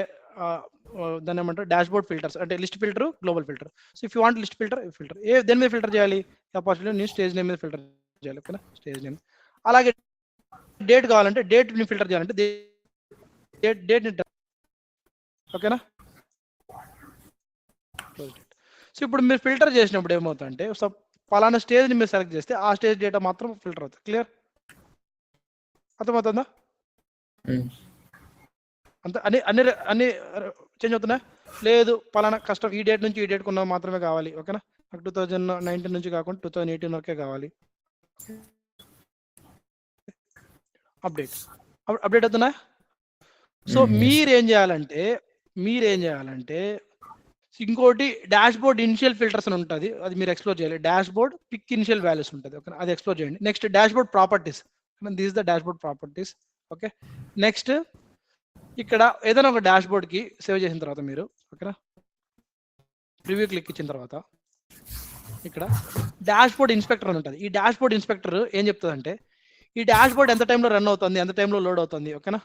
A: దాన్ని ఏమంటారు డాష్బోర్డ్ ఫిల్టర్స్, అంటే list filter, global filter. So if you want list filter, దేని మీద ఫిల్టర్ చేయాలి? అపాసిటీ నేను స్టేజ్ నేమ్ మీద ఫిల్టర్ చేయాలి. ఓకేనా, స్టేజ్ నేమ్. అలాగే డేట్ కావాలంటే డేట్ ని ఫిల్టర్ చేయాలంటే డేట్ ని, ఓకేనా. సో ఇప్పుడు మీరు ఫిల్టర్ చేసినప్పుడు ఏమవుతుందంటే పలానా స్టేజ్ ని మీరు సెలెక్ట్ చేస్తే ఆ స్టేజ్ డేటా మాత్రం ఫిల్టర్ అవుతుంది. క్లియర్? అర్థమవుతుందా? అంత అన్ని అన్ని అన్ని చేంజ్ అవుతున్నా? లేదు, పలానా కష్టం ఈ డేట్ నుంచి ఈ డేట్ కొన్న మాత్రమే కావాలి. ఓకేనా, 2019 నుంచి కాకుండా 2018 వరకే కావాలి. అప్డేట్ అవుతున్నా? సో మీరేం చేయాలంటే ఇంకోటి డాష్ బోర్డ్ ఇనిషియల్ ఫిల్టర్స్ అని ఉంటుంది, అది మీరు ఎక్స్ప్లోర్ చేయాలి. Dashboard pick initial values ఉంటుంది. ఓకే, అది ఎక్స్ప్లోర్ చేయండి. Next dashboard properties, this is the dashboard properties. Okay, next ఇక్కడ ఏదైనా ఒక డాష్ బోర్డ్ కి సేవ్ చేసిన తర్వాత మీరు ఓకేనా ప్రివ్యూ క్లిక్ ఇచ్చిన తర్వాత ఇక్కడ డాష్ బోర్డ్ ఇన్స్పెక్టర్ అని ఉంటుంది. ఈ డాష్ బోర్డ్ ఇన్స్పెక్టర్ ఏం చెప్తుందంటే ఈ డాష్ బోర్డ్ ఎంత టైంలో రన్ అవుతుంది, ఎంత టైంలో లోడ్ అవుతుంది. ఓకేనా,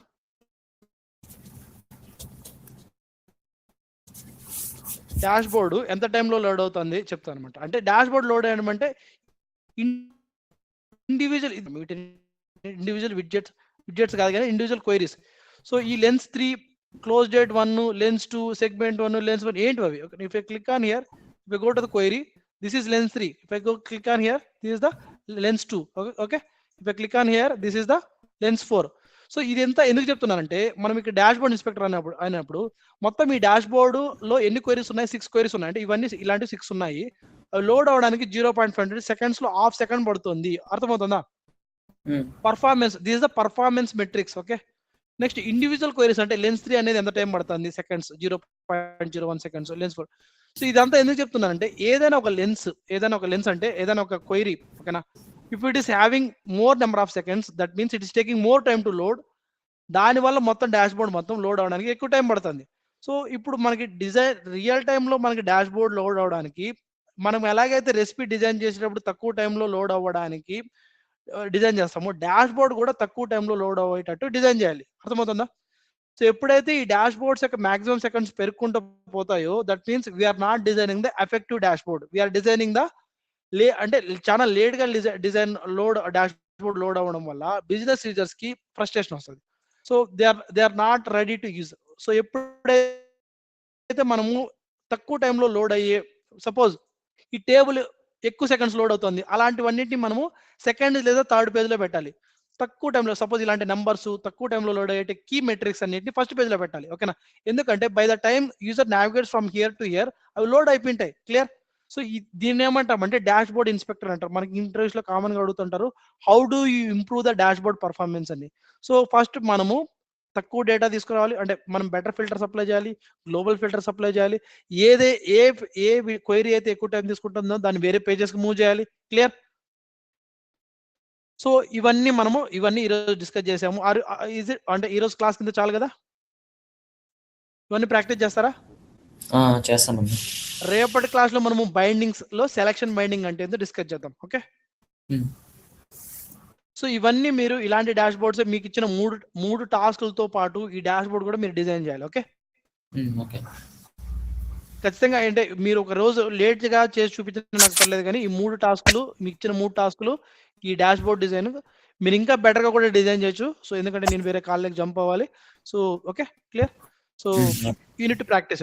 A: డాష్ బోర్డు ఎంత టైంలో లోడ్ అవుతుంది చెప్తాను అనమాట. అంటే డాష్ బోర్డ్ లోడ్ అయ్యడం అంటే ఇండివిజువల్ విడ్జెట్స్ కాదు కానీ ఇండివిజువల్ క్వైరీస్. సో ఈ lens 3, close date 1, lens 2, segment 1, lens 1 ఏంటి అవి? If I click on here, if I go to the query, this is lens 3. If I go click on here, this is the lens 2. Okay, if I click on here, this is the lens 4. So ఇది ఎంత ఎందుకు చెప్తున్నానంటే మనం ఇక్కడ dash board inspector అయినప్పుడు మొత్తం ఈ dash board లో ఎన్ని క్వైరీస్ ఉన్నాయి? 6 క్వైరీస్ ఉన్నాయి. అంటే ఇవన్నీ ఇలాంటి 6 ఉన్నాయి. లోడ్ అవడానికి 0.5 సెకండ్స్ లో హాఫ్ సెకండ్ పడుతుంది. అర్థమవుతుందా? Performance, this is the performance metrics. Okay, next individual queries అంటే లెన్స్ 3 అనేది ఎంత టైం పడుతుంది? Seconds, 0.01 seconds. లెన్స్ 4. సో ఇదంతా ఎందుకు చెప్తున్నానంటే ఏదైనా ఒక లెన్స్ అంటే ఏదైనా ఒక క్వైరీ ఓకేనా, if it is having more number of seconds, that means it is taking more time to load. దాని వల్ల మొత్తం డాష్ బోర్డ్ మొత్తం లోడ్ అవడానికి ఎక్కువ టైం పడుతుంది. సో ఇప్పుడు మనకి రియల్ టైంలో మనకి డాష్ బోర్డ్ లోడ్ అవడానికి మనం ఎలాగైతే రెసిపీ డిజైన్ చేసేటప్పుడు తక్కువ టైంలో లోడ్ అవ్వడానికి డిజైన్ చేస్తామో డాష్ బోర్డ్ కూడా తక్కువ టైంలో లోడ్ అయ్యేటట్టు డిజైన్ చేయాలి. అర్థమవుతుందా? సో ఎప్పుడైతే ఈ డాష్ బోర్డ్స్ యొక్క మాక్సిమం సెకండ్స్ పెరుగుకుంటూ పోతాయో that means we're not designing the effective dashboard, we're designing the అంటే చాలా లేట్ గా design load dashboard load అవ్వడం వల్ల బిజినెస్ యూజర్స్ కి ఫ్రస్ట్రేషన్ వస్తుంది. So they are not ready to use. So ఎప్పుడైతే మనము తక్కువ టైంలో లోడ్ అయ్యే సపోజ్ ఈ టేబుల్ ఎక్కువ సెకండ్స్ లోడ్ అవుతుంది, అలాంటివన్నిటిని మనము సెకండ్ లేదా థర్డ్ పేజ్ లో పెట్టాలి. తక్కువ టైంలో సపోజ్ ఇలాంటి నంబర్స్ తక్కువ టైంలో లోడ్ అయ్యే కీ మెట్రిక్స్ అన్నిటిని ఫస్ట్ పేజ్ లో పెట్టాలి. ఓకేనా, ఎందుకంటే by the time user నావిగేట్స్ from here to hear అవి లోడ్ అయిపోయింటాయి. క్లియర్? సో దీన్ని ఏమంటామంటే డాష్ బోర్డ్ ఇన్స్పెక్టర్ అంటారు. మనకి ఇంటర్వ్యూస్ లో కామన్ గా అడుగుతుంటారు how do you improve the dash board performance అని. సో ఫస్ట్ మనము తక్కువ డేటా తీసుకురావాలి, అంటే మనం బెటర్ ఫిల్టర్స్ అప్లై చేయాలి, గ్లోబల్ ఫిల్టర్స్ అప్లై చేయాలి. ఏ క్వైరీ అయితే ఎక్కువ టైం తీసుకుంటుందో దాన్ని వేరే పేజెస్ కి మూవ్ చేయాలి. క్లియర్? సో ఇవన్నీ ఈరోజు డిస్కస్ చేసాము. అంటే ఈరోజు క్లాస్ కింద చాలు కదా, ఇవన్నీ ప్రాక్టీస్ చేస్తారా?
B: చేస్తామండి.
A: రేపటి క్లాస్ లో మనము బైండింగ్స్ లో సెలక్షన్ బైండింగ్ అంటే ఏంటో డిస్కస్ చేద్దాం. ఓకే, సో ఇవన్నీ మీరు ఇలాంటి డాష్ బోర్డ్స్ మీకు ఇచ్చిన మూడు టాస్కులతో పాటు ఈ డాష్ బోర్డ్ కూడా మీరు డిజైన్ చేయాలి. ఓకే, ఖచ్చితంగా. అంటే మీరు ఒక రోజు లేట్ గా చేసి చూపించిన నాకు పర్లేదు, కానీ ఈ మీకు ఇచ్చిన 3 టాస్కులు ఈ డాష్ బోర్డ్ డిజైన్ మీరు ఇంకా బెటర్ గా కూడా డిజైన్ చేయొచ్చు. సో ఎందుకంటే నేను వేరే కాల్ జంప్ అవ్వాలి. So okay, clear? So unit practice.